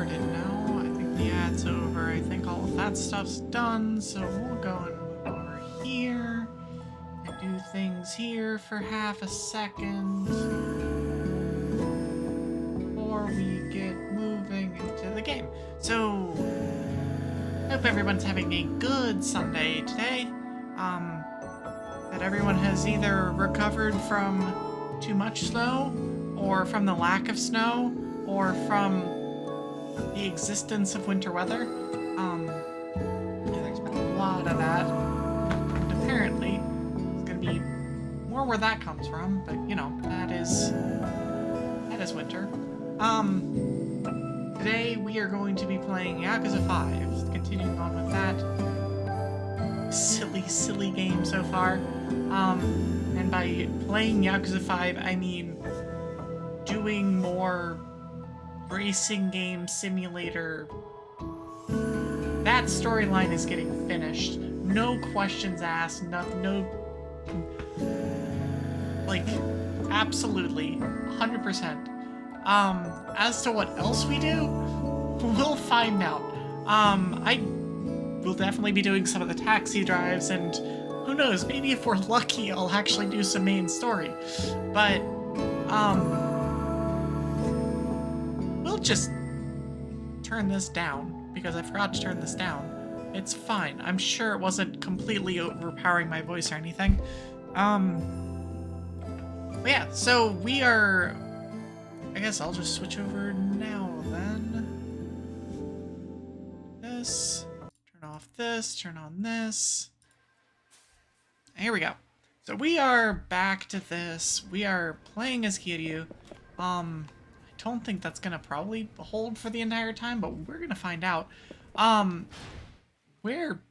started now. I think the ad's over. I think all of that stuff's done, so we'll go and move over here and do things here for half a second before we get moving into the game. So, hope everyone's having a good Sunday today. That everyone has either recovered from too much snow, or from the lack of snow, or from the existence of winter weather. There's been a lot of that. And apparently, it's gonna be more where that comes from, but you know, that is winter. Today we are going to be playing Yakuza 5, continuing on with that silly game so far. And by playing Yakuza 5, I mean doing more racing game simulator. That storyline is getting finished. No questions asked, no, like, absolutely, 100%. As to what else we do, we'll find out. I will definitely be doing some of the taxi drives, and who knows, maybe if we're lucky, I'll actually do some main story. But, we'll just turn this down, because I forgot to turn this down. It's fine. I'm sure it wasn't completely overpowering my voice or anything. But yeah, so we are... I guess I'll just switch over now, then. This. Turn off this, turn on this. Here we go. So we are back to this. We are playing as Kiryu. I don't think that's gonna probably hold for the entire time, but we're gonna find out. We're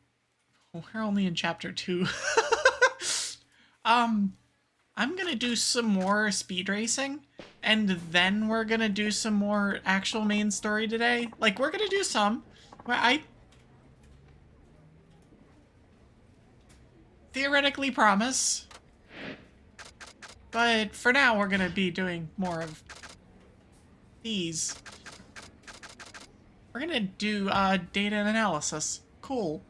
only in chapter 2. I'm gonna do some more speed racing, and then we're gonna do some more actual main story today. Like, we're gonna do some where I theoretically promise, but for now we're gonna be doing more of these. We're gonna do data analysis. Cool.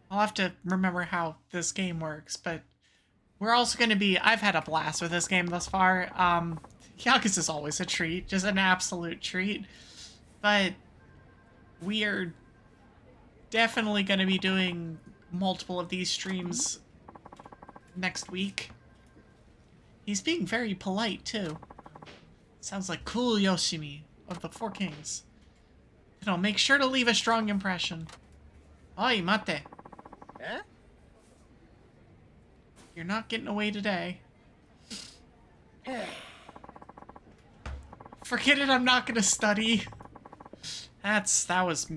I'll have to remember how this game works, but we're also gonna be... I've had a blast with this game thus far. Yakuza is always a treat, just an absolute treat. But we are definitely gonna be doing multiple of these streams next week. He's being very polite, too. Sounds like cool Yoshimi of the Four Kings. You know, make sure to leave a strong impression. Oi, mate. Eh? You're not getting away today. Forget it, I'm not gonna study. That was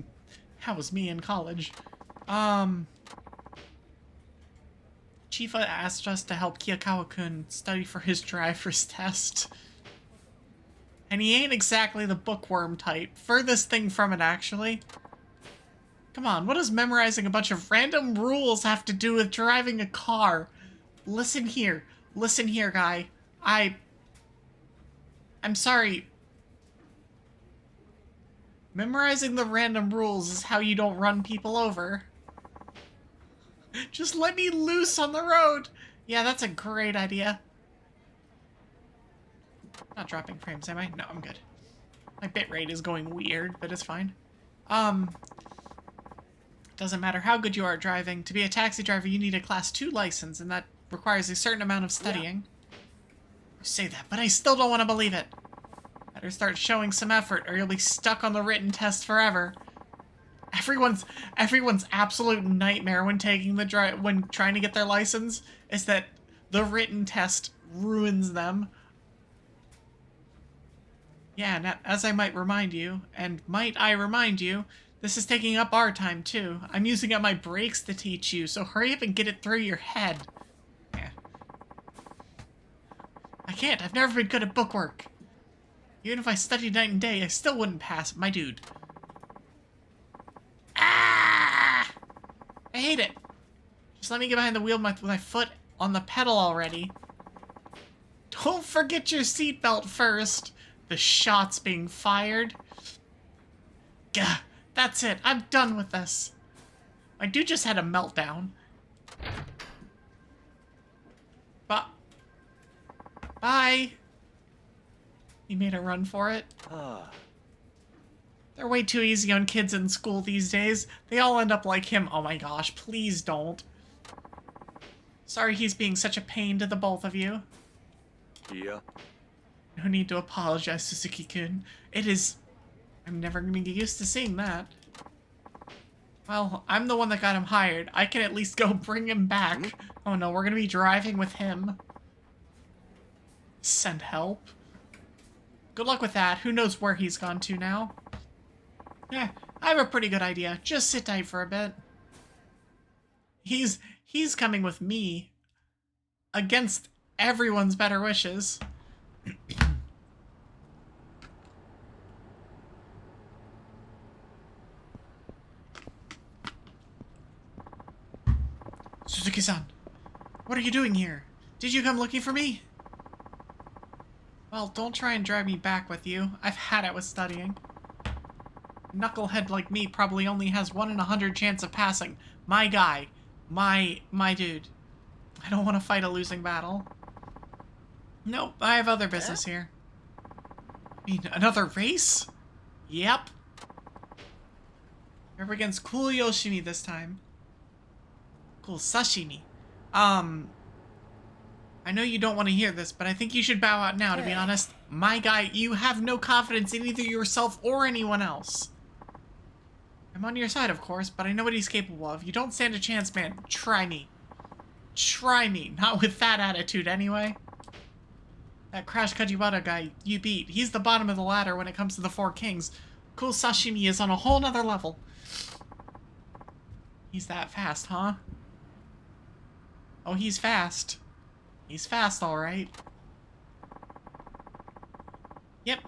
me in college. Chifa asked us to help Kiyakawa-kun study for his driver's test. And he ain't exactly the bookworm type. Furthest thing from it, actually. Come on, what does memorizing a bunch of random rules have to do with driving a car? Listen here, guy. I'm sorry. Memorizing the random rules is how you don't run people over. Just let me loose on the road. Yeah, that's a great idea. Not dropping frames, am I? No, I'm good. My bitrate is going weird, but it's fine. Doesn't matter how good you are at driving. To be a taxi driver, you need a Class 2 license, and that requires a certain amount of studying. You say that, but I still don't want to believe it. Better start showing some effort, or you'll be stuck on the written test forever. Everyone's absolute nightmare when when trying to get their license is that the written test ruins them. Yeah, and as I might remind you, this is taking up our time too. I'm using up my breaks to teach you, so hurry up and get it through your head. Yeah. I can't, I've never been good at bookwork. Even if I studied night and day, I still wouldn't pass, my dude. Ah! I hate it. Just let me get behind the wheel with my foot on the pedal already. Don't forget your seatbelt first. the shots being fired. Gah, that's it. I'm done with this. My dude just had a meltdown. Bye. He made a run for it. They're way too easy on kids in school these days. They all end up like him. Oh my gosh, please don't. Sorry he's being such a pain to the both of you. Yeah. No need to apologize, Suzuki-kun. It is... I'm never gonna get used to seeing that. Well, I'm the one that got him hired. I can at least go bring him back. Oh no, we're gonna be driving with him. Send help. Good luck with that. Who knows where he's gone to now? Yeah, I have a pretty good idea. Just sit tight for a bit. He's coming with me. Against everyone's better wishes. Suzuki-san, what are you doing here? Did you come looking for me? Well, don't try and drag me back with you. I've had it with studying. A knucklehead like me probably only has 1 in 100 chance of passing. My guy. My dude. I don't want to fight a losing battle. Nope, I have other business here. I mean, another race? Yep. We're up against Cool Yoshimi this time. Cool Sashimi. I know you don't want to hear this, but I think you should bow out now, to be honest. My guy, you have no confidence in either yourself or anyone else. I'm on your side, of course, but I know what he's capable of. You don't stand a chance, man. Try me. Try me. Not with that attitude, anyway. That Crash Kajibata guy you beat. He's the bottom of the ladder when it comes to the 4 kings. Cool Sashimi is on a whole nother level. He's that fast, huh? Oh, he's fast. He's fast, alright. Yep.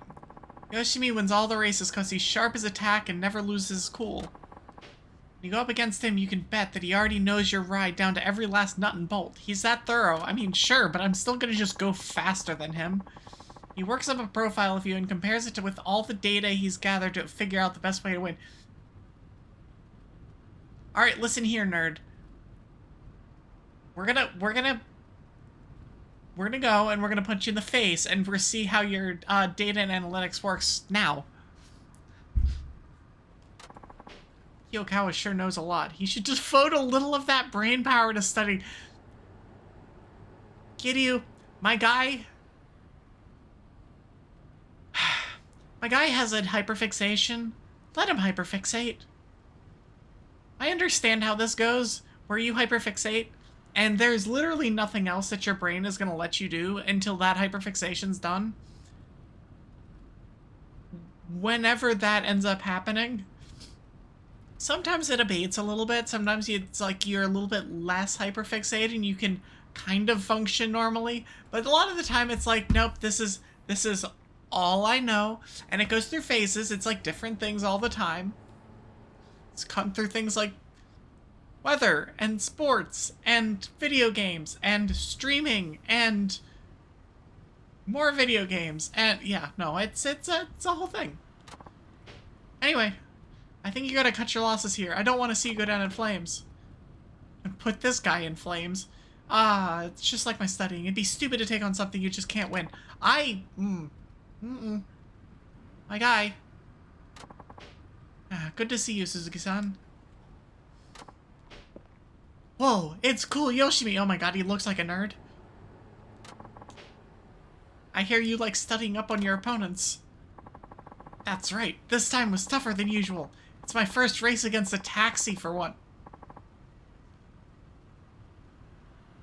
Yoshimi wins all the races because he's sharp as attack and never loses his cool. When you go up against him, you can bet that he already knows your ride down to every last nut and bolt. He's that thorough. I mean, sure, but I'm still gonna just go faster than him. He works up a profile of you and compares it with all the data he's gathered to figure out the best way to win. Alright, listen here, nerd. We're gonna go and we're gonna punch you in the face and we're see how your data and analytics works now. Hyokawa sure knows a lot. He should just devote a little of that brain power to study. Kiryu, my guy... my guy has a hyperfixation. Let him hyperfixate. I understand how this goes, where you hyperfixate, and there's literally nothing else that your brain is going to let you do until that hyperfixation's done. Whenever that ends up happening, sometimes it abates a little bit. Sometimes it's like you're a little bit less hyperfixated and you can kind of function normally. But a lot of the time it's like, nope, this is all I know. And it goes through phases. It's like different things all the time. It's come through things like weather and sports and video games and streaming and more video games and yeah, no, it's a whole thing. Anyway, I think you gotta cut your losses here. I don't want to see you go down in flames. And put this guy in flames. It's just like my studying. It'd be stupid to take on something you just can't win. My guy. Good to see you, Suzuki-san. Whoa, it's Cool Yoshimi. Oh my god, he looks like a nerd. I hear you like studying up on your opponents. That's right, this time was tougher than usual. It's my first race against a taxi for one.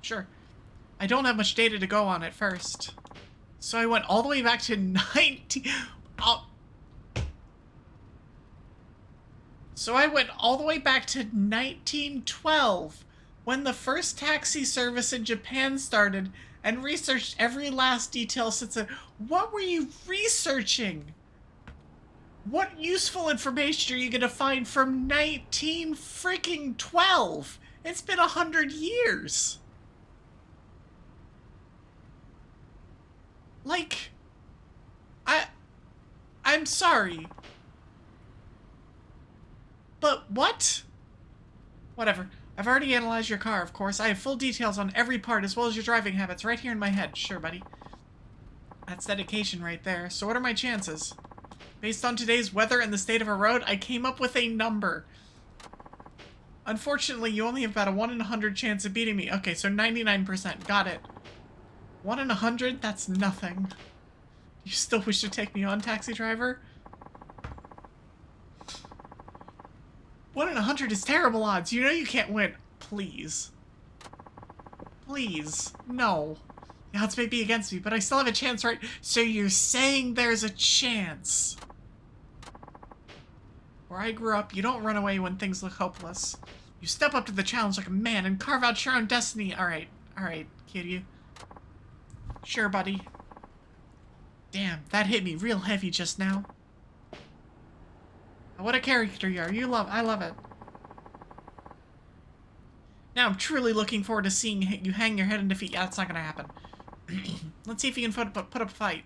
Sure. I don't have much data to go on at first. So I went all the way back to 1912, when the first taxi service in Japan started, and researched every last detail since then. What were you researching? What useful information are you gonna find from 1912? It's been 100 years. Like, I'm sorry. But what? Whatever. I've already analyzed your car, of course. I have full details on every part, as well as your driving habits, right here in my head. Sure, buddy. That's dedication right there. So what are my chances? Based on today's weather and the state of our road, I came up with a number. Unfortunately, you only have about a 1 in 100 chance of beating me. Okay, so 99%. Got it. 1 in 100? That's nothing. You still wish to take me on, taxi driver? 1 in 100 is terrible odds. You know you can't win. Please. Please. No. The odds may be against me, but I still have a chance, right? So you're saying there's a chance. Where I grew up, you don't run away when things look hopeless. You step up to the challenge like a man and carve out your own destiny. Alright, kid. Sure, buddy. Damn, that hit me real heavy just now. What a character you are. I love it. Now I'm truly looking forward to seeing you hang your head in defeat. Yeah, that's not gonna happen. Let's see if you can put up a fight.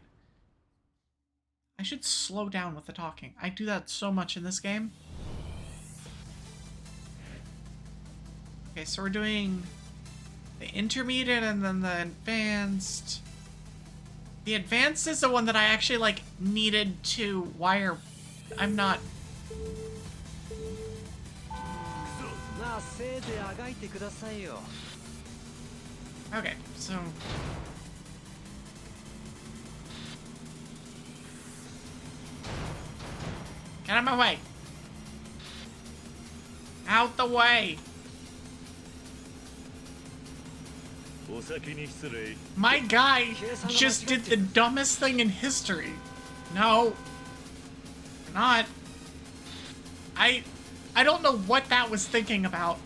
I should slow down with the talking. I do that so much in this game. Okay, so we're doing the intermediate and then the advanced. The advanced is the one that I actually, like, needed to wire. I'm not... Okay, so... Get out of my way! Out the way! My guy just did the dumbest thing in history. No. Not. I don't know what that was thinking about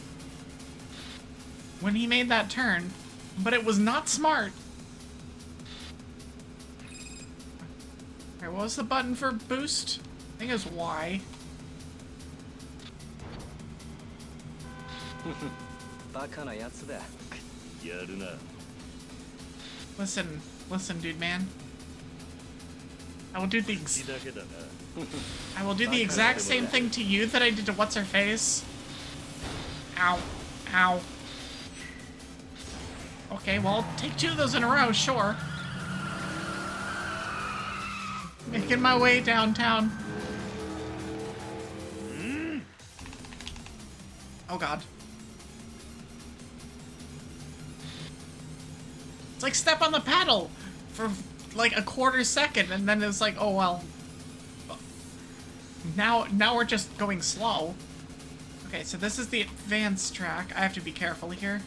when he made that turn, but it was not smart. Alright, what was the button for boost? I think it was Y. Listen, dude, man. I will do the exact same thing to you that I did to what's-her-face. Ow. Ow. Okay, well, I'll take 2 of those in a row, sure. Making my way downtown. Oh god. It's like step on the paddle for like a quarter second and then it's like, oh well. Now we're just going slow. Okay, so this is the advanced track. I have to be careful here.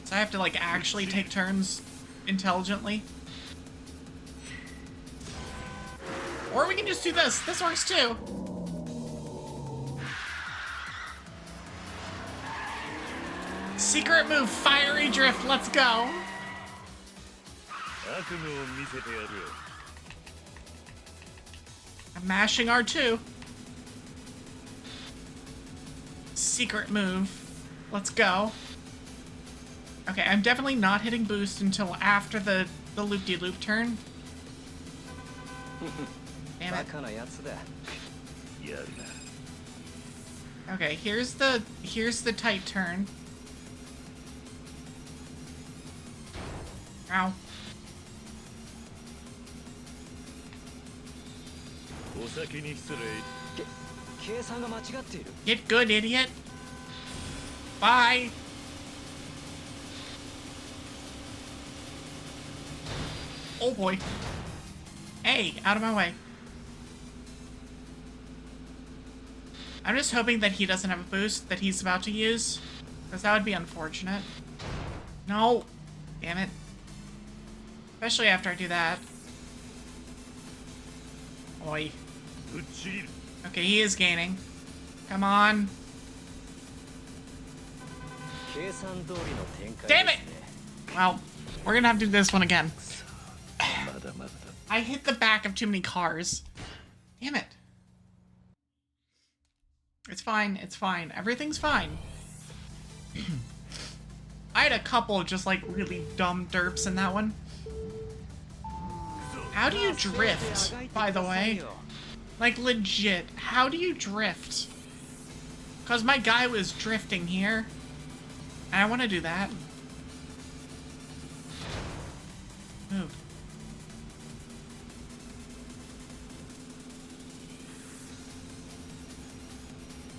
So I have to like actually take turns intelligently. Or we can just do this. This works too. Secret move, fiery drift, let's go. I'm mashing R2. Secret move, let's go. Okay, I'm definitely not hitting boost until after the loop-de-loop turn. Damn it. Okay, here's the tight turn. Ow. Get good, idiot. Bye. Oh boy. Hey, out of my way. I'm just hoping that he doesn't have a boost that he's about to use, because that would be unfortunate. No. Damn it. Especially after I do that. Oi. Okay, he is gaining. Come on. Damn it! Well, we're gonna have to do this one again. I hit the back of too many cars. Damn it. It's fine, it's fine. Everything's fine. I had a couple of just like really dumb derps in that one. How do you drift, by the way? Like, legit, how do you drift? Because my guy was drifting here. And I want to do that. Move.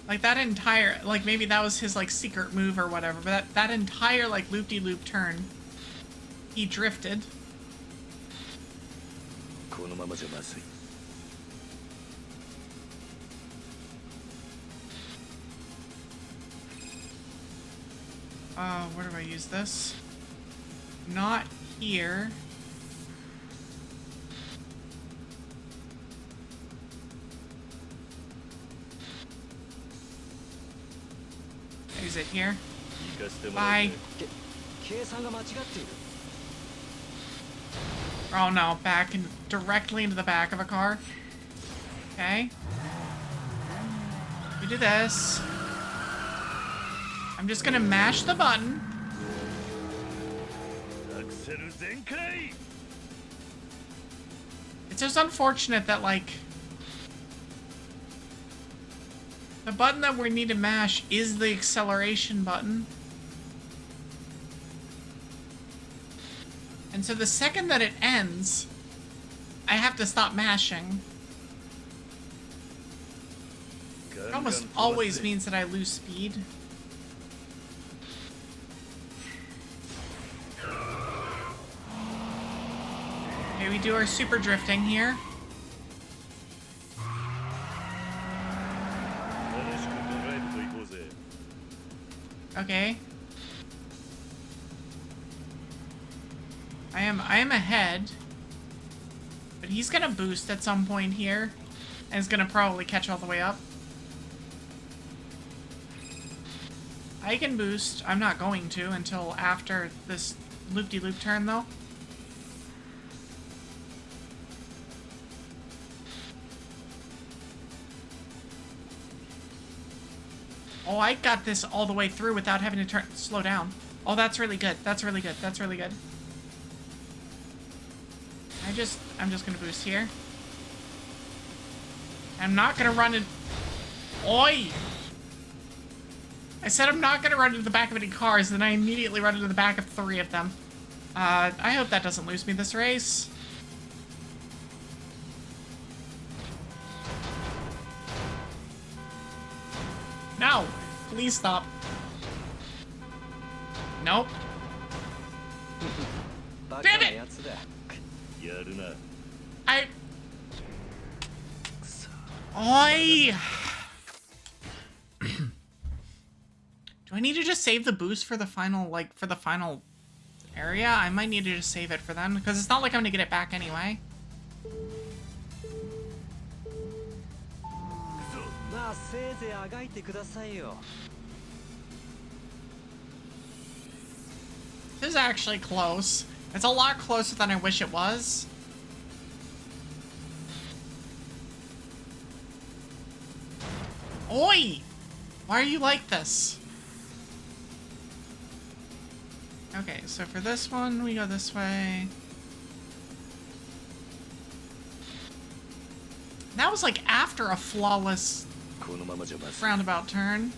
Like, that entire, like, maybe that was his, like, secret move or whatever, but that entire, like, loop-de-loop turn, he drifted. Where do I use this? Not here. Use it here. Bye. Oh no, back and directly into the back of a car. Okay. We do this. I'm just gonna mash the button. It's just unfortunate that, like, the button that we need to mash is the acceleration button. And so the second that it ends, I have to stop mashing. It almost always means that I lose speed. Okay, we do our super drifting here. Okay. I am ahead. But he's gonna boost at some point here. And is gonna probably catch all the way up. I can boost. I'm not going to until after this loop-de-loop turn, though. Oh, I got this all the way through without having to slow down. Oh, that's really good. That's really good. That's really good. I'm just gonna boost here. I'm not gonna run in. Oi! I said I'm not gonna run into the back of any cars, then I immediately run into the back of 3 of them. I hope that doesn't lose me this race. No! Please stop. Nope. Damn it! Oi! Do I need to just save the boost for the final, like, for the final area? I might need to just save it for them, because it's not like I'm gonna get it back anyway. This is actually close. It's a lot closer than I wish it was. Oi! Why are you like this? Okay, so for this one, we go this way. That was like after a flawless roundabout turn.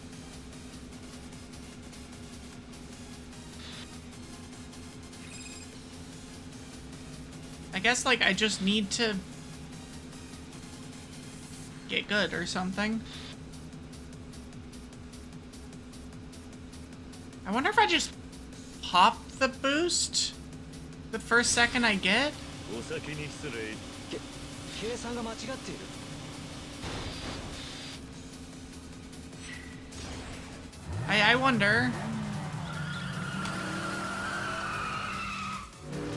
I guess, like, I just need to get good or something. I wonder if I just pop the boost the first second I get? I wonder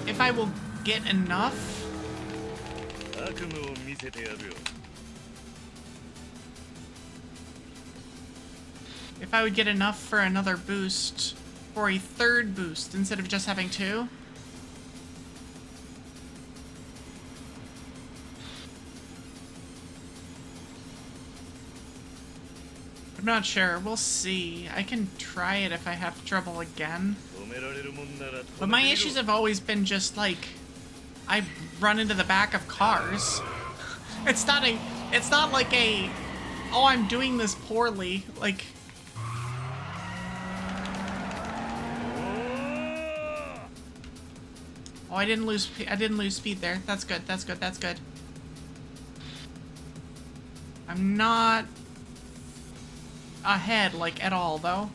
if I will get enough. If I would get enough for another boost, for a third boost instead of just having 2. I'm not sure. We'll see. I can try it if I have trouble again. But my issues have always been just, like, I run into the back of cars. It's not like a, oh, I'm doing this poorly. Like, oh, I didn't lose speed there. That's good. That's good. That's good. I'm not ahead, like, at all, though.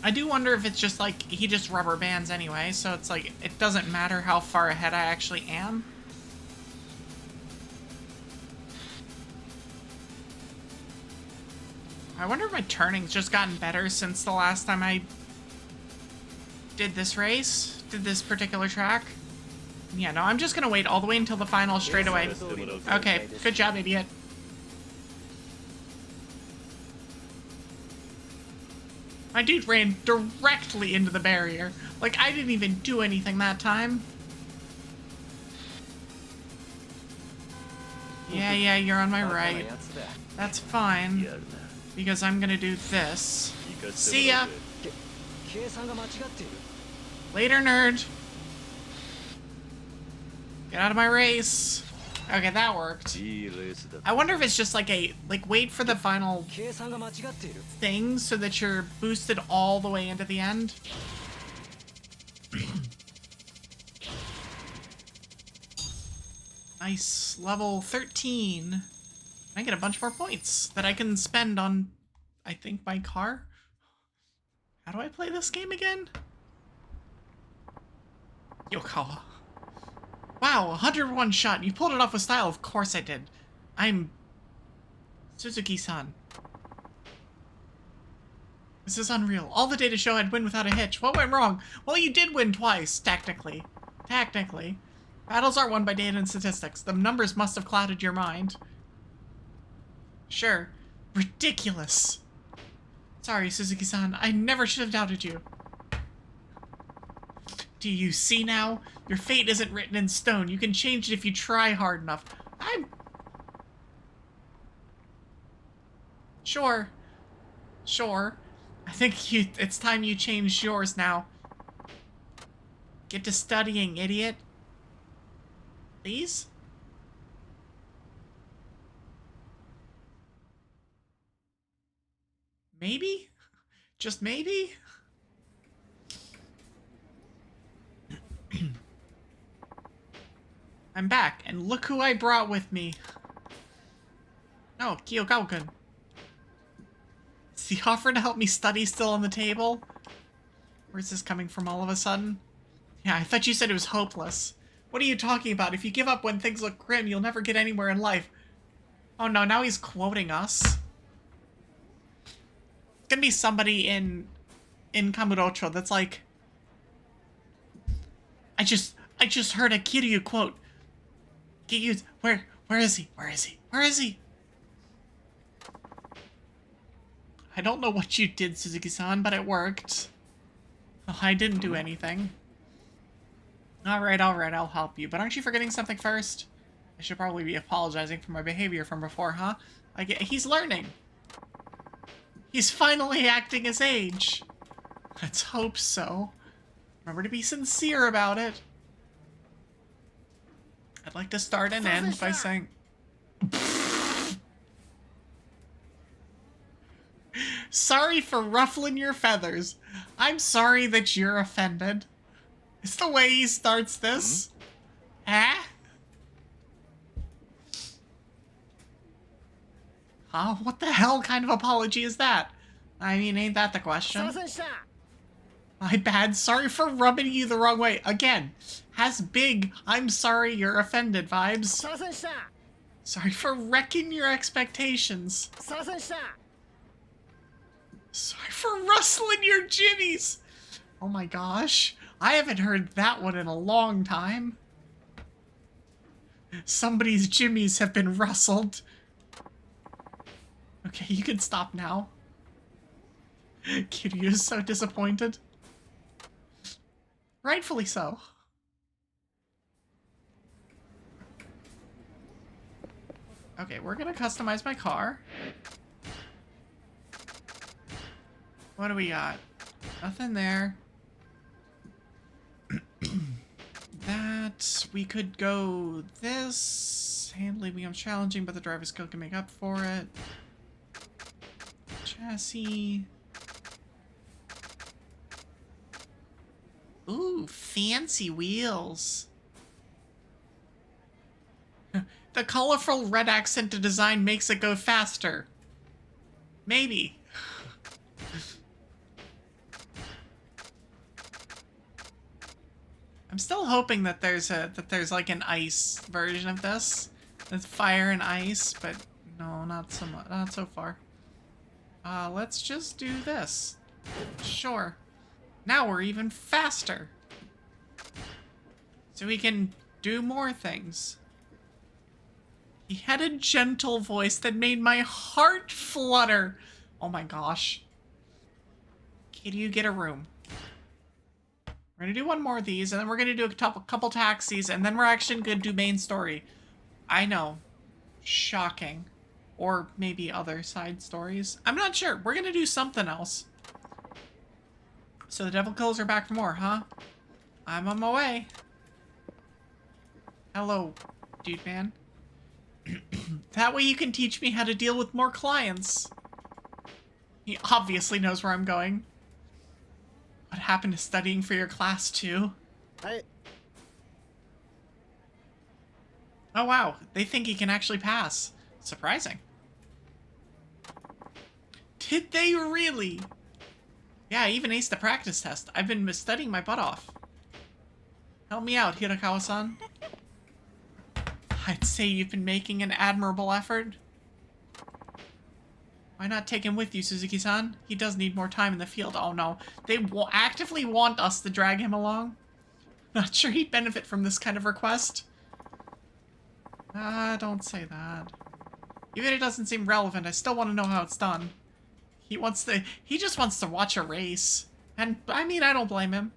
I do wonder if it's just, like, he just rubber bands anyway, so it's like, it doesn't matter how far ahead I actually am. I wonder if my turning's just gotten better since the last time I did this race, did this particular track. Yeah, no, I'm just gonna wait all the way until the final straightaway. Okay, good job, idiot. My dude ran directly into the barrier. Like, I didn't even do anything that time. Yeah, you're on my right. That's fine. Because I'm gonna do this. See ya! Later, nerd. Get out of my race. Okay, that worked. I wonder if it's just like a, like, wait for the final thing so that you're boosted all the way into the end. Nice. Level 13. I get a bunch more points that I can spend on, I think, my car. How do I play this game again? Yokawa. Wow, 101 shot. You pulled it off with style. Of course I did. I'm Suzuki-san. This is unreal. All the data show I'd win without a hitch. What went wrong? Well, you did win twice, technically. Technically. Battles aren't won by data and statistics. The numbers must have clouded your mind. Sure. Ridiculous. Sorry, Suzuki-san. I never should have doubted you. Do you see now? Your fate isn't written in stone. You can change it if you try hard enough. Sure. Sure. I think it's time you changed yours now. Get to studying, idiot. Please? Maybe? Just maybe? I'm back, and look who I brought with me. Oh, Kyogawa-kun. Is the offer to help me study still on the table? Where's this coming from all of a sudden? Yeah, I thought you said it was hopeless. What are you talking about? If you give up when things look grim, you'll never get anywhere in life. Oh no, now he's quoting us. It's gonna be somebody in Kamurocho that's like, I just heard a Kiryu quote. Where is he? Where is he? Where is he? I don't know what you did, Suzuki-san, but it worked. Oh, I didn't do anything. Alright, I'll help you. But aren't you forgetting something first? I should probably be apologizing for my behavior from before, huh? He's learning. He's finally acting his age. Let's hope so. Remember to be sincere about it. I'd like to start and end by saying... Sorry for ruffling your feathers. I'm sorry that you're offended. It's the way he starts this. Huh? Huh? What the hell kind of apology is that? I mean, ain't that the question? My bad. Sorry for rubbing you the wrong way. Again, has big, I'm sorry you're offended vibes. Sorry for wrecking your expectations. Sorry for rustling your jimmies. Oh my gosh. I haven't heard that one in a long time. Somebody's jimmies have been rustled. Okay, you can stop now. Kiryu is so disappointed. Rightfully so. Okay, we're gonna customize my car. What do we got? Nothing there. we could go this. Handling becomes challenging, but the driver's skill can make up for it. Chassis. Ooh, fancy wheels. The colorful red accented design makes it go faster. Maybe. I'm still hoping that there's like an ice version of this. That's fire and ice, but no, not so much, not so far. Let's just do this. Sure. Now we're even faster. So we can do more things. He had a gentle voice that made my heart flutter. Oh my gosh. Can you get a room? We're gonna do one more of these, and then we're gonna do a couple taxis, and then we're actually gonna do main story. I know. Shocking. Or maybe other side stories. I'm not sure. We're gonna do something else. So the Devil Killers are back for more, huh? I'm on my way. Hello, dude man. That way you can teach me how to deal with more clients. He obviously knows where I'm going. What happened to studying for your class too? Oh wow, they think he can actually pass. Surprising. Did they really? Yeah, I even aced the practice test. I've been studying my butt off. Help me out, Hirakawa-san. I'd say you've been making an admirable effort. Why not take him with you, Suzuki-san? He does need more time in the field. Oh no, they actively want us to drag him along. Not sure he'd benefit from this kind of request. Don't say that. Even if it doesn't seem relevant, I still want to know how it's done. He just wants to watch a race. And, I mean, I don't blame him.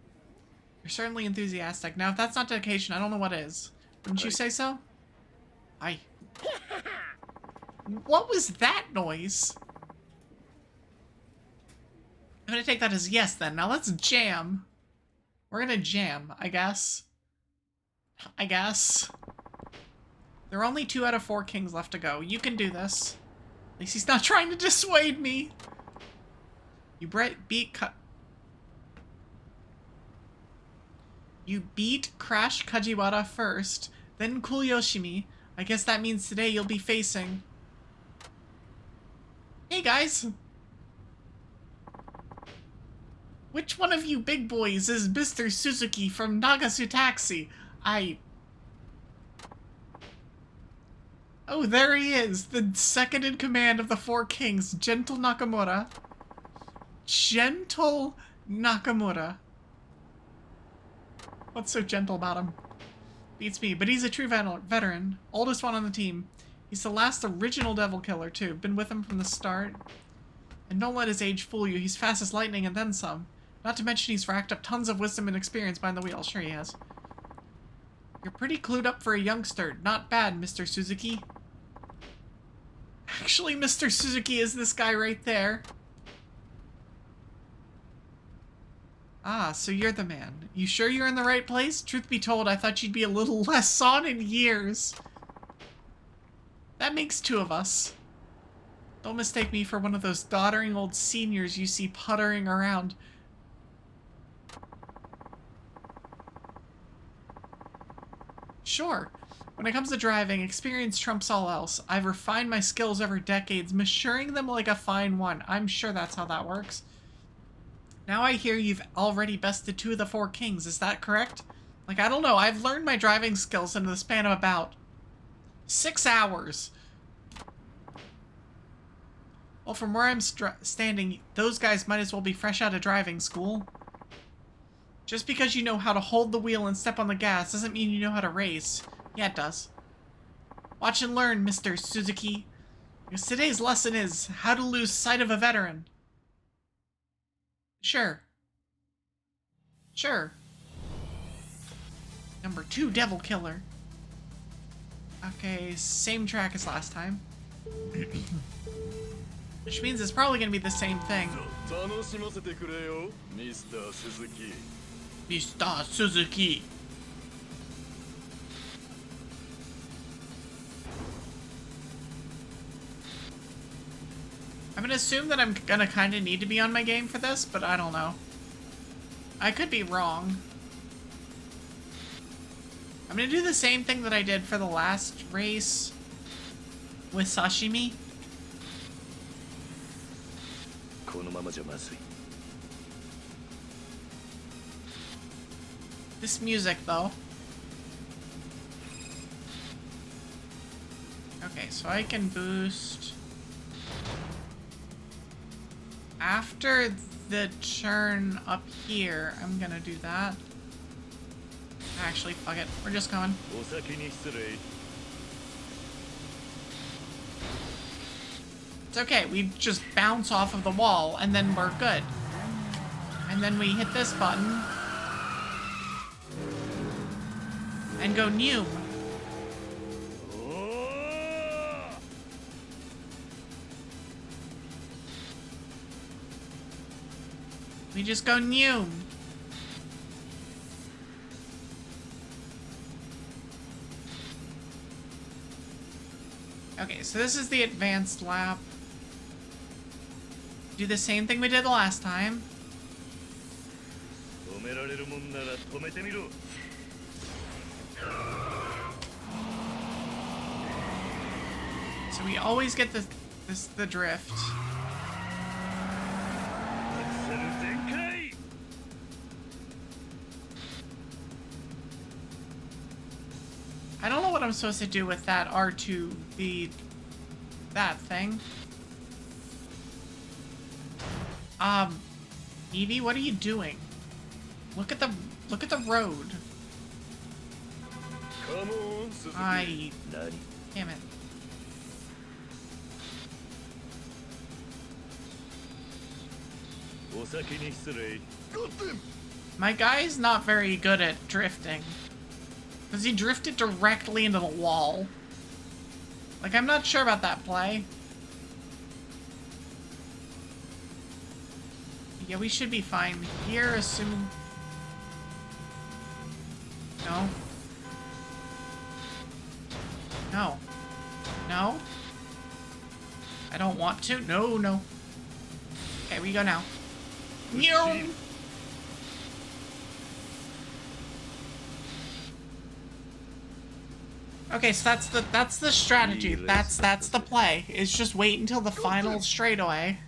You're certainly enthusiastic. Now, if that's not dedication, I don't know what is. Wouldn't you say so? Aye. What was that noise? I'm gonna take that as yes, then. Now let's jam. We're gonna jam, I guess. I guess. There are only 2 out of 4 kings left to go. You can do this. At least he's not trying to dissuade me. You beat Crash Kajiwara first, then Kuyoshimi. I guess that means today you'll be facing... Hey guys! Which one of you big boys is Mr. Suzuki from Nagasu Taxi? Oh, there he is! The second in command of the 4 kings, Gentle Nakamura. Gentle Nakamura. What's so gentle about him? Beats me, but he's a true veteran. Oldest one on the team. He's the last original Devil Killer, too. Been with him from the start. And don't let his age fool you. He's fast as lightning and then some. Not to mention he's racked up tons of wisdom and experience behind the wheel. Sure he has. You're pretty clued up for a youngster. Not bad, Mr. Suzuki. Actually, Mr. Suzuki is this guy right there. Ah, so you're the man. You sure you're in the right place? Truth be told, I thought you'd be a little less on in years. That makes 2 of us. Don't mistake me for one of those doddering old seniors you see puttering around. Sure. When it comes to driving, experience trumps all else. I've refined my skills over decades, maturing them like a fine wine. I'm sure that's how that works. Now I hear you've already bested 2 of the 4 kings, is that correct? Like, I don't know, I've learned my driving skills in the span of about 6 hours. Well, from where I'm standing, those guys might as well be fresh out of driving school. Just because you know how to hold the wheel and step on the gas doesn't mean you know how to race. Yeah, it does. Watch and learn, Mr. Suzuki. Because today's lesson is how to lose sight of a veteran. Sure. Sure. Number 2, Devil Killer. Okay, same track as last time. Which means it's probably going to be the same thing. Mr. Suzuki. I'm gonna assume that I'm gonna kind of need to be on my game for this, but I don't know. I could be wrong. I'm gonna do the same thing that I did for the last race with sashimi. This music, though. Okay, so I can boost after the turn up here. I'm gonna do that. Actually, fuck it. We're just going. It's okay. We just bounce off of the wall and then we're good. And then we hit this button and go new. We just go new. Okay, so this is the advanced lap. Do the same thing we did the last time. So we always get the drift. I don't know what I'm supposed to do with that R2, that thing. Evie, what are you doing? Look at the road. Come on, Sylkas. Damn it. Got them. My guy's not very good at drifting. Because he drifted directly into the wall. Like, I'm not sure about that play. Yeah, we should be fine here, assuming... No. No. No. I don't want to. No, no. Okay, we go now. No. Okay, so that's the strategy. That's the play. Is just wait until the final straightaway,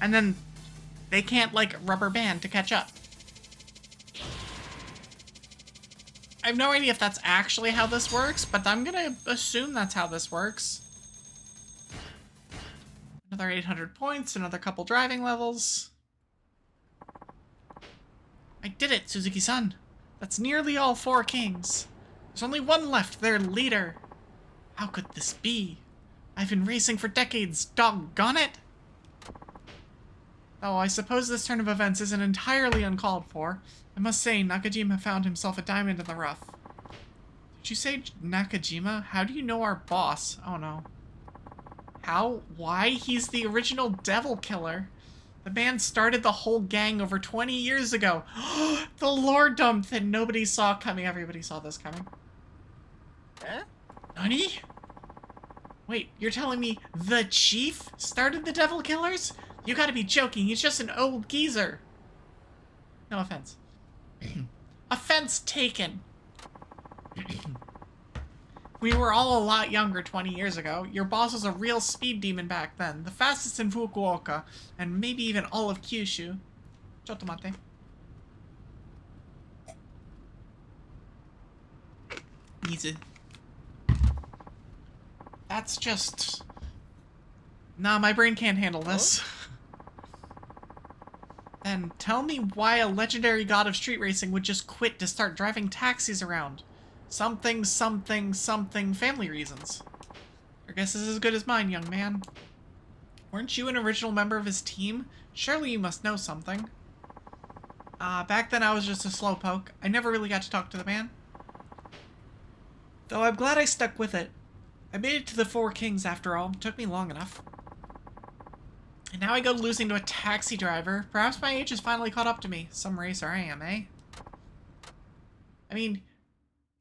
and then they can't like rubber band to catch up. I have no idea if that's actually how this works, but I'm gonna assume that's how this works. Another 800 points, another couple driving levels. I did it, Suzuki-san. That's nearly all 4 kings. There's only one left, their leader. How could this be? I've been racing for decades, doggone it! Oh, I suppose this turn of events isn't entirely uncalled for. I must say, Nakajima found himself a diamond in the rough. Did you say Nakajima? How do you know our boss? Oh no. How? Why? He's the original devil killer. The man started the whole gang over 20 years ago. The lore dump that nobody saw coming. Everybody saw this coming. Huh? Nani? Wait, you're telling me the chief started the devil killers? You gotta be joking. He's just an old geezer. No offense. Offense taken. We were all a lot younger 20 years ago. Your boss was a real speed demon back then. The fastest in Fukuoka, and maybe even all of Kyushu. Chotto mate. Easy. That's just... Nah, my brain can't handle this. Then tell me why a legendary god of street racing would just quit to start driving taxis around. Something, something, something, family reasons. Your guess is as good as mine, young man. Weren't you an original member of his team? Surely you must know something. Back then I was just a slowpoke. I never really got to talk to the man. Though I'm glad I stuck with it. I made it to the 4 Kings after all. It took me long enough. And now I go losing to a taxi driver. Perhaps my age has finally caught up to me. Some racer I am, eh? I mean...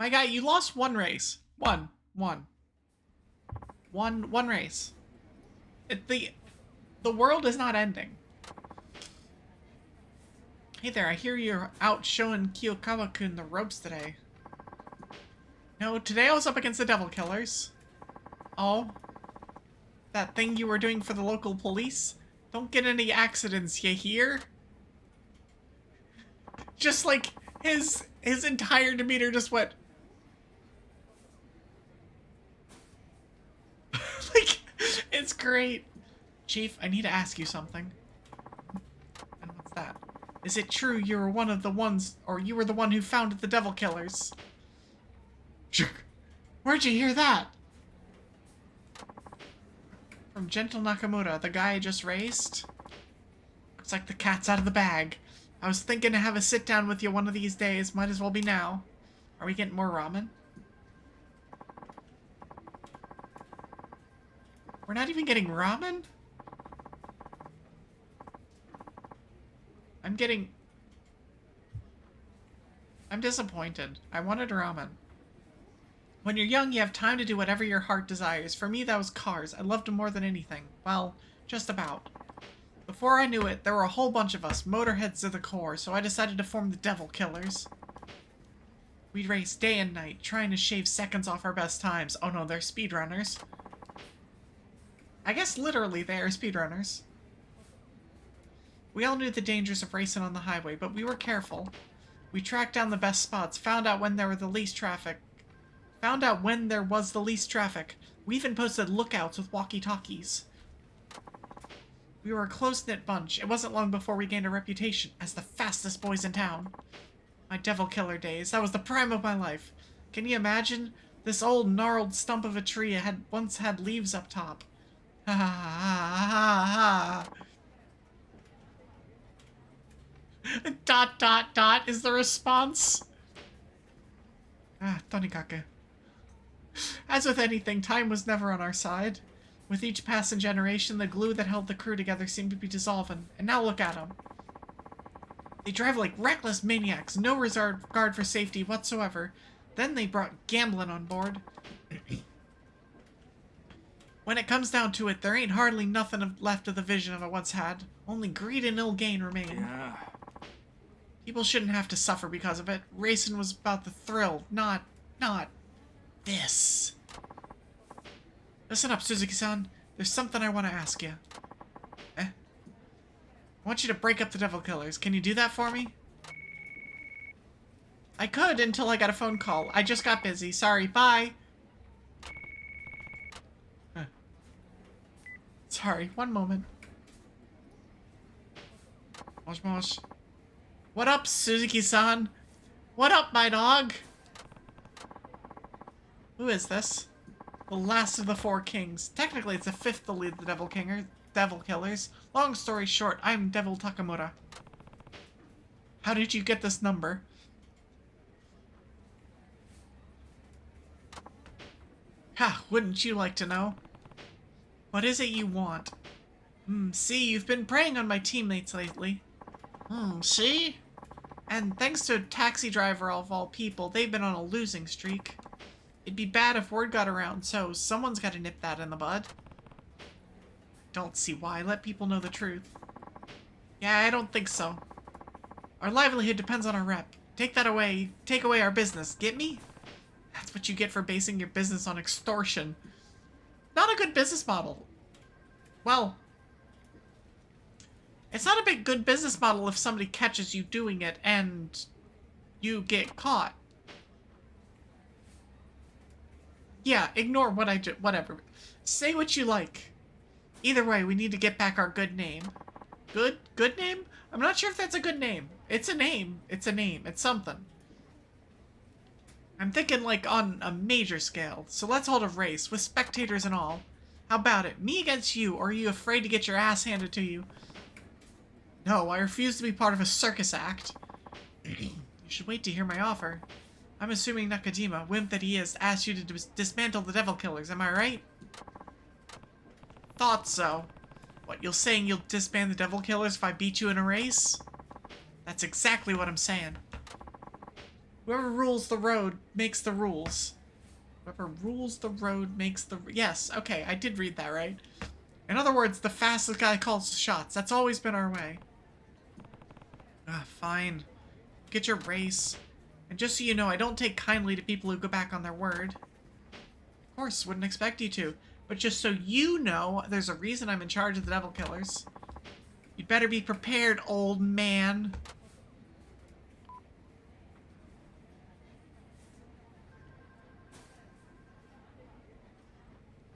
My guy, you lost 1 race. One race. The world is not ending. Hey there, I hear you're out showing Kiyokawa-kun the ropes today. No, today I was up against the Devil Killers. Oh. That thing you were doing for the local police? Don't get any accidents, you hear? Just like his entire demeanor just went. Like, it's great. Chief, I need to ask you something. And what's that? Is it true you were one of the ones, or you were the one who founded the Devil Killers? Where'd you hear that? From Gentle Nakamura, the guy I just raised? Looks like the cat's out of the bag. I was thinking to have a sit down with you one of these days. Might as well be now. Are we getting more ramen? We're not even getting ramen? I'm disappointed. I wanted ramen. When you're young, you have time to do whatever your heart desires. For me, that was cars. I loved them more than anything. Well, just about. Before I knew it, there were a whole bunch of us, motorheads to the core, so I decided to form the Devil Killers. We'd race day and night, trying to shave seconds off our best times. Oh no, they're speedrunners. I guess literally they are speedrunners. We all knew the dangers of racing on the highway, but we were careful. We tracked down the best spots, found out when there was the least traffic. We even posted lookouts with walkie-talkies. We were a close-knit bunch. It wasn't long before we gained a reputation as the fastest boys in town. My Devil Killer days, that was the prime of my life. Can you imagine? This old gnarled stump of a tree had once had leaves up top. Ha ha ha ha ha. Dot dot dot is the response. Tonikaku. As with anything, time was never on our side. With each passing generation, the glue that held the crew together seemed to be dissolving. And now look at them. They drive like reckless maniacs, no regard for safety whatsoever. Then they brought gambling on board. When it comes down to it, there ain't hardly nothing left of the vision I once had. Only greed and ill gain remain. Yeah. People shouldn't have to suffer because of it. Racing was about the thrill, not this. Listen up, Suzuki-san. There's something I want to ask you. I want you to break up the Devil Killers. Can you do that for me? I could until I got a phone call. I just got busy. Sorry, bye. Sorry, one moment. Mosh mosh. What up, Suzuki-san? What up, my dog? Who is this? The last of the four kings. Technically, it's the fifth to lead the Devil Killers. Long story short, I'm Devil Takamura. How did you get this number? Ha, wouldn't you like to know? What is it you want? See, you've been preying on my teammates lately. See? And thanks to a taxi driver of all people, they've been on a losing streak. It'd be bad if word got around, so someone's got to nip that in the bud. Don't see why. Let people know the truth. Yeah, I don't think so. Our livelihood depends on our rep. Take that away. Take away our business. Get me? That's what you get for basing your business on extortion. Not a good business model. Well, it's not a good business model if somebody catches you doing it and you get caught. Yeah, ignore what I do. Whatever. Say what you like. Either way, we need to get back our good name. Good name? I'm not sure if that's a good name. It's a name. It's a name. It's something. I'm thinking like on a major scale. So let's hold a race with spectators and all. How about it? Me against you, or are you afraid to get your ass handed to you? No, I refuse to be part of a circus act. You should wait to hear my offer. I'm assuming Nakajima, wimp that he is, asked you to dismantle the Devil Killers, am I right? Thought so. What, you're saying you'll disband the Devil Killers if I beat you in a race? That's exactly what I'm saying. Whoever rules the road makes the rules. Whoever rules the road makes the... Yes, okay, I did read that, right? In other words, the fastest guy calls the shots. That's always been our way. Fine. Get your race. And just so you know, I don't take kindly to people who go back on their word. Of course, wouldn't expect you to. But just so you know, there's a reason I'm in charge of the Devil Killers. You'd better be prepared, old man.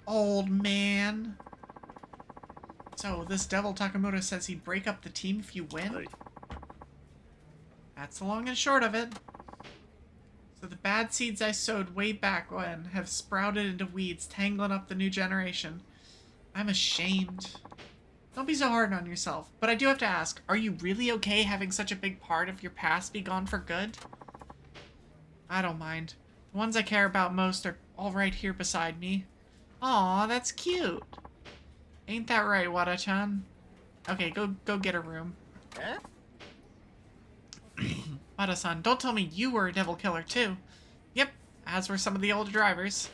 Old man. So, this Devil Takamura says he'd break up the team if you win? Hey. That's the long and short of it. So the bad seeds I sowed way back when have sprouted into weeds, tangling up the new generation. I'm ashamed. Don't be so hard on yourself. But I do have to ask, are you really okay having such a big part of your past be gone for good? I don't mind. The ones I care about most are all right here beside me. Aw, that's cute. Ain't that right, Wada-chan? Okay, go get a room. Eh? Wada-san, don't tell me you were a devil killer too. Yep, as were some of the older drivers.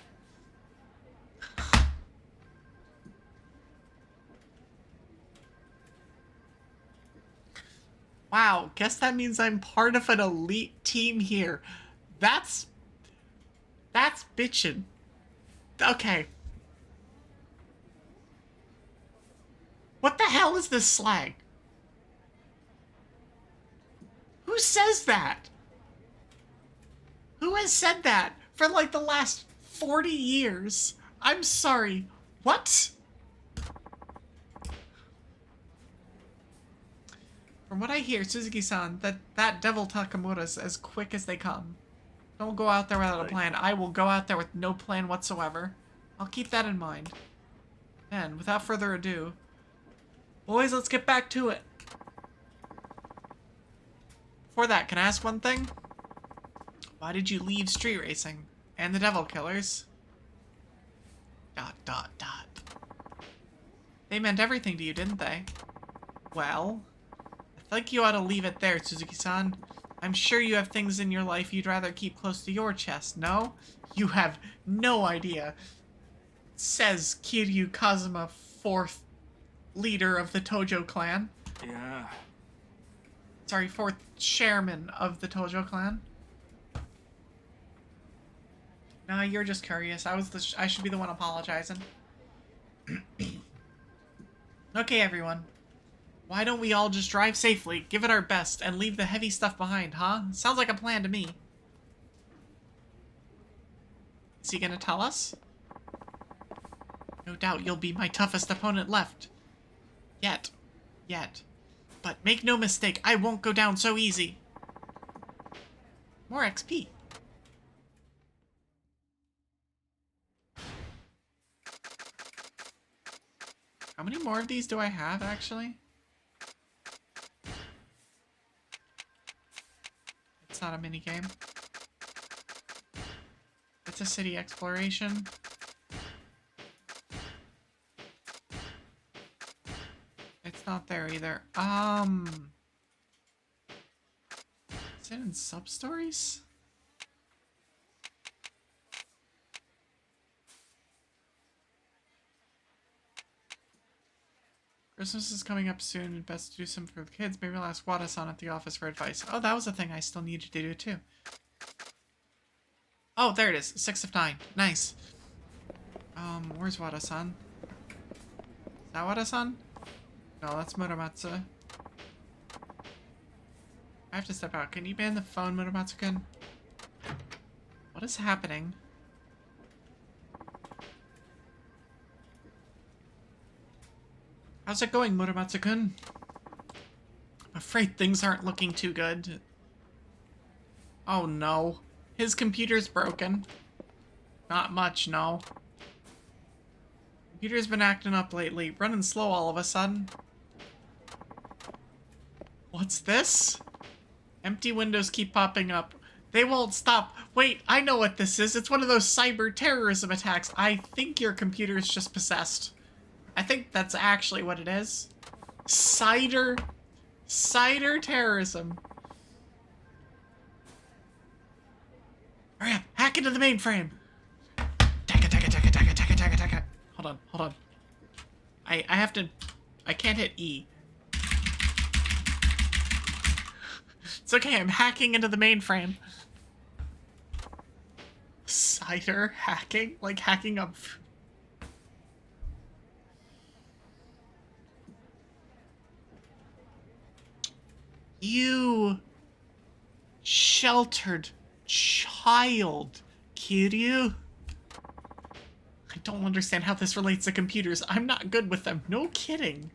Wow, guess that means I'm part of an elite team here. That's bitchin'. Okay. What the hell is this slang? Who says that? Who has said that for like the last 40 years? I'm sorry. What? From what I hear, Suzuki-san, that Devil Takamura's as quick as they come. Don't go out there without a plan. I will go out there with no plan whatsoever. I'll keep that in mind. Then, without further ado, boys, let's get back to it. Before that, can I ask one thing? Why did you leave street racing and the Devil Killers? ... They meant everything to you, didn't they? Well, I think you ought to leave it there, Suzuki-san. I'm sure you have things in your life you'd rather keep close to your chest, no? You have no idea, says Kiryu Kazuma, 4th leader of the Tojo clan. Yeah. Sorry, 4th chairman of the Tojo clan. Nah, you're just curious. I should be the one apologizing. Okay, everyone. Why don't we all just drive safely, give it our best, and leave the heavy stuff behind, huh? Sounds like a plan to me. Is he gonna tell us? No doubt you'll be my toughest opponent left. Yet. But make no mistake, I won't go down so easy. More XP. How many more of these do I have, actually? It's not a minigame. It's a city exploration. It's not there either. Is it in sub-stories? Christmas is coming up soon and best to do something for the kids. Maybe I'll ask Wada-san at the office for advice. Oh, that was a thing I still needed to do too. Oh, there it is. 6 of 9. Nice. Where's Wada-san? Is that Wada-san? No, that's Muramatsu. I have to step out. Can you ban the phone, Muramatsu-kun? What is happening? How's it going, Muramatsu-kun? I'm afraid things aren't looking too good. Oh no. His computer's broken. Not much, no. Computer's been acting up lately. Running slow all of a sudden. What's this? Empty windows keep popping up. They won't stop. Wait, I know what this is. It's one of those cyber terrorism attacks. I think your computer is just possessed. I think that's actually what it is. Cider terrorism. Hurry up, hack into the mainframe. Taka. Hold on. I have to... I can't hit E. It's okay, I'm hacking into the mainframe. Cider hacking? Like hacking up... You... sheltered child, Kiryu. I don't understand how this relates to computers. I'm not good with them. No kidding.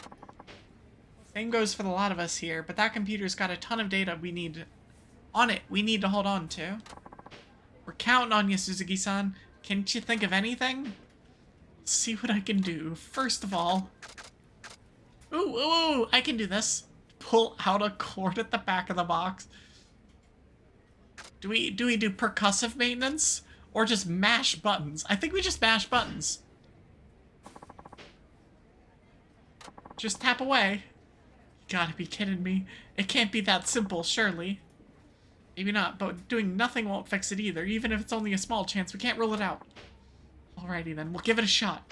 Same goes for the lot of us here, but that computer's got a ton of data we need to hold on to. We're counting on you, Suzuki-san. Can't you think of anything? Let's see what I can do. First of all... Ooh, I can do this. Pull out a cord at the back of the box. Do we do percussive maintenance? Or just mash buttons? I think we just mash buttons. Just tap away. You gotta be kidding me. It can't be that simple, surely. Maybe not, but doing nothing won't fix it either, even if it's only a small chance. We can't rule it out. Alrighty then, we'll give it a shot.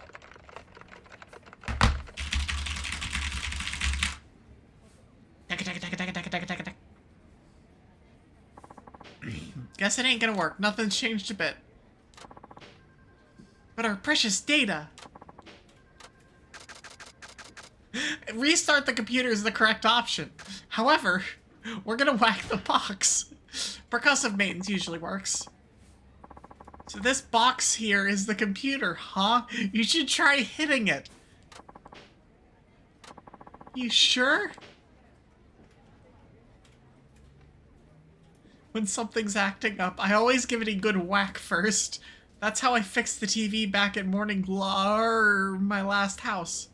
Guess it ain't gonna work. Nothing's changed a bit. But our precious data. Restart the computer is the correct option. However, we're gonna whack the box. Percussive maintenance usually works. So this box here is the computer, huh? You should try hitting it. You sure? When something's acting up, I always give it a good whack first. That's how I fixed the TV back at Morning Glory, my last house.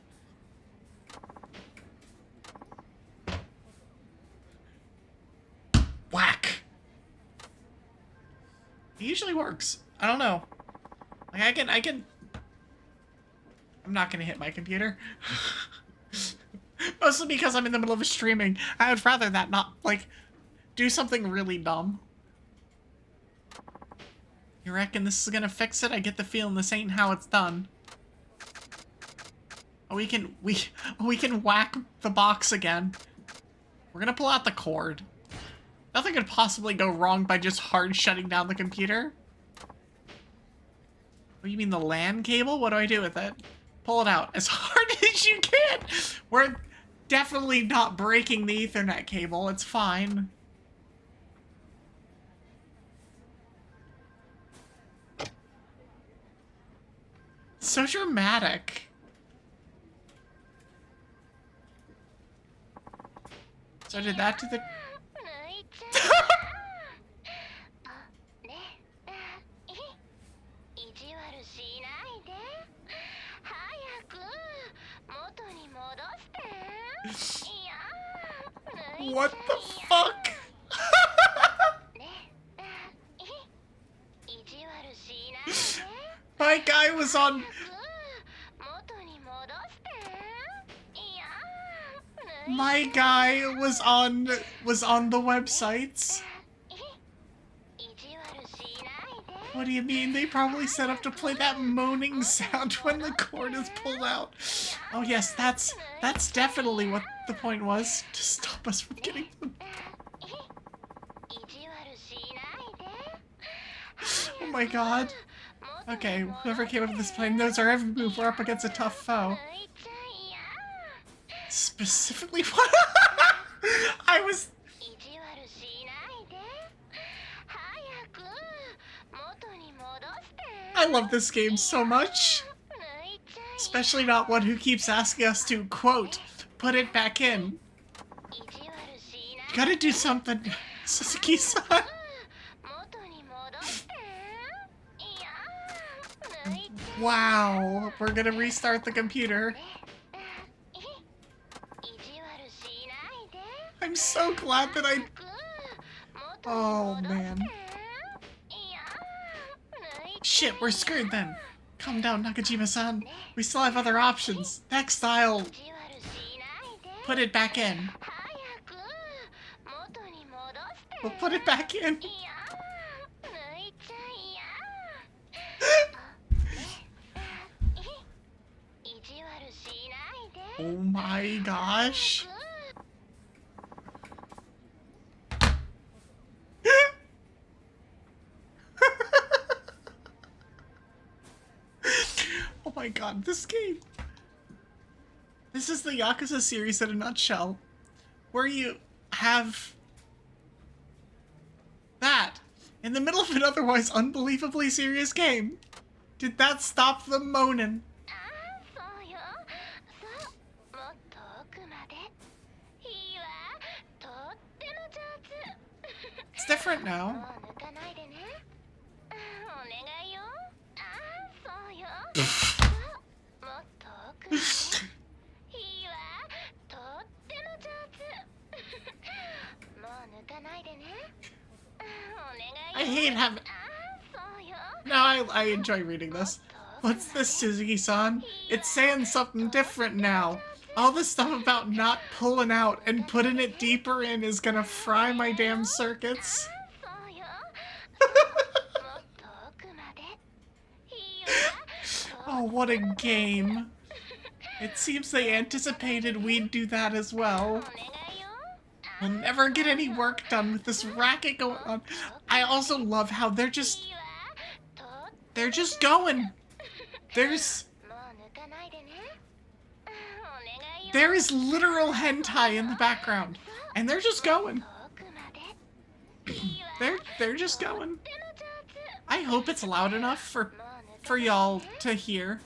Whack! It usually works. I don't know. Like, I can... I'm not gonna hit my computer. Mostly because I'm in the middle of streaming. I would rather that not, like, do something really dumb. You reckon this is gonna fix it? I get the feeling this ain't how it's done. Oh, we can whack the box again. We're gonna pull out the cord. Nothing could possibly go wrong by just hard shutting down the computer. What, you mean the LAN cable? What do I do with it? Pull it out as hard as you can. We're definitely not breaking the Ethernet cable. It's fine. So dramatic. So I did that to the... What the fuck? My guy was on... My guy was on the websites. What do you mean? They probably set up to play that moaning sound when the cord is pulled out. Oh yes, that's definitely what the point was. To stop us from getting them. Oh my god. Okay, whoever came up with this plan knows our every move. We're up against a tough foe. Specifically what? I was... I love this game so much. Especially not one who keeps asking us to, quote, put it back in. You gotta do something, Suzuki-san. Wow, we're gonna restart the computer. I'm so glad that I... Oh, man. Shit, we're screwed then. Calm down, Nakajima-san. We still have other options. Next, I'll... put it back in. We'll put it back in. Oh my gosh. Oh my god, this game. This is the Yakuza series in a nutshell. Where you have that in the middle of an otherwise unbelievably serious game. Did that stop the moaning? It's different now. I hate having... No, I enjoy reading this. What's this, Suzuki-san? It's saying something different now. All this stuff about not pulling out and putting it deeper in is gonna fry my damn circuits. Oh, what a game. It seems they anticipated we'd do that as well. We'll never get any work done with this racket going on. I also love how they're just going. There is literal hentai in the background, and they're just going. They're just going. I hope it's loud enough for y'all to hear,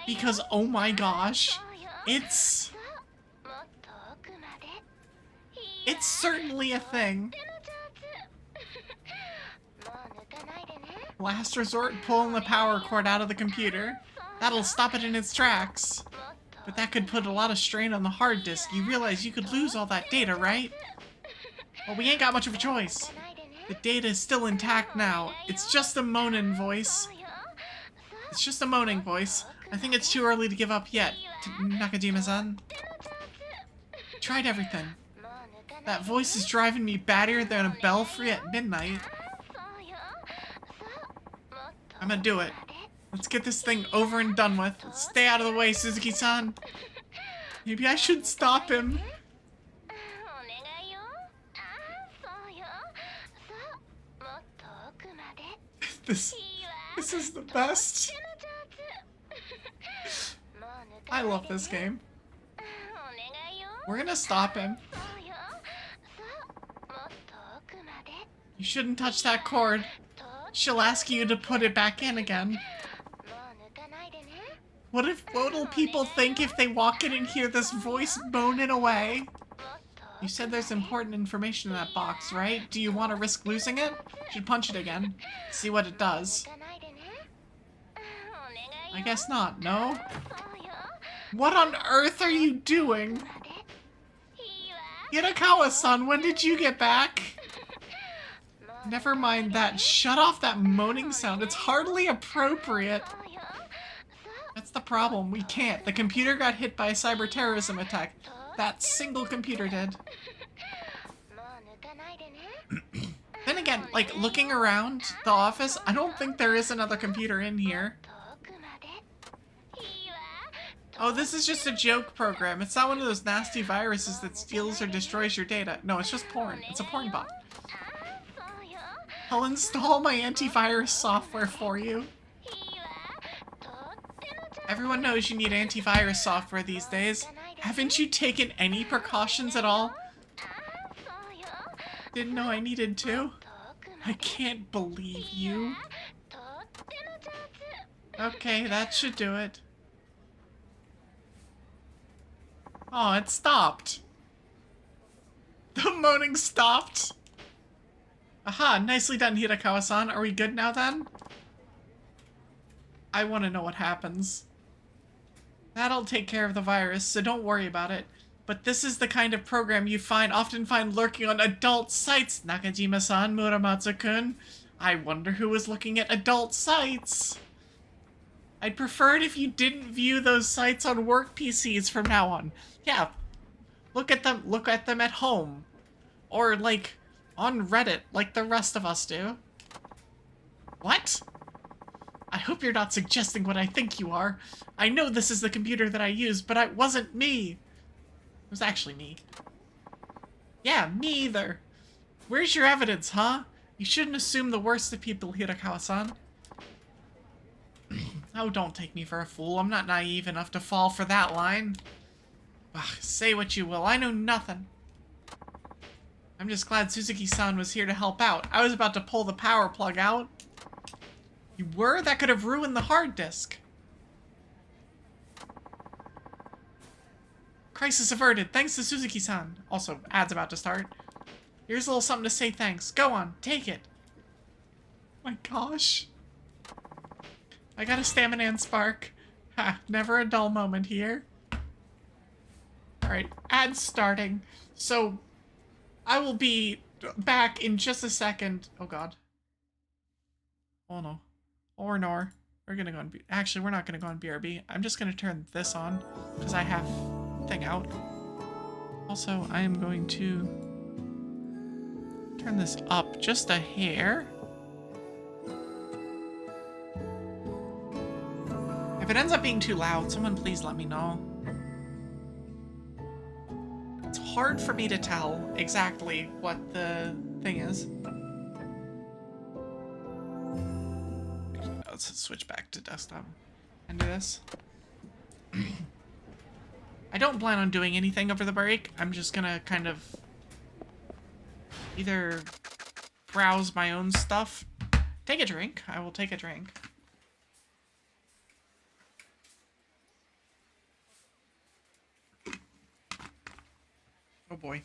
because oh my gosh, it's certainly a thing. Last resort, pulling the power cord out of the computer. That'll stop it in its tracks. But that could put a lot of strain on the hard disk. You realize you could lose all that data, right? Well, we ain't got much of a choice. The data is still intact now. It's just a moaning voice. It's just a moaning voice. I think it's too early to give up yet, Nakajima-san. Tried everything. That voice is driving me battier than a belfry at midnight. I'm gonna do it. Let's get this thing over and done with. Stay out of the way, Suzuki-san. Maybe I should stop him. This is the best. I love this game. We're gonna stop him. You shouldn't touch that cord. She'll ask you to put it back in again. What'll people think if they walk in and hear this voice moaning away? You said there's important information in that box, right? Do you want to risk losing it? Should punch it again. See what it does. I guess not, no? What on earth are you doing? Hirakawa-san, when did you get back? Never mind that. Shut off that moaning sound. It's hardly appropriate. That's the problem. We can't. The computer got hit by a cyber terrorism attack. That single computer did. Then again, like, looking around the office, I don't think there is another computer in here. Oh, this is just a joke program. It's not one of those nasty viruses that steals or destroys your data. No, it's just porn. It's a porn bot. I'll install my antivirus software for you. Everyone knows you need antivirus software these days. Haven't you taken any precautions at all? Didn't know I needed to. I can't believe you. Okay, that should do it. Oh, it stopped. The moaning stopped. Aha, nicely done, Hirakawa-san. Are we good now, then? I want to know what happens. That'll take care of the virus, so don't worry about it. But this is the kind of program you often find lurking on adult sites, Nakajima-san, Muramatsu-kun. I wonder who was looking at adult sites. I'd prefer it if you didn't view those sites on work PCs from now on. Yeah, look at them at home. Or, like, on Reddit, like the rest of us do. What? I hope you're not suggesting what I think you are. I know this is the computer that I used, but it wasn't me. It was actually me. Yeah, me either. Where's your evidence, huh? You shouldn't assume the worst of people, Hirakawa-san. Oh, don't take me for a fool. I'm not naive enough to fall for that line. Ugh, say what you will. I know nothing. I'm just glad Suzuki-san was here to help out. I was about to pull the power plug out. You were? That could have ruined the hard disk. Crisis averted. Thanks to Suzuki-san. Also, ad's about to start. Here's a little something to say thanks. Go on, take it. My gosh. I got a stamina and spark. Ha, never a dull moment here. Alright, ad's starting. So, I will be back in just a second. Oh god. Oh no. Or nor. We're gonna go on actually, we're not gonna go on BRB. I'm just gonna turn this on, because I have thing out. Also, I am going to turn this up just a hair. If it ends up being too loud, someone please let me know. It's hard for me to tell exactly what the thing is. Let's switch back to desktop and do this. I don't plan on doing anything over the break. I'm just gonna kind of either browse my own stuff. Take a drink. I will take a drink. Oh boy.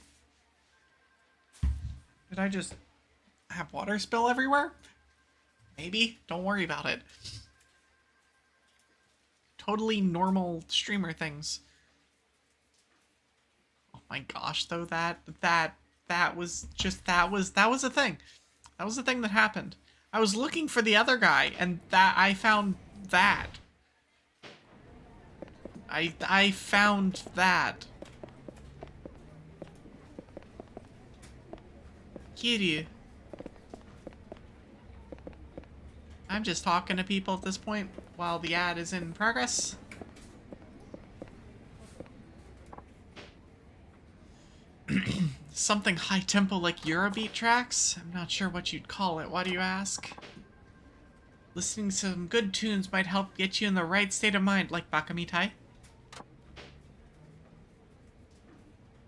Did I just have water spill everywhere? Maybe. Don't worry about it. Totally normal streamer things. Oh my gosh, though, that was a thing. That was the thing that happened. I was looking for the other guy, and that I found that. I found that. Kiryu. I'm just talking to people at this point while the ad is in progress. Something high tempo like Eurobeat tracks? I'm not sure what you'd call it. Why do you ask? Listening to some good tunes might help get you in the right state of mind, like Bakamitai. Let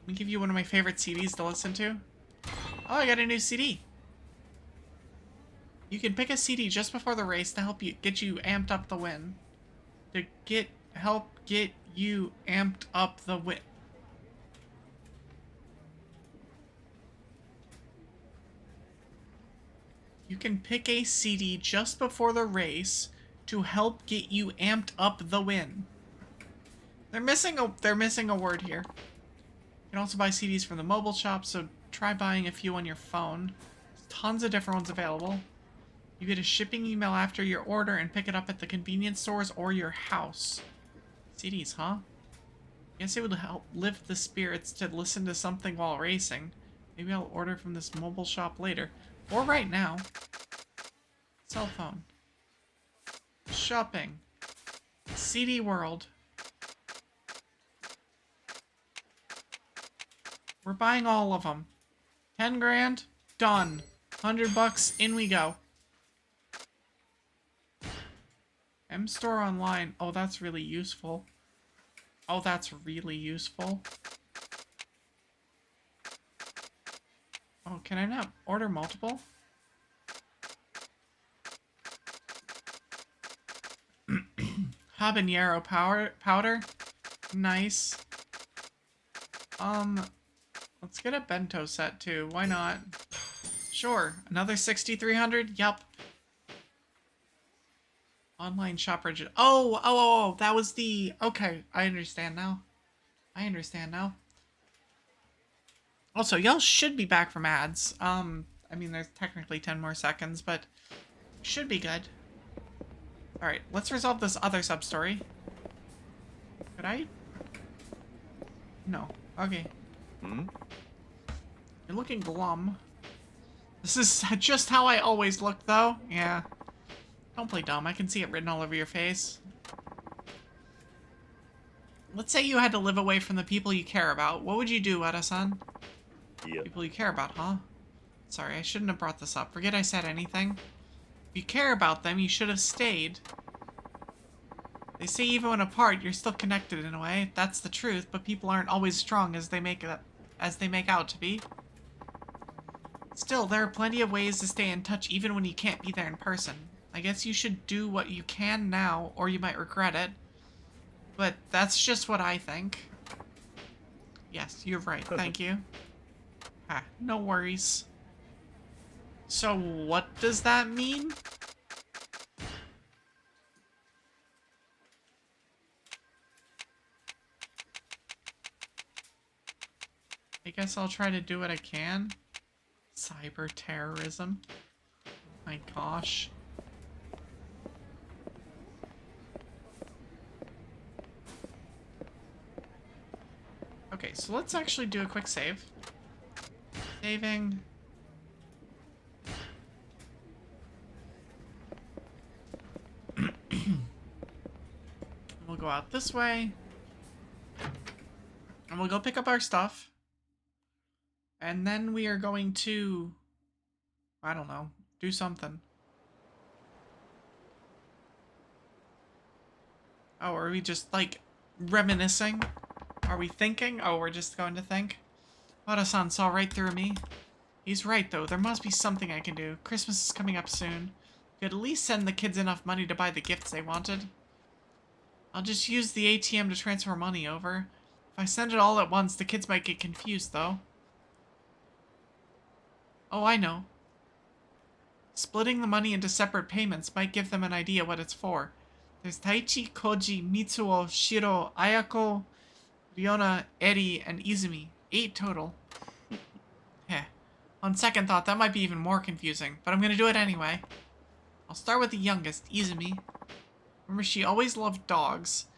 me give you one of my favorite CDs to listen to. Oh, I got a new CD. You can pick a CD just before the race to help you get you amped up the win. Help get you amped up the win. You can pick a CD just before the race to help get you amped up the win. They're missing a word here. You can also buy CDs from the mobile shop, so try buying a few on your phone. There's tons of different ones available. You get a shipping email after your order and pick it up at the convenience stores or your house. CDs, huh? Guess it would help lift the spirits to listen to something while racing. Maybe I'll order from this mobile shop later. Or right now. Cell phone. Shopping. CD World. We're buying all of them. 10 grand? Done. 100 bucks, in we go. M-Store Online. Oh, that's really useful. Oh, that's really useful. Oh, can I not order multiple? Habanero powder. Nice. Let's get a bento set too. Why not? Sure. Another 6,300? Yup. Online shop register. Oh, that was the... Okay, I understand now. Also, y'all should be back from ads. I mean, there's technically 10 more seconds, but should be good. Alright, let's resolve this other sub-story. Could I? No. Okay. You're looking glum. This is just how I always look, though. Yeah. Don't play dumb. I can see it written all over your face. Let's say you had to live away from the people you care about. What would you do, Wada-san? Yep. People you care about, huh? Sorry, I shouldn't have brought this up. Forget I said anything. If you care about them, you should have stayed. They say even when apart, you're still connected in a way. That's the truth, but people aren't always strong as they make out to be. Still, there are plenty of ways to stay in touch even when you can't be there in person. I guess you should do what you can now, or you might regret it. But that's just what I think. Yes, you're right. Thank you. Ah, no worries. So what does that mean? I guess I'll try to do what I can. Cyber terrorism. My gosh. Okay, so let's actually do a quick save. Saving. We'll go out this way. And we'll go pick up our stuff. And then we are going to, I don't know, do something. Oh, are we just, like, reminiscing? Are we thinking? Oh, we're just going to think? Wada-san saw right through me. He's right, though. There must be something I can do. Christmas is coming up soon. Could at least send the kids enough money to buy the gifts they wanted. I'll just use the ATM to transfer money over. If I send it all at once, the kids might get confused, though. Oh, I know. Splitting the money into separate payments might give them an idea what it's for. There's Taichi, Koji, Mitsuo, Shiro, Ayako, Ryona, Eri, and Izumi. 8 total. Heh. On second thought, that might be even more confusing, but I'm gonna do it anyway. I'll start with the youngest, Izumi. Remember, she always loved dogs.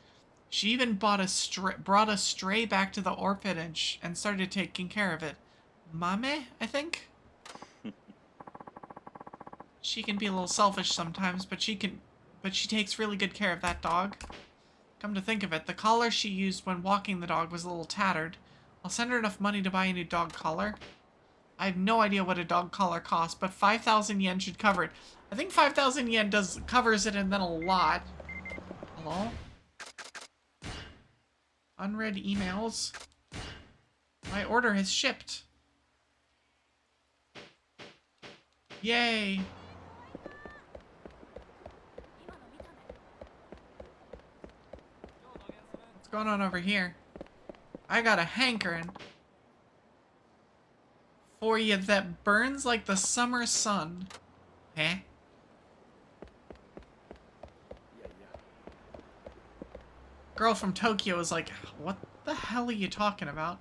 She even brought a stray back to the orphanage and started taking care of it. Mame, I think? She can be a little selfish sometimes, but she takes really good care of that dog. Come to think of it, the collar she used when walking the dog was a little tattered. I'll send her enough money to buy a new dog collar. I have no idea what a dog collar costs, but 5,000 yen should cover it. I think 5,000 yen covers it and then a lot. Hello? Unread emails. My order has shipped. Yay! What's going on over here? I got a hankering for you that burns like the summer sun. Eh? Girl from Tokyo is like, what the hell are you talking about?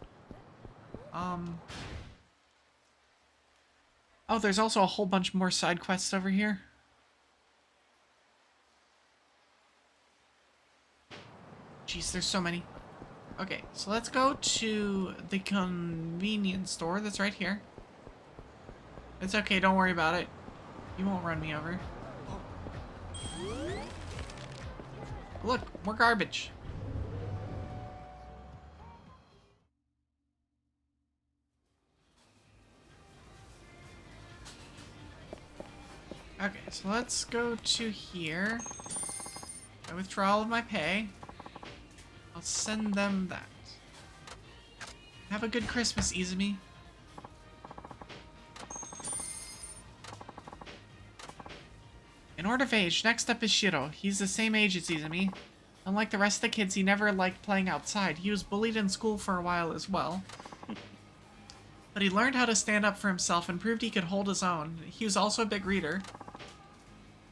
Oh, there's also a whole bunch more side quests over here. Jeez, there's so many. Okay, so let's go to the convenience store that's right here. It's okay, don't worry about it. You won't run me over. Look, more garbage. Okay, so let's go to here. I withdraw all of my pay. I'll send them that. Have a good Christmas, Izumi. In order of age, next up is Shiro. He's the same age as Izumi. Unlike the rest of the kids, he never liked playing outside. He was bullied in school for a while as well. But he learned how to stand up for himself and proved he could hold his own. He was also a big reader.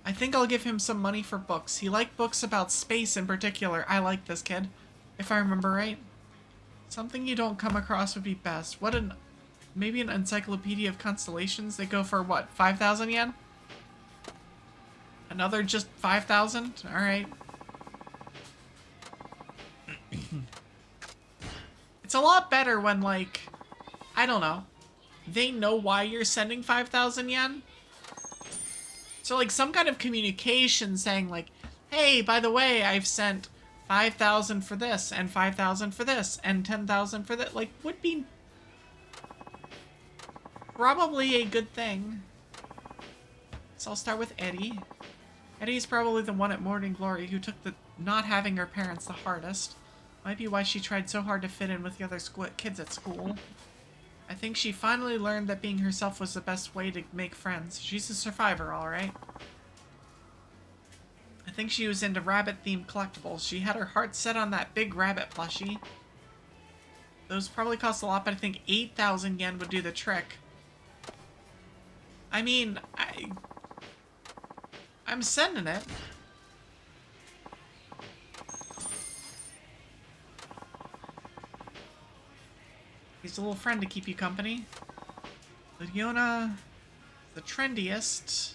I think I'll give him some money for books. He liked books about space in particular. I like this kid, if I remember right. Something you don't come across would be best. Maybe an encyclopedia of constellations? They go for what, 5,000 yen? Another just 5,000? Alright. It's a lot better when, like, I don't know, they know why you're sending 5,000 yen. So, like, some kind of communication saying, like, hey, by the way, I've sent 5,000 for this, and 5,000 for this, and 10,000 for that, like, would be probably a good thing. So I'll start with Eddie. Eddie's probably the one at Morning Glory who took the not having her parents the hardest. Might be why she tried so hard to fit in with the other kids at school. I think she finally learned that being herself was the best way to make friends. She's a survivor, alright. I think she was into rabbit-themed collectibles. She had her heart set on that big rabbit plushie. Those probably cost a lot, but I think 8,000 yen would do the trick. I mean, I'm sending it. He's a little friend to keep you company. Leona, the trendiest.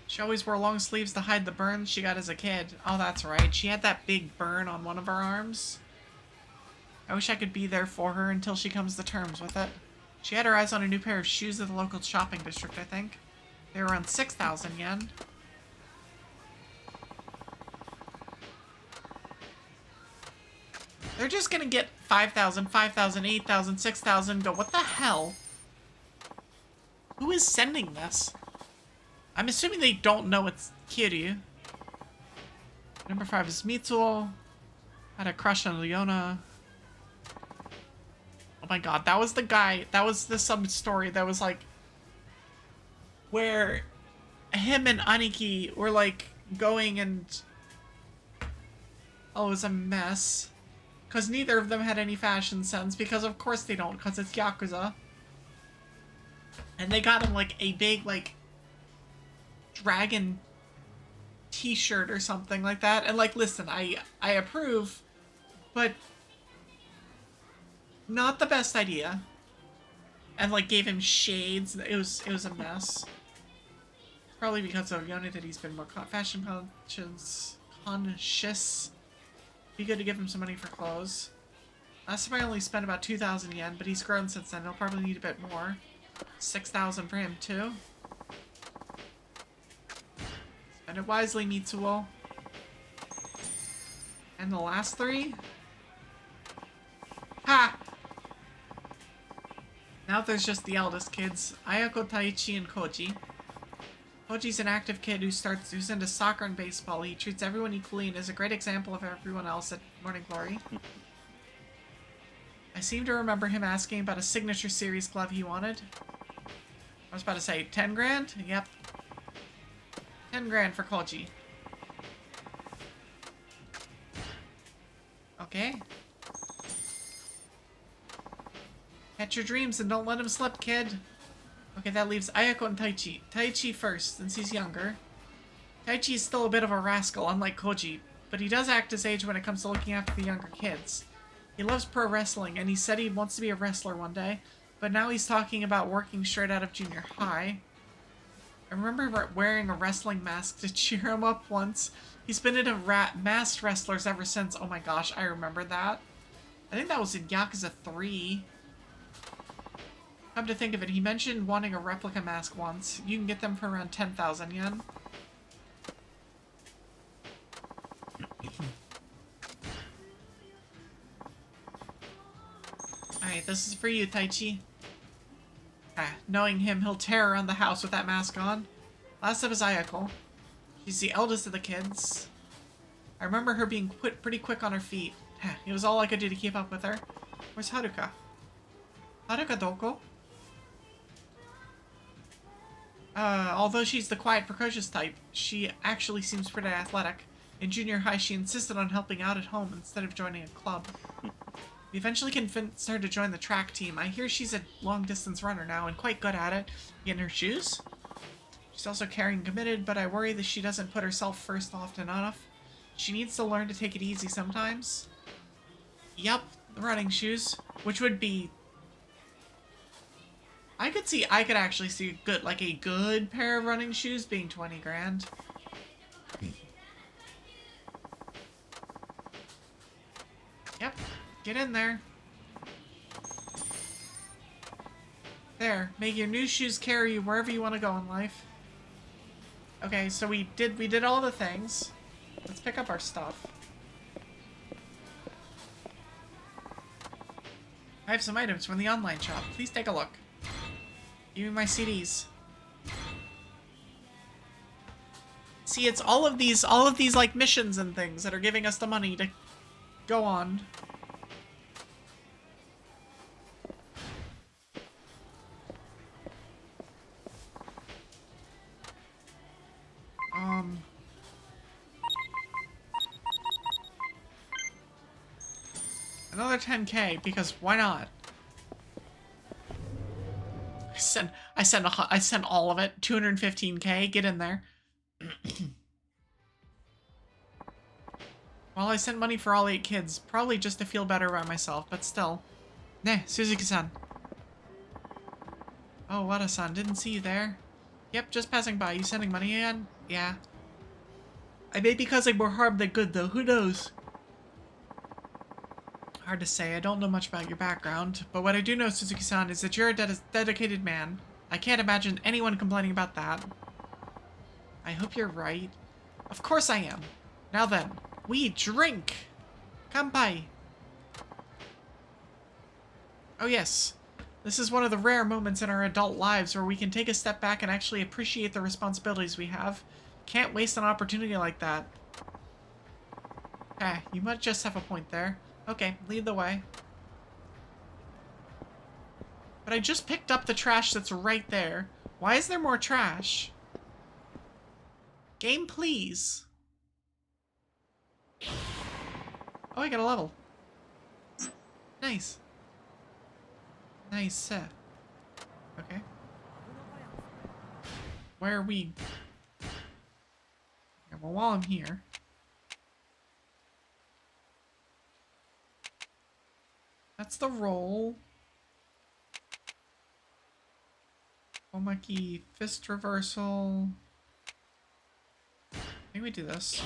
She always wore long sleeves to hide the burns she got as a kid. Oh, that's right. She had that big burn on one of her arms. I wish I could be there for her until she comes to terms with it. She had her eyes on a new pair of shoes at the local shopping district, I think. They were around 6,000 yen. They're just gonna get 5,000, 5,000, 8,000, 6,000, go, what the hell? Who is sending this? I'm assuming they don't know it's Kiryu. Number 5 is Mitsuo. Had a crush on Leona. Oh my god, that was the guy, that was the sub-story that was like, where him and Aniki were like going and, oh, it was a mess. Because neither of them had any fashion sense, because of course they don't, because it's Yakuza. And they got him like a big like dragon t-shirt or something like that. And like, listen, I approve, but not the best idea. And like gave him shades. It was a mess. Probably because of Yone that he's been more fashion conscious. Be good to give him some money for clothes. Last time I only spent about 2,000 yen, but he's grown since then. He'll probably need a bit more. 6,000 for him too. Spend it wisely, Mitsuo. And the last 3? Ha! Now there's just the eldest kids, Ayako, Taichi, and Koji. Koji's an active kid who's into soccer and baseball. He treats everyone equally and is a great example of everyone else at Morning Glory. I seem to remember him asking about a signature series glove he wanted. I was about to say 10 grand? Yep. 10 grand for Koji. Okay. Catch your dreams and don't let them slip, kid. Okay, that leaves Ayako and Taichi. Taichi first, since he's younger. Taichi is still a bit of a rascal, unlike Koji, but he does act his age when it comes to looking after the younger kids. He loves pro wrestling, and he said he wants to be a wrestler one day, but now he's talking about working straight out of junior high. I remember wearing a wrestling mask to cheer him up once. He's been into masked wrestlers ever since. Oh my gosh, I remember that. I think that was in Yakuza 3. Come to think of it, he mentioned wanting a replica mask once. You can get them for around 10,000 yen. Alright, this is for you, Taichi. Knowing him, he'll tear around the house with that mask on. Last up is Ayako. She's the eldest of the kids. I remember her being pretty quick on her feet. It was all I could do to keep up with her. Where's Haruka? Haruka doko? Although she's the quiet, precocious type, she actually seems pretty athletic. In junior high, she insisted on helping out at home instead of joining a club. We eventually convinced her to join the track team. I hear she's a long-distance runner now and quite good at it. In her shoes? She's also caring and committed, but I worry that she doesn't put herself first often enough. She needs to learn to take it easy sometimes. Yep, the running shoes, which would be... I could actually see a good pair of running shoes being 20 grand. Yep, get in there. There, make your new shoes carry you wherever you want to go in life. Okay, so we did all the things. Let's pick up our stuff. I have some items from the online shop. Please take a look. Give me my CDs. See, it's all of these like missions and things that are giving us the money to go on. Another 10K, because why not? I sent all of it. 215K, get in there. Well, I sent money for all 8 kids, probably just to feel better about myself, but still. Nah, Suzuki-san. Oh, Wada-san, didn't see you there. Yep, just passing by. You sending money again? Yeah. I may be causing more harm than good, though. Who knows? Hard to say. I don't know much about your background, but what I do know, Suzuki-san, is that you're a dedicated man. I can't imagine anyone complaining about that. I hope you're right. Of course I am. Now then, we drink! Kanpai! Oh yes. This is one of the rare moments in our adult lives where we can take a step back and actually appreciate the responsibilities we have. Can't waste an opportunity like that. Okay, you might just have a point there. Okay, lead the way. But I just picked up the trash that's right there. Why is there more trash? Game, please. Oh, I got a level. Nice. Nice. Okay. Where are we? Okay, well, while I'm here. That's the roll. Omaki fist reversal. I think we do this.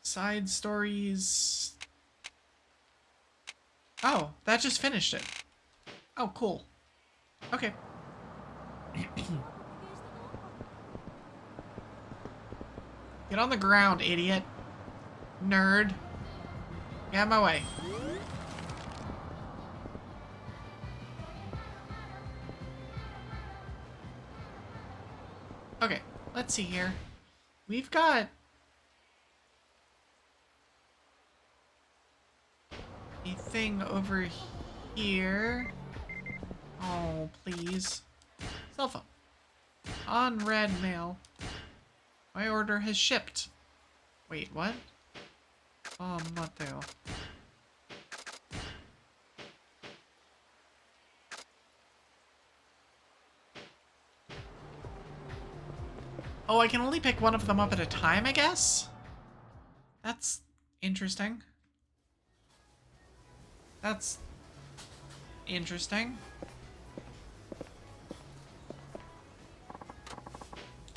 Side stories. Oh, that just finished it. Oh, cool. Okay. Get on the ground, idiot. Nerd. Get out of my way. Okay, let's see here. We've got a thing over here. Oh, please. Cell phone. Unread mail. My order has shipped. Wait, what? Oh, Mateo. Oh, I can only pick one of them up at a time, I guess? That's interesting. That's interesting.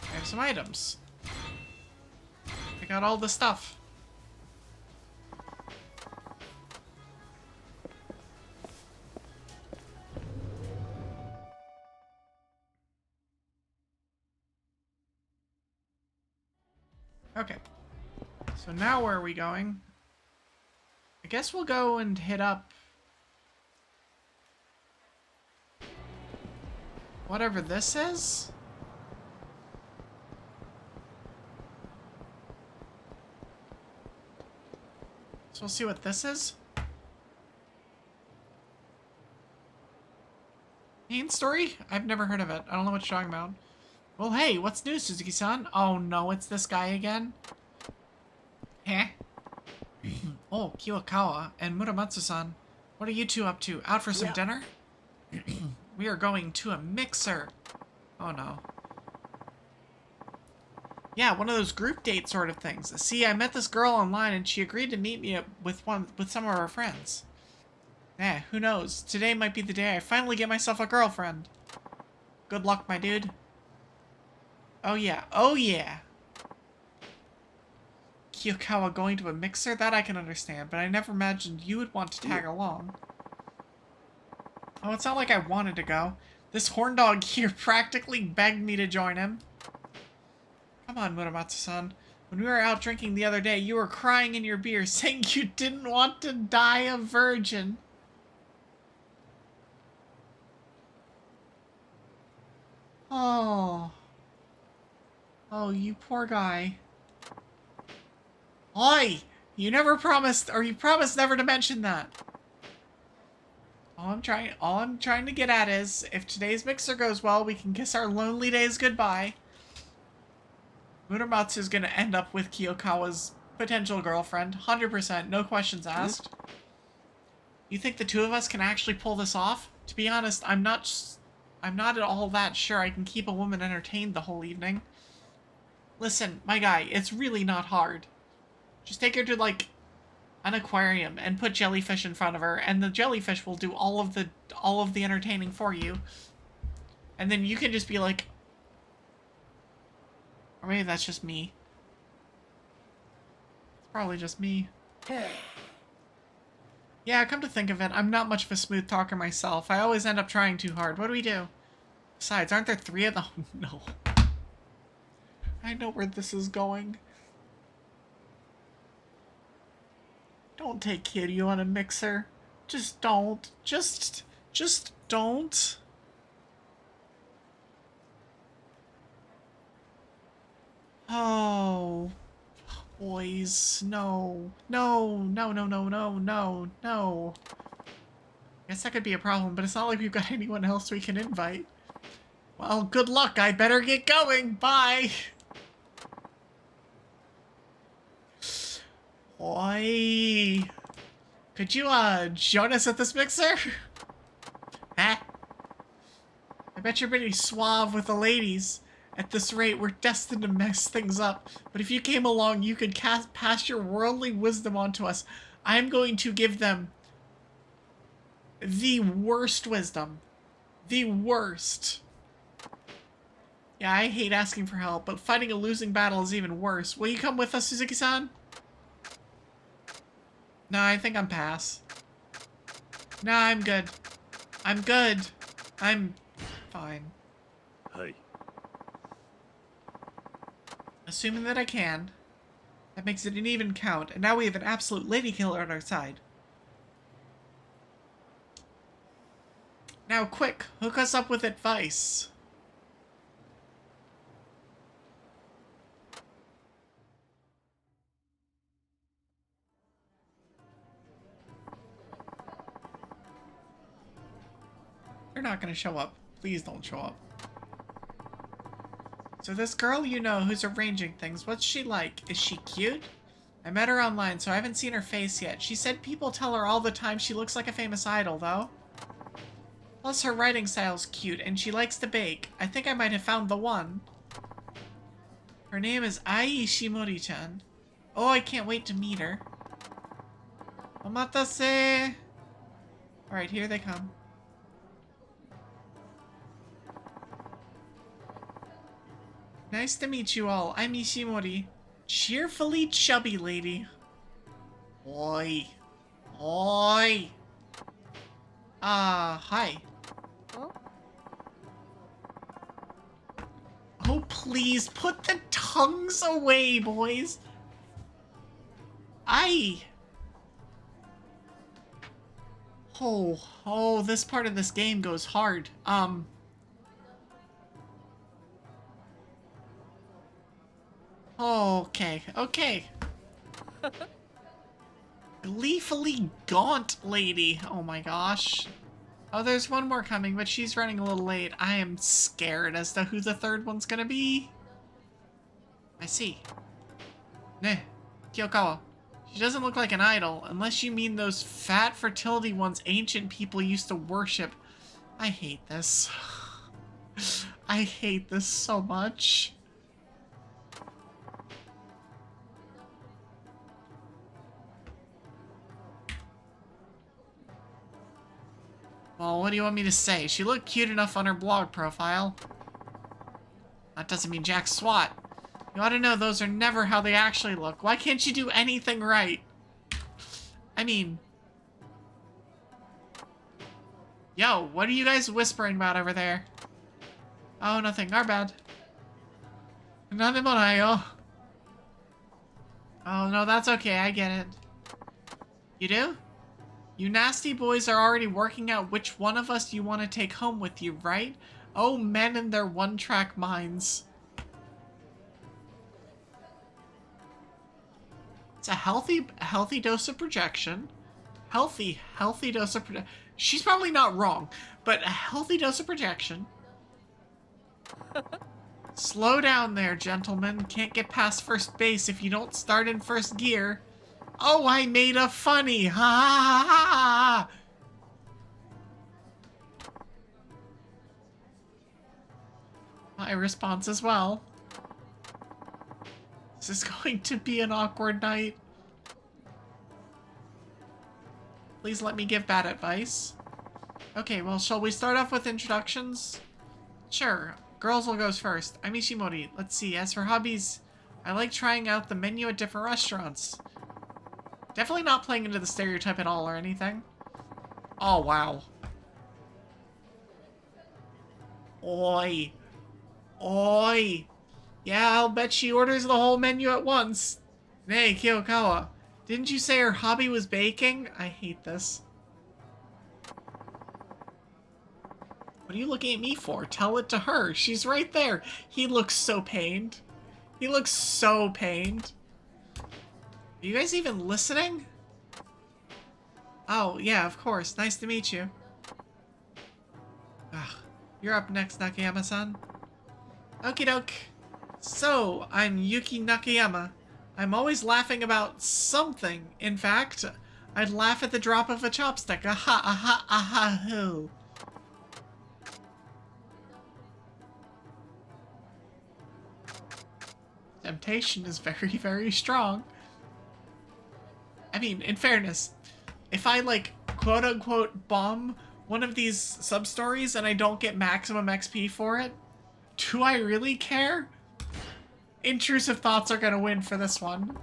I have some items. I got all the stuff. Okay. So now where are we going? I guess we'll go and hit up whatever this is. So we'll see what this is. Main story? I've never heard of it. I don't know what you're talking about. Well, hey, what's new, Suzuki-san? Oh no, it's this guy again? Huh? Oh, Kiwakawa and Muramatsu-san. What are you two up to? Out for some dinner? We are going to a mixer. Oh no. Yeah, one of those group date sort of things. See, I met this girl online and she agreed to meet me with some of her friends. Eh, who knows? Today might be the day I finally get myself a girlfriend. Good luck, my dude. Oh yeah, oh yeah. Kiyokawa going to a mixer? That I can understand, but I never imagined you would want to tag along. Oh, it's not like I wanted to go. This horn dog here practically begged me to join him. Come on, Muramatsu-san. When we were out drinking the other day, you were crying in your beer, saying you didn't want to die a virgin. Oh. Oh, you poor guy. Oi! You never promised, or you promised never to mention that. All I'm trying to get at is, if today's mixer goes well, we can kiss our lonely days goodbye. Muramatsu is gonna end up with Kiyokawa's potential girlfriend, 100%, no questions asked. You think the two of us can actually pull this off? To be honest, I'm not at all that sure I can keep a woman entertained the whole evening. Listen, my guy, it's really not hard. Just take her to, like, an aquarium and put jellyfish in front of her, and the jellyfish will do all of the entertaining for you. And then you can just be like, or maybe that's just me. It's probably just me. Yeah, come to think of it, I'm not much of a smooth talker myself. I always end up trying too hard. What do we do? Besides, aren't there 3 of them? No. I know where this is going. Don't take Kiryu on a mixer. Just don't. Just don't. Oh. Boys, no. No, no, no, no, no, no, no. Guess that could be a problem, but it's not like we've got anyone else we can invite. Well, good luck. I better get going. Bye. Oi. Could you, join us at this mixer? Huh? I bet you're pretty suave with the ladies. At this rate, we're destined to mess things up. But if you came along, you could pass your worldly wisdom on to us. I'm going to give them the worst wisdom. The worst. Yeah, I hate asking for help, but fighting a losing battle is even worse. Will you come with us, Suzuki-san? No, I think I'm pass. No, I'm good. I'm good. I'm fine. Hi. Assuming that I can. That makes it an even count, and now we have an absolute lady killer on our side. Now quick, hook us up with advice. You're not gonna show up. Please don't show up. So this girl you know who's arranging things, what's she like? Is she cute? I met her online, so I haven't seen her face yet. She said people tell her all the time she looks like a famous idol, though. Plus her writing style's cute, and she likes to bake. I think I might have found the one. Her name is Ai Ishimori-chan. Oh, I can't wait to meet her. Omatase! Alright, here they come. Nice to meet you all. I'm Ishimori. Cheerfully chubby lady. Oi. Oi. Hi. Oh, please, put the tongues away, boys. Oh, this part of this game goes hard. Okay. Gleefully gaunt lady. Oh my gosh. Oh, there's one more coming, but she's running a little late. I am scared as to who the third one's gonna be. I see. Neh, Kiyokawa. She doesn't look like an idol, unless you mean those fat fertility ones ancient people used to worship. I hate this. I hate this so much. Well, what do you want me to say? She looked cute enough on her blog profile. That doesn't mean jack swat. You ought to know those are never how they actually look. Why can't you do anything right? I mean... Yo, what are you guys whispering about over there? Oh, nothing. Our bad. Oh, no, that's okay. I get it. You do? You nasty boys are already working out which one of us you want to take home with you, right? Oh, men and their one-track minds. It's a healthy dose of projection. Healthy dose of projection. She's probably not wrong, but a healthy dose of projection. Slow down there, gentlemen. Can't get past first base if you don't start in first gear. Oh, I made a funny. Ha ha ha ha. My response as well. This is going to be an awkward night. Please let me give bad advice. Okay, well, shall we start off with introductions? Sure. Girls will go first. I'm Ishimori. Let's see. As for hobbies, I like trying out the menu at different restaurants. Definitely not playing into the stereotype at all or anything. Oh, wow. Oi. Oi. Yeah, I'll bet she orders the whole menu at once. Hey, Kiyokawa. Didn't you say her hobby was baking? I hate this. What are you looking at me for? Tell it to her. She's right there. He looks so pained. He looks so pained. Are you guys even listening? Oh, yeah, of course. Nice to meet you. Ugh. You're up next, Nakayama-san. Okie doke. So, I'm Yuki Nakayama. I'm always laughing about something. In fact, I'd laugh at the drop of a chopstick. Aha, aha, aha, hoo. Temptation is very, very strong. I mean, in fairness, if I, like, quote-unquote bomb one of these sub-stories and I don't get maximum XP for it, do I really care? Intrusive thoughts are gonna win for this one.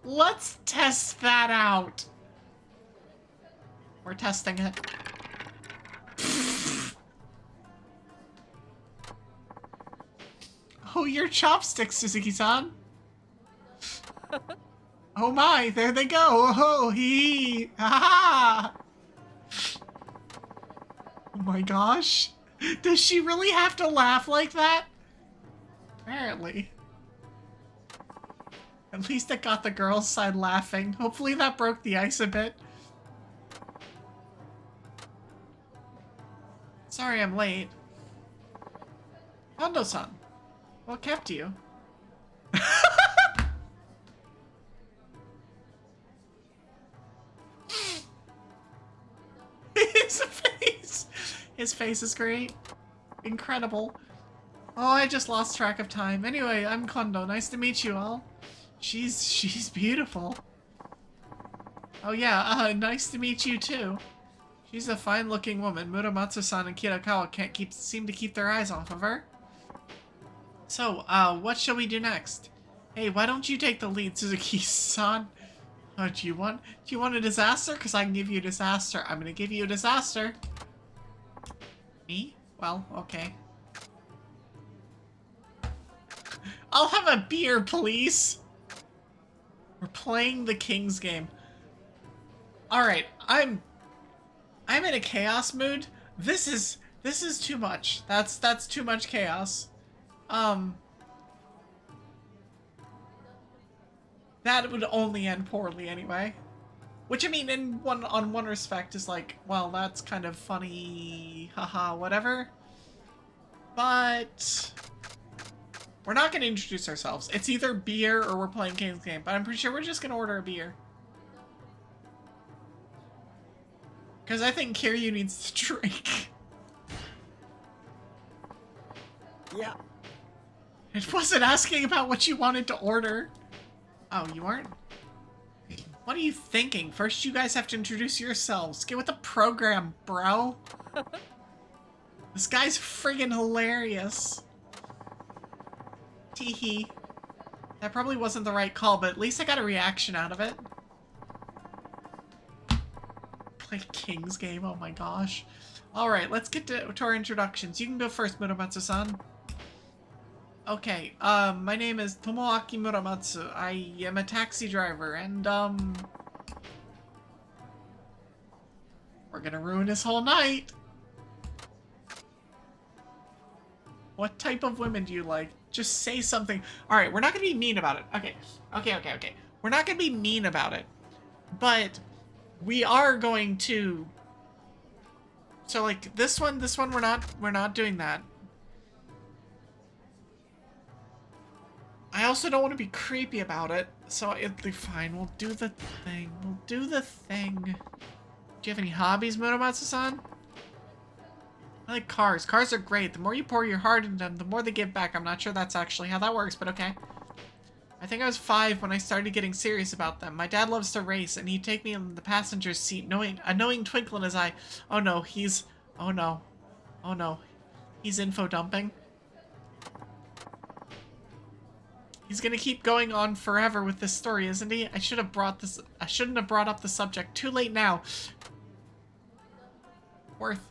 Let's test that out. We're testing it. Oh, your chopsticks, Suzuki-san. Oh my, there they go. Oh, hee. Ha ha. Oh my gosh. Does she really have to laugh like that? Apparently. At least it got the girls' side laughing. Hopefully that broke the ice a bit. Sorry I'm late. Hondo-san, what kept you? His face is great. Incredible. Oh, I just lost track of time. Anyway, I'm Kondo. Nice to meet you all. She's beautiful. Oh yeah, nice to meet you too. She's a fine-looking woman. Muramatsu-san and Kirakawa can't seem to keep their eyes off of her. So, what shall we do next? Hey, why don't you take the lead, Suzuki-san? Oh, do you want a disaster? Because I can give you a disaster. I'm gonna give you a disaster. Me? Well, okay. I'll have a beer, please. We're playing the King's game. Alright, I'm in a chaos mood. This is too much. That's too much chaos. That would only end poorly anyway. Which, I mean, on one respect is like, well, that's kind of funny, haha, whatever. But we're not going to introduce ourselves. It's either beer or we're playing King's game, but I'm pretty sure we're just going to order a beer. Because I think Kiryu needs to drink. Yeah. It wasn't asking about what you wanted to order. Oh, you aren't? What are you thinking? First, you guys have to introduce yourselves. Get with the program, bro. This guy's friggin' hilarious. Teehee. That probably wasn't the right call, but at least I got a reaction out of it. Play King's game, oh my gosh. Alright, let's get to our introductions. You can go first, Muramatsu-san. Okay, my name is Tomoaki Muramatsu. I am a taxi driver, and, we're gonna ruin his whole night. What type of women do you like? Just say something. Alright, we're not gonna be mean about it. Okay. We're not gonna be mean about it. But we are going to... So, like, this one, we're not doing that. I also don't want to be creepy about it, so it'll be fine. We'll do the thing. Do you have any hobbies, Muramatsu-san? I like cars. Cars are great. The more you pour your heart into them, the more they give back. I'm not sure that's actually how that works, but okay. I think I was 5 when I started getting serious about them. My dad loves to race, and he'd take me in the passenger seat, a knowing twinkle in his eye. Oh no, oh no. He's info dumping. He's gonna keep going on forever with this story, isn't he? I shouldn't have brought up the subject. Too late now. Worth.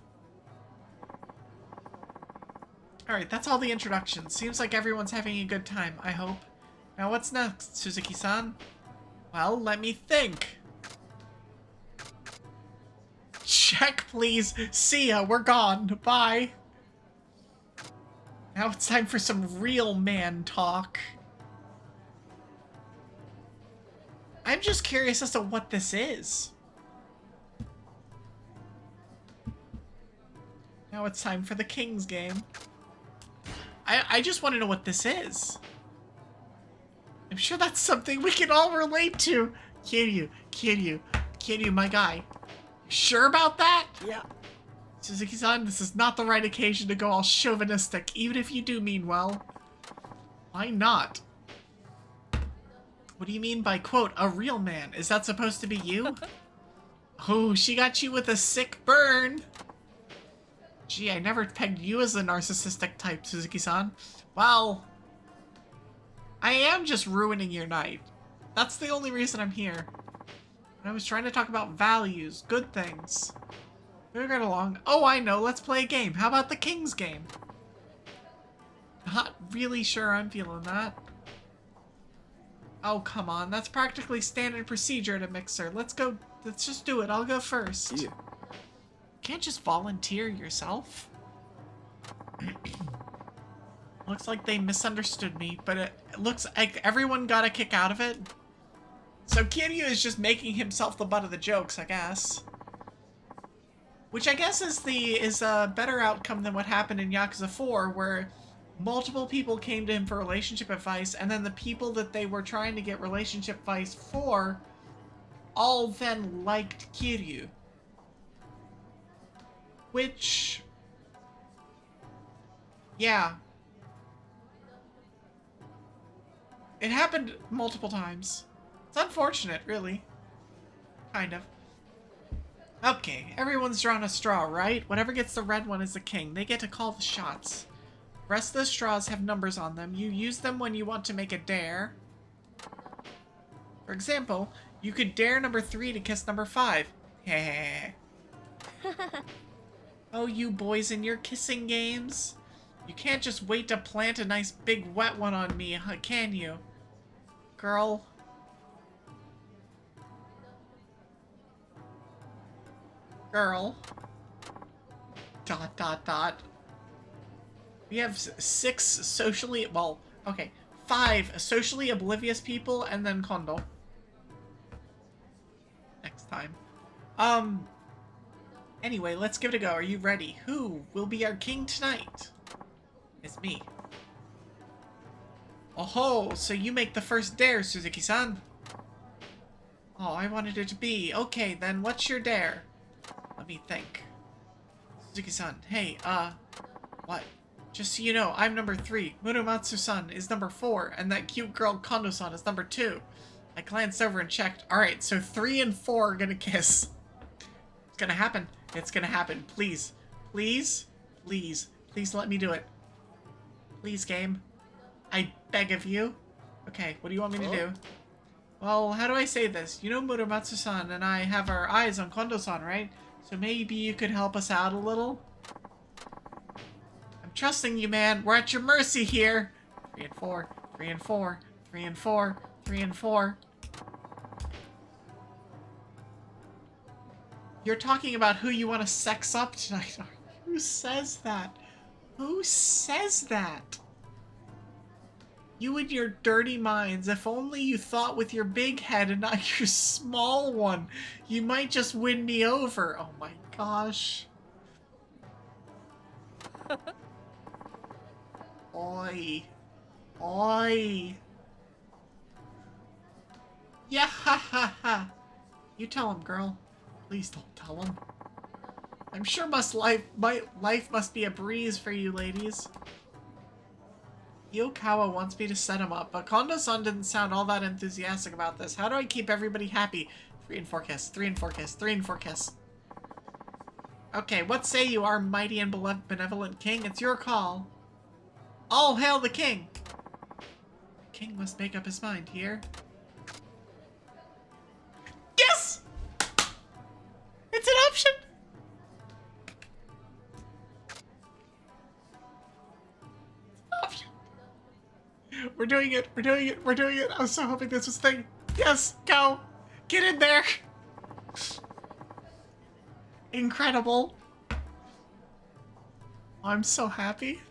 Alright, that's all the introductions. Seems like everyone's having a good time, I hope. Now what's next, Suzuki-san? Well, let me think. Check, please. See ya, we're gone. Bye. Now it's time for some real man talk. I'm just curious as to what this is. Now it's time for the King's game. I just want to know what this is. I'm sure that's something we can all relate to. Kiryu, my guy. Sure about that? Yeah. Suzuki-san, this is not the right occasion to go all chauvinistic, even if you do mean well. Why not? What do you mean by, quote, a real man? Is that supposed to be you? Oh, she got you with a sick burn. Gee, I never pegged you as a narcissistic type, Suzuki-san. Well, I am just ruining your night. That's the only reason I'm here. I was trying to talk about values, good things. Move right along. Oh, I know, let's play a game. How about the King's game? Not really sure I'm feeling that. Oh, come on. That's practically standard procedure at a mixer. Let's just do it. I'll go first. Yeah. Can't just volunteer yourself. Looks like they misunderstood me, but it looks like everyone got a kick out of it. So Kiryu is just making himself the butt of the jokes, I guess. Which I guess is a better outcome than what happened in Yakuza 4, where multiple people came to him for relationship advice, and then the people that they were trying to get relationship advice for all then liked Kiryu. Which... yeah. It happened multiple times. It's unfortunate, really. Kind of. Okay, everyone's drawn a straw, right? Whatever gets the red one is the king. They get to call the shots. The rest of the straws have numbers on them. You use them when you want to make a dare. For example, you could dare number 3 to kiss number 5. Heh. Oh, you boys in your kissing games. You can't just wait to plant a nice big wet one on me, can you? Girl. Girl. ... We have 6 socially... well, okay. 5 socially oblivious people, and then Kondo. Next time. Anyway, let's give it a go. Are you ready? Who will be our king tonight? It's me. Oh-ho, so you make the first dare, Suzuki-san. Oh, I wanted it to be. Okay, then what's your dare? Let me think. Suzuki-san, hey, what? Just so you know, I'm number 3. Muramatsu-san is number 4, and that cute girl Kondo-san is number 2. I glanced over and checked. Alright, so 3 and 4 are gonna kiss. It's gonna happen. It's gonna happen. Please. Please. Please. Please let me do it. Please, game. I beg of you. Okay, what do you want me to do? Well, how do I say this? You know Muramatsu-san and I have our eyes on Kondo-san, right? So maybe you could help us out a little? I'm trusting you, man. We're at your mercy here. 3 and 4, 3 and 4, 3 and 4, 3 and 4. You're talking about who you want to sex up tonight. Who says that? Who says that? You and your dirty minds, if only you thought with your big head and not your small one, you might just win me over. Oh my gosh. Oi. Oi. Yeah, ha ha ha. You tell him, girl. Please don't tell him. I'm sure life must be a breeze for you ladies. Yokawa wants me to set him up, but Kondo-san didn't sound all that enthusiastic about this. How do I keep everybody happy? 3 and 4 kiss, 3 and 4 kiss, 3 and 4 kiss. Okay, what say you, our mighty and benevolent king? It's your call. All hail the king! The king must make up his mind here. Yes! It's an option! We're doing it, we're doing it, we're doing it. I was so hoping this was the thing. Yes, go! Get in there! Incredible. I'm so happy.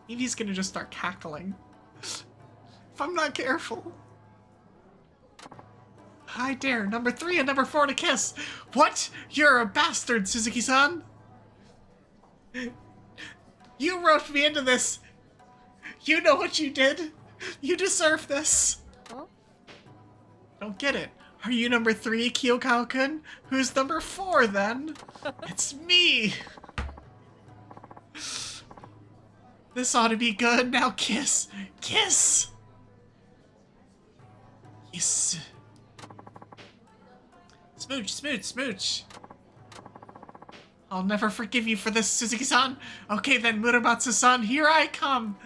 Evie's gonna just start cackling. If I'm not careful. I dare number 3 and number 4 to kiss. What? You're a bastard, Suzuki-san. You roped me into this. You know what you did. You deserve this. Huh? Don't get it. Are you number 3, Kyokawa-kun? Who's number 4 then? It's me. This ought to be good. Now kiss. Kiss. Yes. Smooch, smooch, smooch. I'll never forgive you for this, Suzuki-san. Okay then, Muramatsu-san, here I come.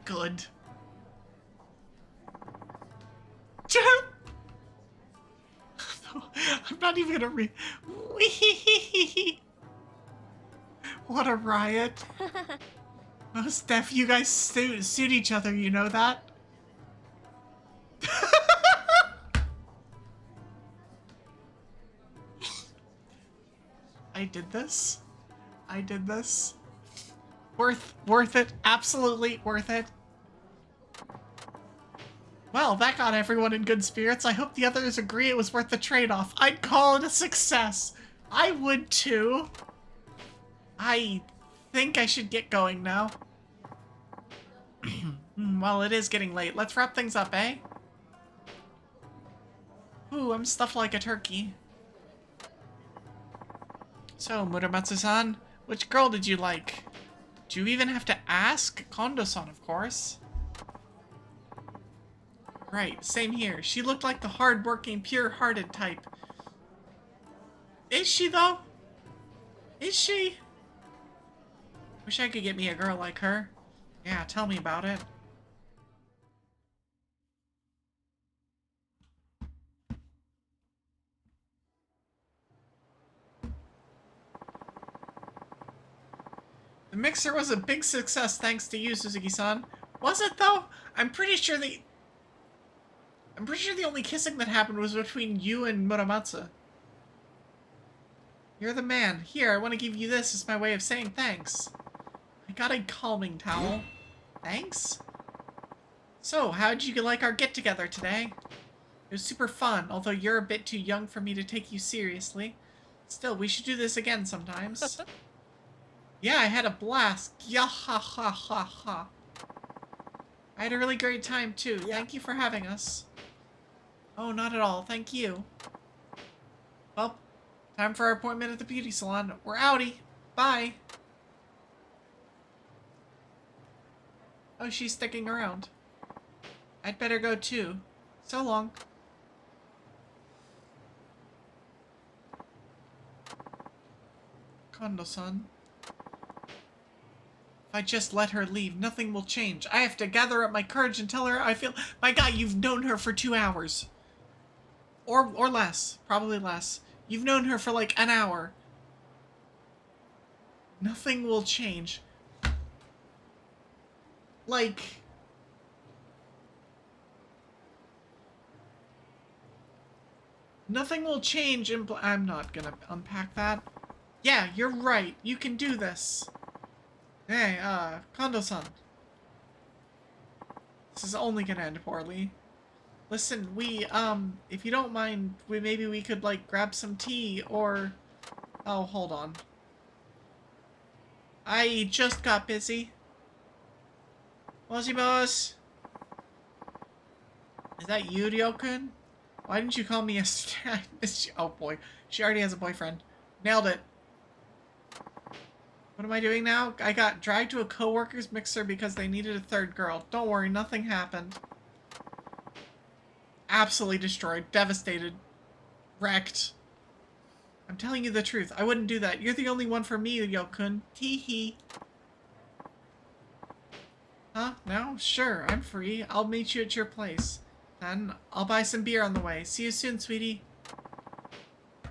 Good. I'm not even gonna What a riot. Most deaf, you guys suit each other, you know that? I did this. I did this. Worth it. Absolutely worth it. Well, that got everyone in good spirits. I hope the others agree it was worth the trade-off. I'd call it a success. I would too. I think I should get going now. Well, it is getting late. Let's wrap things up, eh? Ooh, I'm stuffed like a turkey. So, Muramatsu-san, which girl did you like? Do you even have to ask? Kondo-san, of course. Right, same here. She looked like the hard-working, pure-hearted type. Is she, though? Is she? Wish I could get me a girl like her. Yeah, tell me about it. The mixer was a big success thanks to you, Suzuki-san. Was it, though? I'm pretty sure the only kissing that happened was between you and Muramatsu. You're the man. Here, I want to give you this as my way of saying thanks. I got a calming towel. Thanks? So, how'd you like our get-together today? It was super fun, although you're a bit too young for me to take you seriously. Still, we should do this again sometimes. Yeah, I had a blast. Yeah, ha ha ha ha. I had a really great time, too. Yeah. Thank you for having us. Oh, not at all. Thank you. Well, time for our appointment at the beauty salon. We're outie. Bye. Oh, she's sticking around. I'd better go, too. So long. Kondo-san. If I just let her leave, nothing will change. I have to gather up my courage and tell her I feel... My God, you've known her for 2 hours. Or less. Probably less. You've known her for like an hour. Nothing will change. Like... Nothing will change. I'm not gonna unpack that. Yeah, you're right. You can do this. Hey, Kondo-san. This is only gonna end poorly. Listen, if you don't mind, maybe we could, like, grab some tea, or... Oh, hold on. I just got busy. Moshi boss. Is that you, Ryokun? Why didn't you call me yesterday? I missed you. Oh boy. She already has a boyfriend. Nailed it. What am I doing now? I got dragged to a co-worker's mixer because they needed a third girl. Don't worry, nothing happened. Absolutely destroyed. Devastated. Wrecked. I'm telling you the truth. I wouldn't do that. You're the only one for me, Ryokun. Tee-hee. Huh? No? Sure, I'm free. I'll meet you at your place. Then I'll buy some beer on the way. See you soon, sweetie.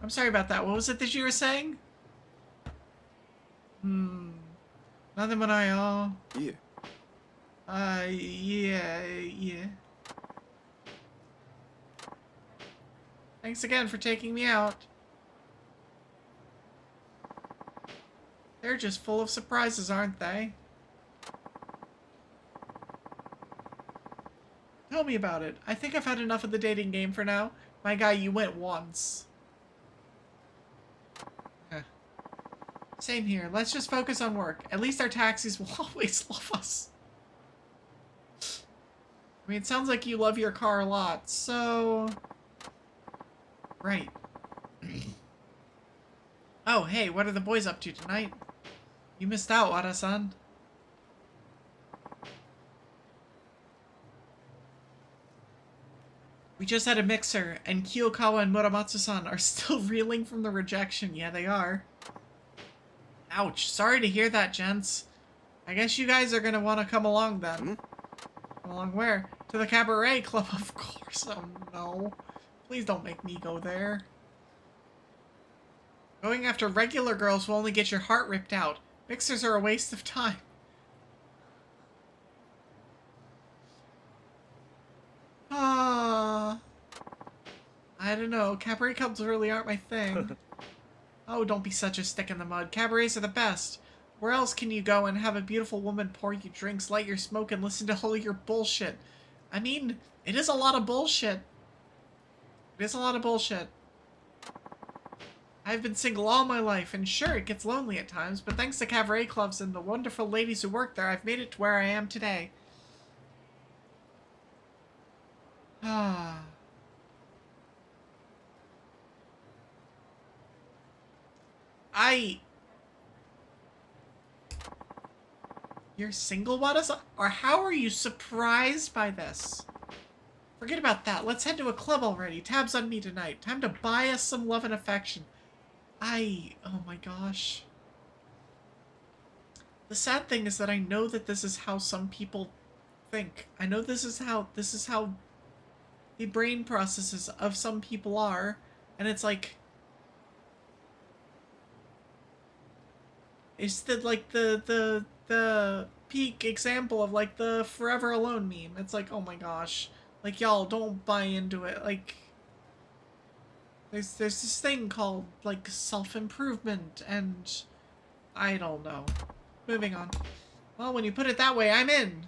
I'm sorry about that. What was it that you were saying? Nothing but yeah. Yeah. Thanks again for taking me out. They're just full of surprises, aren't they? Tell me about it. I think I've had enough of the dating game for now. My guy, you went once. Same here. Let's just focus on work. At least our taxis will always love us. I mean, it sounds like you love your car a lot, so... Right. Oh, hey, what are the boys up to tonight? You missed out, Wada-san. We just had a mixer, and Kiyokawa and Muramatsu-san are still reeling from the rejection. Yeah, they are. Ouch. Sorry to hear that, gents. I guess you guys are gonna want to come along then. Come along where? To the cabaret club, of course. Oh no. Please don't make me go there. Going after regular girls will only get your heart ripped out. Mixers are a waste of time. I don't know. Cabaret clubs really aren't my thing. Oh, don't be such a stick in the mud. Cabarets are the best. Where else can you go and have a beautiful woman pour you drinks, light your smoke, and listen to all your bullshit? I mean, it is a lot of bullshit. It is a lot of bullshit. I've been single all my life, and sure, it gets lonely at times, but thanks to cabaret clubs and the wonderful ladies who work there, I've made it to where I am today. You're single, Wada-san? Or how are you surprised by this? Forget about that. Let's head to a club already. Tabs on me tonight. Time to buy us some love and affection. Oh my gosh. The sad thing is that I know that this is how some people think. I know this is how the brain processes of some people are. And it's like... It's the peak example of, like, the Forever Alone meme. It's like, oh my gosh. Like, y'all, don't buy into it. Like, there's this thing called, like, self-improvement, and I don't know. Moving on. Well, when you put it that way, I'm in.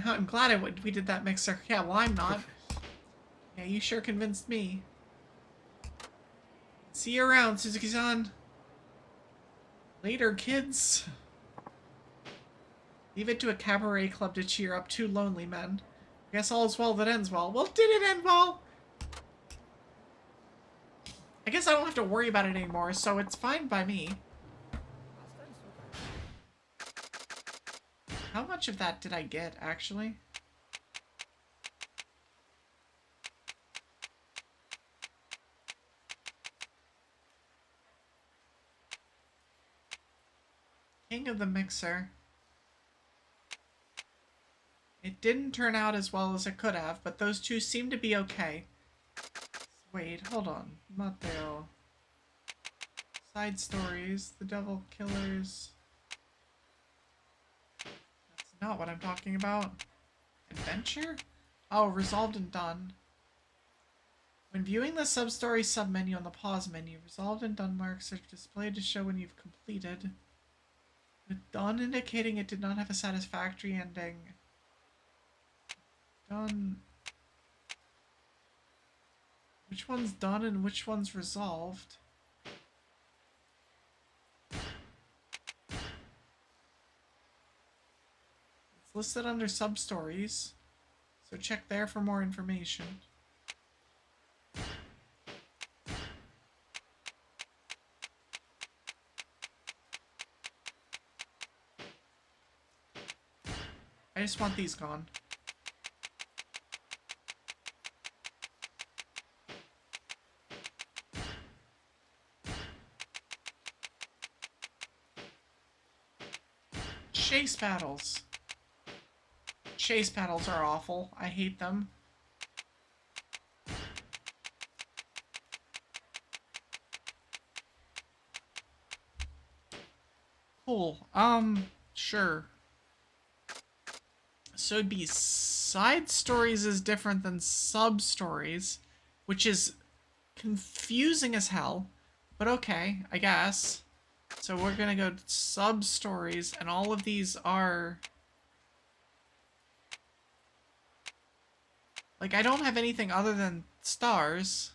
I'm glad we did that mixer. Yeah, well, I'm not. Yeah, you sure convinced me. See you around, Suzuki-san. Later, kids. Leave it to a cabaret club to cheer up two lonely men. I guess all is well that ends well. Well, did it end well? I guess I don't have to worry about it anymore, so it's fine by me. How much of that did I get, actually? King of the Mixer. It didn't turn out as well as it could have, but those two seem to be okay. Wait, hold on. Mateo. Side stories, the devil killers. That's not what I'm talking about. Adventure? Oh, resolved and done. When viewing the sub-story sub-menu on the pause menu, resolved and done marks are displayed to show when you've completed. With done indicating it did not have a satisfactory ending. Done. Which one's done and which one's resolved? It's listed under sub-stories, so check there for more information. I just want these gone. Chase battles. Chase battles are awful. I hate them. Cool. Sure. So it'd be side stories is different than sub stories, which is confusing as hell, but okay, I guess. So we're gonna go sub stories, and all of these are like, I don't have anything other than stars.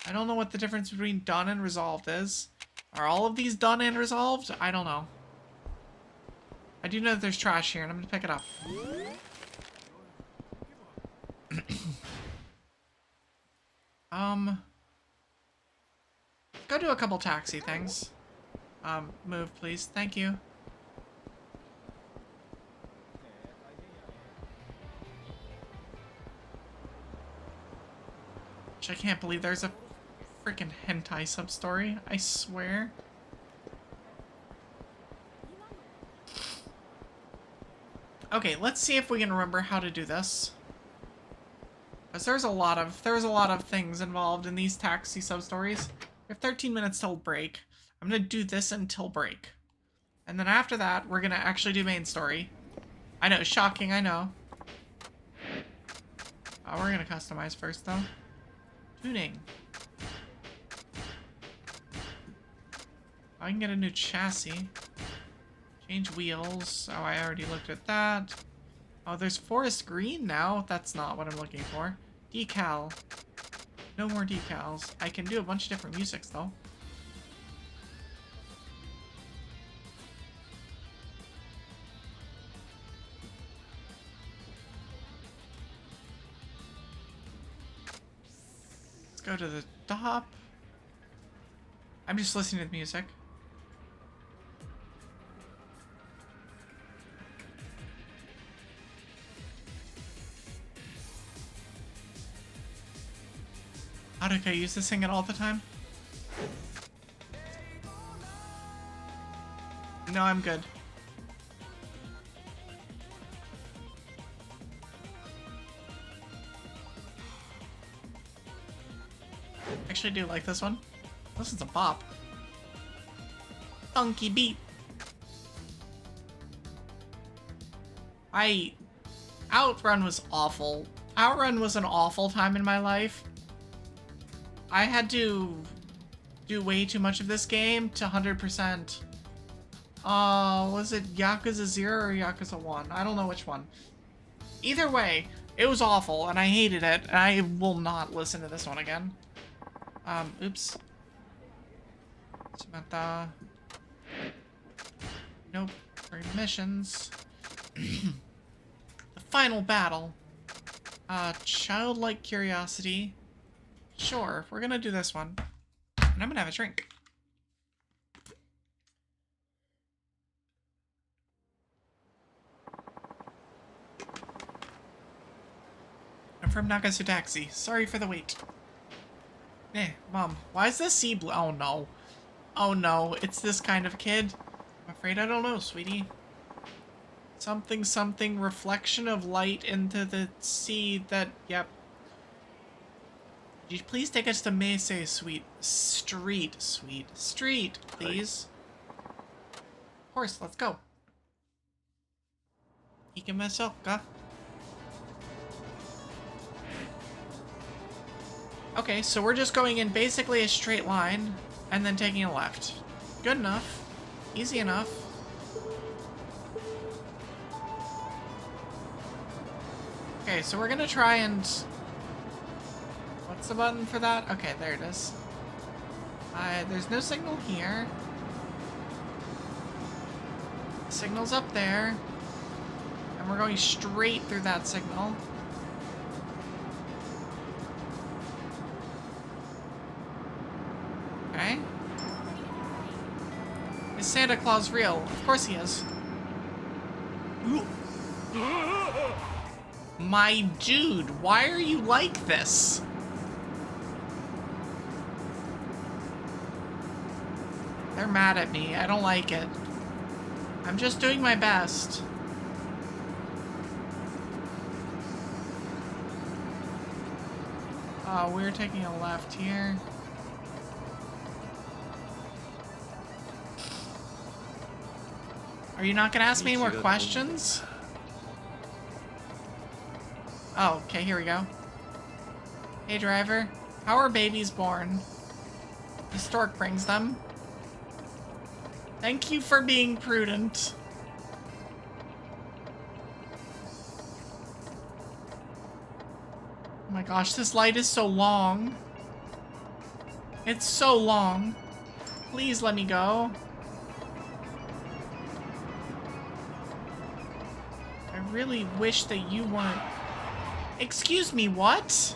I don't know what the difference between done and resolved is. Are all of these done and resolved? I don't know. I do know that there's trash here, and I'm gonna pick it up. Go do a couple taxi things. Move, please. Thank you. Which I can't believe there's a freaking hentai sub-story. I swear. Okay, let's see if we can remember how to do this. Because there's a lot of things involved in these taxi sub-stories. We have 13 minutes till break. I'm gonna do this until break. And then after that, we're gonna actually do main story. I know, shocking, I know. We're gonna customize first, though. Tuning. I can get a new chassis. Change wheels. Oh, I already looked at that. Oh, there's forest green now. That's not what I'm looking for. Decal. No more decals. I can do a bunch of different musics, though. Let's go to the top. I'm just listening to the music. How do I use this thing all the time? No, I'm good. Actually, I do like this one. This is a bop. Funky beat. Outrun was awful. Outrun was an awful time in my life. I had to do way too much of this game to 100%. Was it Yakuza 0 or Yakuza 1? I don't know which one. Either way, it was awful, and I hated it, and I will not listen to this one again. Oops. Samantha. Nope. Missions. The final battle. Childlike curiosity. Sure, we're gonna do this one. And I'm gonna have a drink. I'm from Nagasutaxi. Sorry for the wait. Mom, why is the sea blue? Oh no. Oh no, it's this kind of kid. I'm afraid I don't know, sweetie. Something, something, reflection of light into the sea that, yep. Could you please take us to Meisei Street, please? Of course, let's go. Sylkas. Okay, so we're just going in basically a straight line and then taking a left. Good enough. Easy enough. Okay, so we're gonna try and... What's the button for that? Okay, there it is. There's no signal here. The signal's up there. And we're going straight through that signal. Okay. Is Santa Claus real? Of course he is. My dude, why are you like this? They're mad at me. I don't like it. I'm just doing my best. Oh, we're taking a left here. Are you not gonna ask me any more questions? Oh, okay, here we go. Hey, driver. How are babies born? The stork brings them. Thank you for being prudent. Oh my gosh, this light is so long. It's so long. Please let me go. I really wish that you weren't... Excuse me, what?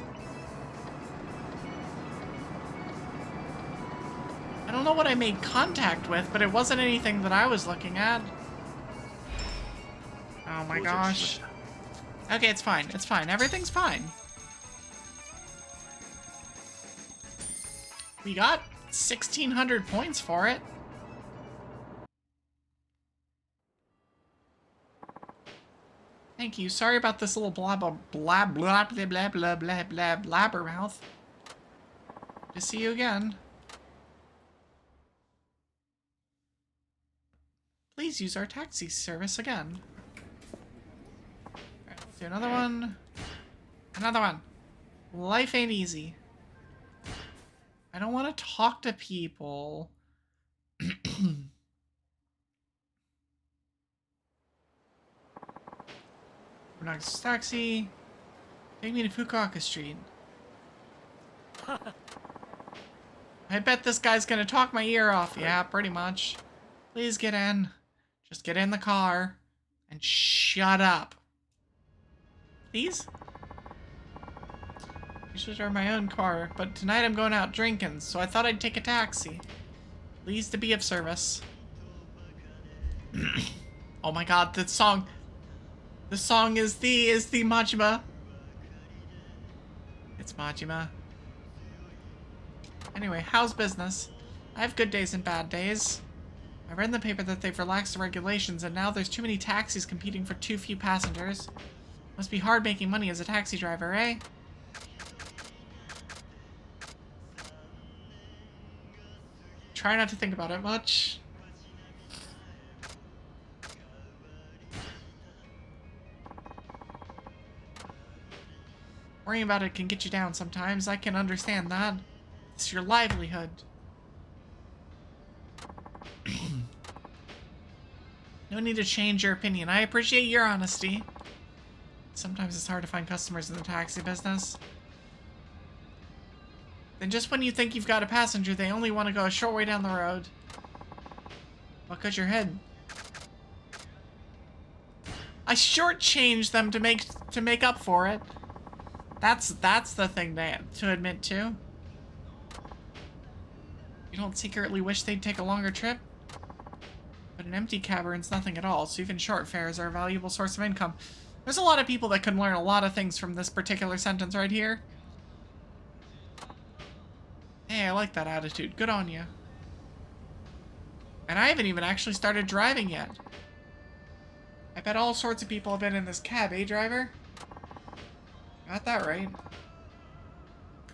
I don't know what I made contact with, but it wasn't anything that I was looking at. Oh my gosh. Okay, it's fine. It's fine. Everything's fine. We got 1,600 points for it. Thank you. Sorry about this little blah blah blah blah blah blah blah blah blah blabbermouth. To see you again. Please use our taxi service again. Alright, let's do another one. Another one. Life ain't easy. I don't want to talk to people. We're not taxi. Take me to Fukuoka Street. I bet this guy's gonna talk my ear off. Yeah, pretty much. Please get in. Just get in the car and shut up. Please? I should drive my own car, but tonight I'm going out drinking, so I thought I'd take a taxi. Please to be of service. Oh my god, the song is the Majima. It's Majima. Anyway, how's business? I have good days and bad days. I read in the paper that they've relaxed the regulations and now there's too many taxis competing for too few passengers. Must be hard making money as a taxi driver, eh? Try not to think about it much. Worrying about it can get you down sometimes. I can understand that. It's your livelihood. No need to change your opinion. I appreciate your honesty. Sometimes it's hard to find customers in the taxi business. Then just when you think you've got a passenger, they only want to go a short way down the road. Well, 'cause your head. I shortchanged them to make up for it. That's the thing to admit to. You don't secretly wish they'd take a longer trip? But an empty cab earns nothing at all, so even short fares are a valuable source of income. There's a lot of people that can learn a lot of things from this particular sentence right here. Hey, I like that attitude. Good on you. And I haven't even actually started driving yet. I bet all sorts of people have been in this cab, eh, driver? Got that right.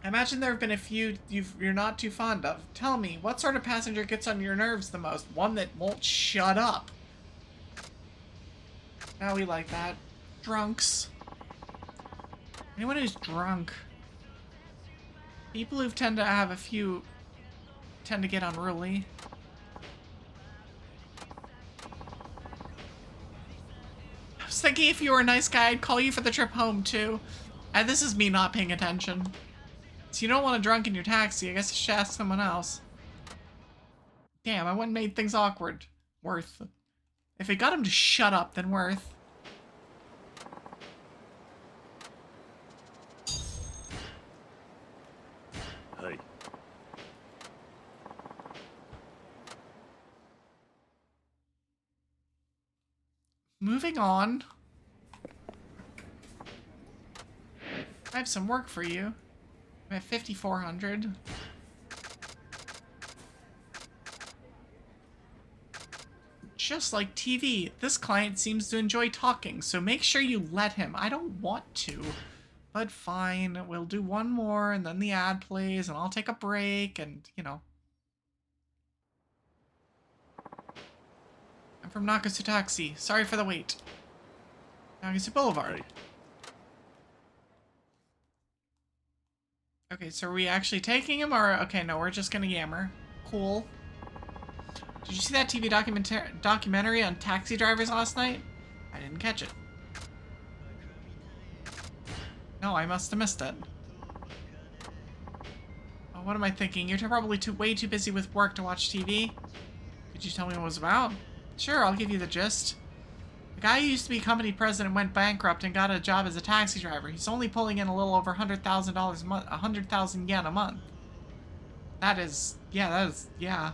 I imagine there have been a few you're not too fond of. Tell me, what sort of passenger gets on your nerves the most? One that won't shut up. Now we like that. Drunks. Anyone who's drunk. People who tend to have a few tend to get unruly. I was thinking if you were a nice guy, I'd call you for the trip home too. And this is me not paying attention. So you don't want a drunk in your taxi, I guess you should ask someone else. Damn, I went and made things awkward. Worth. If it got him to shut up, then worth. Hey. Moving on. I have some work for you. I'm at 5,400. Just like TV, this client seems to enjoy talking, so make sure you let him. I don't want to, but fine. We'll do one more, and then the ad plays, and I'll take a break, and, you know. I'm from Nakasu Taxi. Sorry for the wait. Nakasu Boulevard. Hey. Okay, so are we actually taking him, or... Okay, no, we're just gonna yammer. Cool. Did you see that TV documentary on taxi drivers last night? I didn't catch it. No, I must have missed it. Oh, what am I thinking? You're probably way too busy with work to watch TV. Could you tell me what it was about? Sure, I'll give you the gist. The guy who used to be company president went bankrupt and got a job as a taxi driver. He's only pulling in a little over $100,000 a month, 100,000 yen a month. That is, yeah.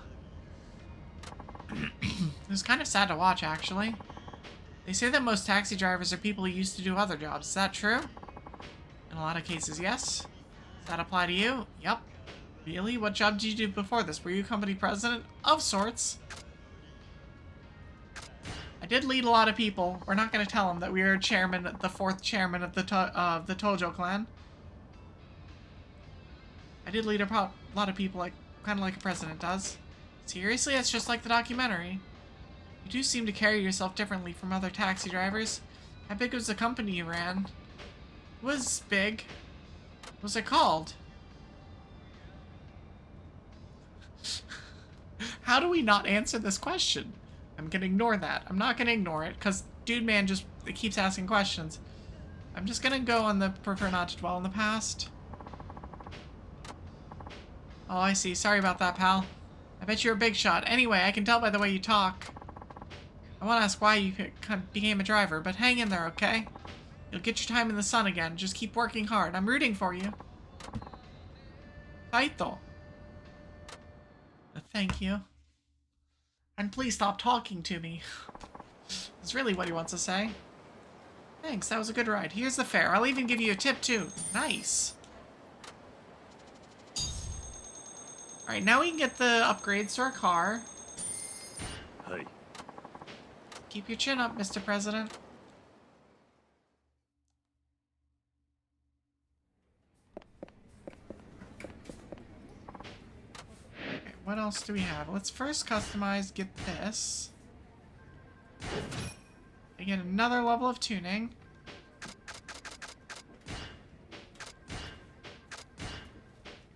It was kind of sad to watch, actually. They say that most taxi drivers are people who used to do other jobs. Is that true? In a lot of cases, yes. Does that apply to you? Yep. Really? What job did you do before this? Were you company president? Of sorts. I did lead a lot of people. We're not going to tell them that we were chairman, the fourth chairman of the Tojo clan. I did lead a lot of people, like kind of like a president does. Seriously, it's just like the documentary. You do seem to carry yourself differently from other taxi drivers. How big was the company you ran? It was big. What was it called? How do we not answer this question? I'm gonna ignore that. I'm not gonna ignore it, because Dude Man just keeps asking questions. I'm just gonna go on the prefer not to dwell in the past. Oh, I see. Sorry about that, pal. I bet you're a big shot. Anyway, I can tell by the way you talk. I want to ask why you became a driver, but hang in there, okay? You'll get your time in the sun again. Just keep working hard. I'm rooting for you. Kaito. Thank you. And please stop talking to me. That's really what he wants to say. Thanks, that was a good ride. Here's the fare. I'll even give you a tip, too. Nice. Alright, now we can get the upgrades to our car. Hey. Keep your chin up, Mr. President. Okay, what else do we have? Let's first customize, get this. I get another level of tuning.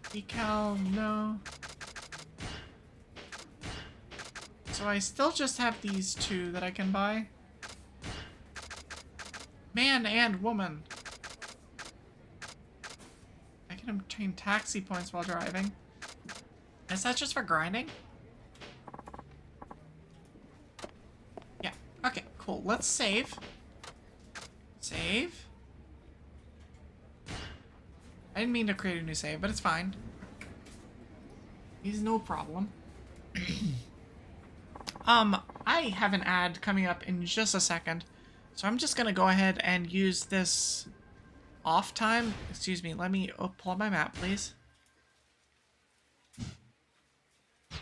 Decal, no. So I still just have these two that I can buy. Man and woman. I can obtain taxi points while driving. Is that just for grinding? Yeah. Okay, cool. Let's save. Save. I didn't mean to create a new save, but it's fine. It's no problem. I have an ad coming up in just a second, so I'm just gonna go ahead and use this off time. Excuse me, let me pull up my map, please.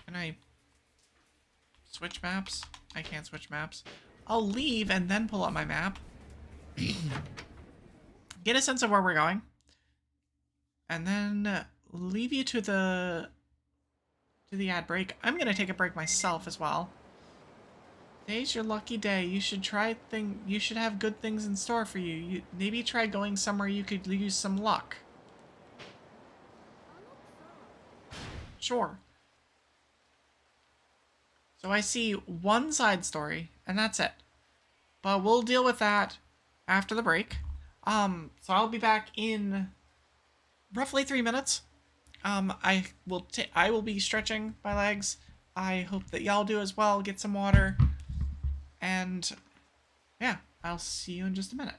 Can I switch maps? I can't switch maps. I'll leave and then pull up my map. Get a sense of where we're going. And then leave you to the ad break. I'm gonna take a break myself as well. Today's your lucky day. You should you should have good things in store for you. Maybe try going somewhere you could use some luck. Sure. So I see one side story, and that's it. But we'll deal with that after the break. So I'll be back in roughly 3 minutes. I will be stretching my legs. I hope that y'all do as well. Get some water. And yeah, I'll see you in just a minute.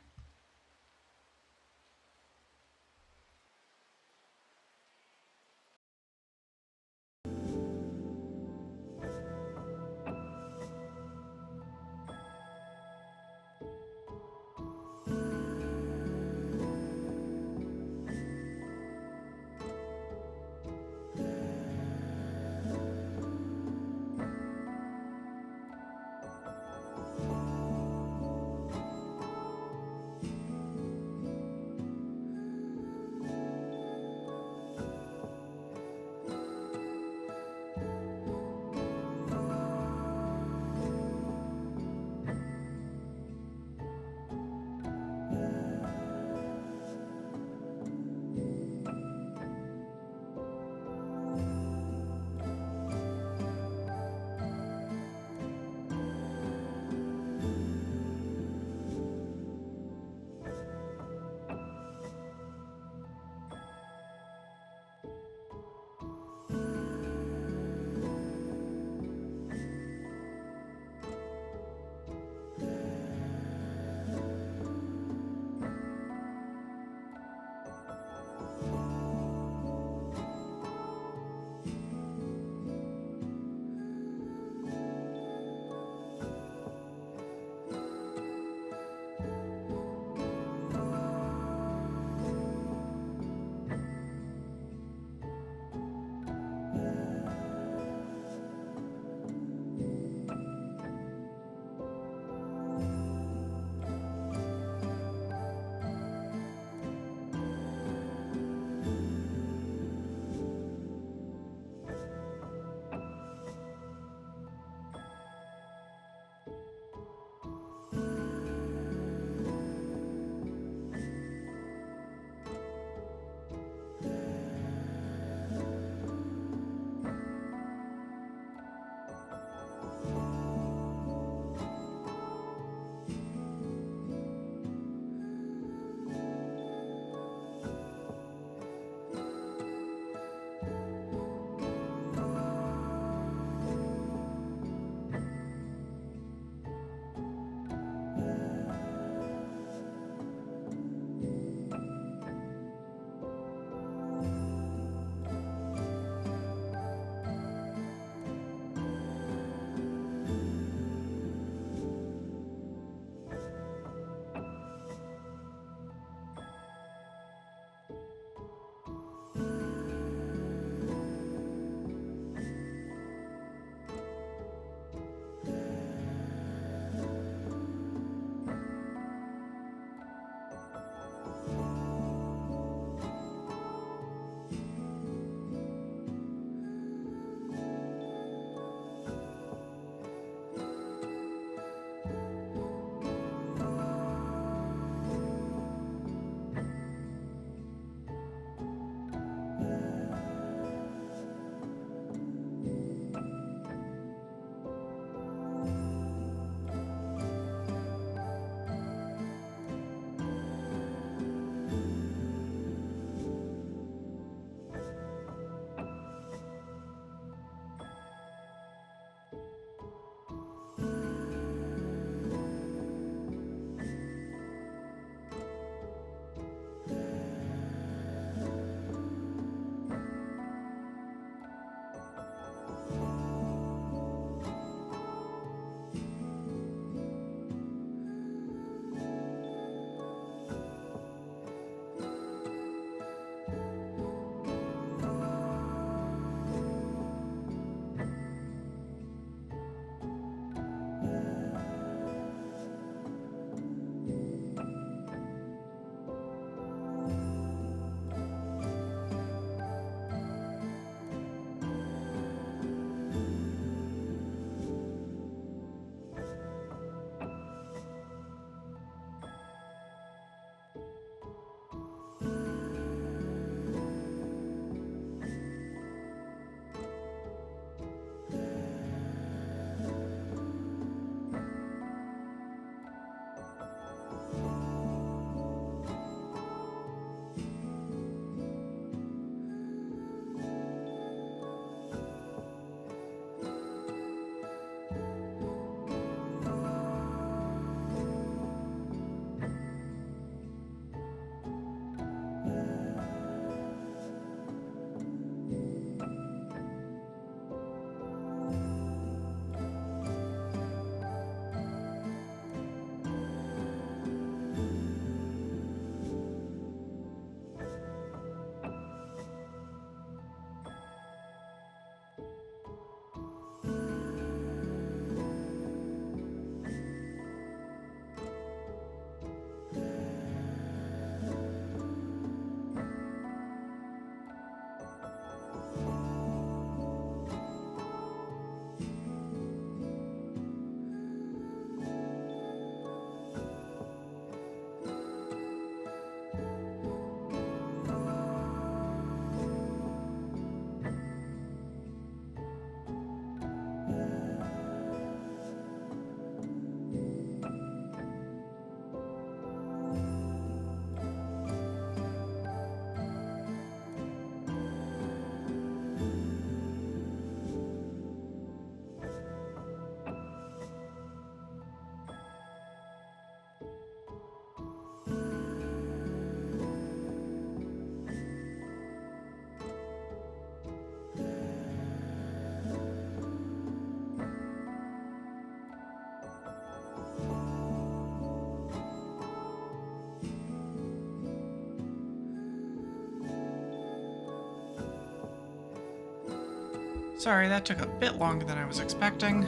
Sorry, that took a bit longer than I was expecting.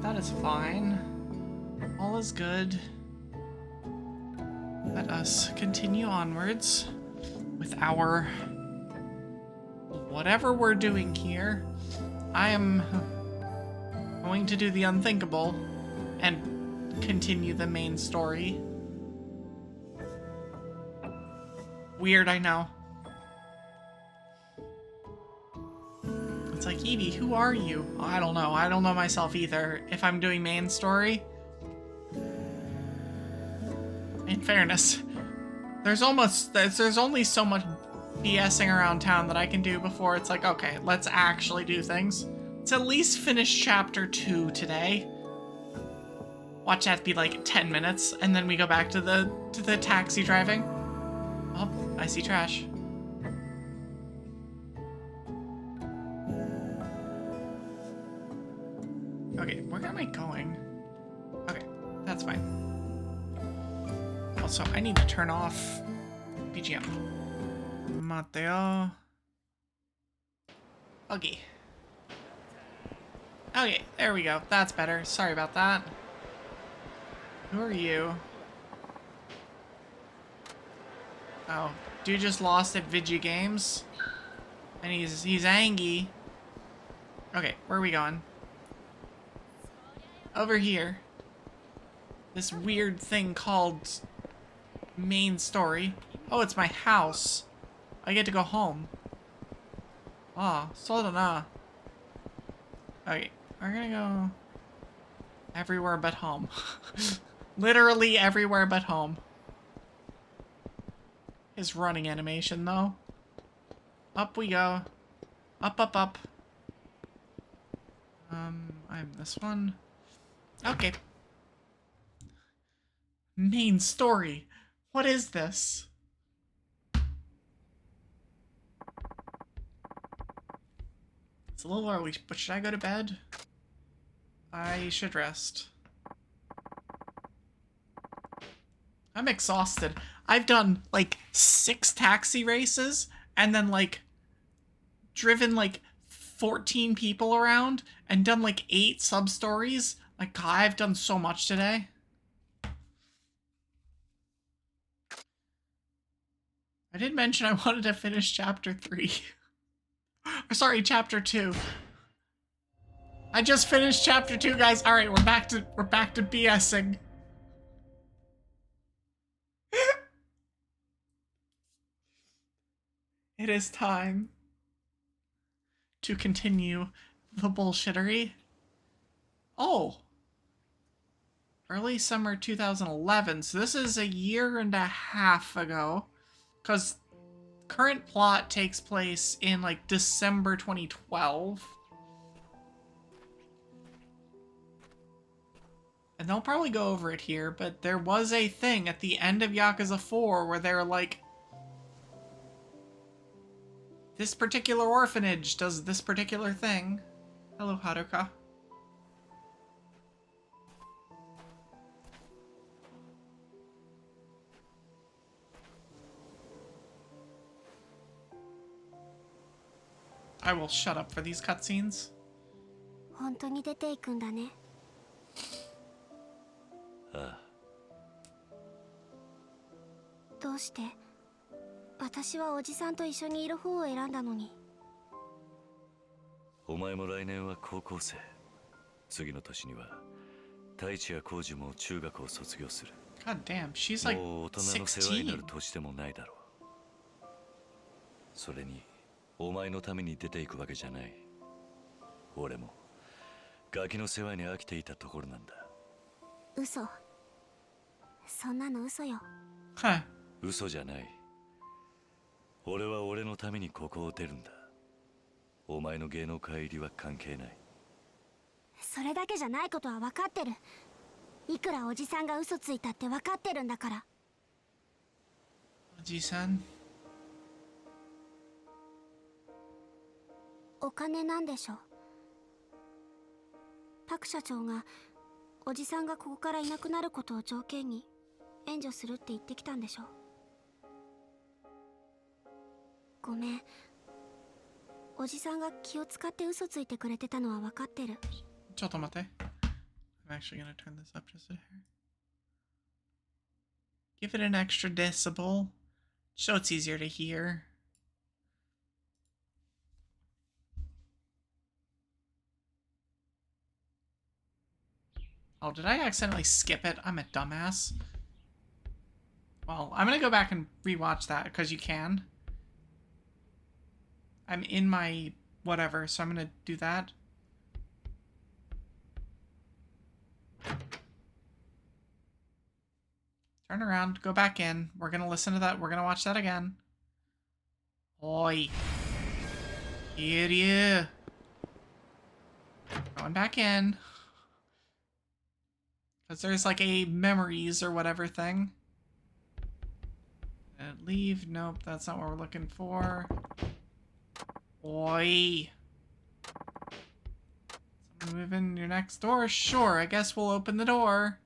That is fine. All is good. Let us continue onwards with our whatever we're doing here. I am going to do the unthinkable and continue the main story. Weird, I know. It's like, Evie, who are you? Oh, I don't know. I don't know myself either. If I'm doing main story. In fairness, there's only so much BSing around town that I can do before it's like, okay, let's actually do things. Let's at least finish chapter 2 today. Watch that be like 10 minutes, and then we go back to the taxi driving. Oh, I see trash. Okay, where am I going? Okay, that's fine. Also, I need to turn off BGM. Mateo. Okay. Okay, there we go. That's better. Sorry about that. Who are you? Oh, dude just lost at Vigi Games. And he's angry. Okay, where are we going? Over here. This weird thing called main story. Oh, it's my house. I get to go home. Ah, so da na. Okay, we're gonna go everywhere but home. Literally everywhere but home. His running animation, though. Up we go. Up, up, up. I'm this one. Okay. Main story. What is this? It's a little early, but should I go to bed? I should rest. I'm exhausted. I've done like 6 taxi races and then like driven like 14 people around and done like 8 sub-stories. Like, God, I've done so much today. I did mention I wanted to finish chapter 3. Or sorry, chapter 2. I just finished chapter 2, guys. All right, we're back to BSing. It is time to continue the bullshittery. Oh. Early summer 2011. So this is a year and a half ago. Because current plot takes place in like December 2012. And they'll probably go over it here, but there was a thing at the end of Yakuza 4 where they're like, this particular orphanage does this particular thing. Hello, Haruka. I will shut up for these cutscenes. 本当に出ていくんだね。ああ。どうして私はおじさんと一緒にいる方を選んだのに。お前も来年は高校生。次の年には太一や浩二も中学を卒業する。God damn, she's like もう大人の世話になる16. 年でもないだろう。それにお前のために出ていくわけじゃない。俺もガキの世話に飽きていたところなんだ。嘘。そんなの嘘よ。Huh. 嘘じゃない。俺は俺のためにここを出るんだ。お前の芸能界入りは関係ない。それだけじゃないことは分かってる。いくらおじさんが嘘ついたって分かってるんだから。おじさん。お金なんでしょ。パク社長がおじさんがここからいなくなることを条件に援助するって言ってきたんでしょ。ごめん、おじさんが気を使って嘘ついてくれてたのは分かってる。ちょっと待って。I'm actually gonna turn this up just a hair. Give it an extra decibel, so it's easier to hear. Oh, did I accidentally skip it? I'm a dumbass. Well, I'm gonna go back and rewatch that, because you can. I'm in my whatever, so I'm gonna do that. Turn around, go back in. We're gonna listen to that. We're gonna watch that again. Oi. Idiot. Going back in. Because there's like a memories or whatever thing. Leave. Nope, that's not what we're looking for. Oi. Someone move in your next door? Sure, I guess we'll open the door.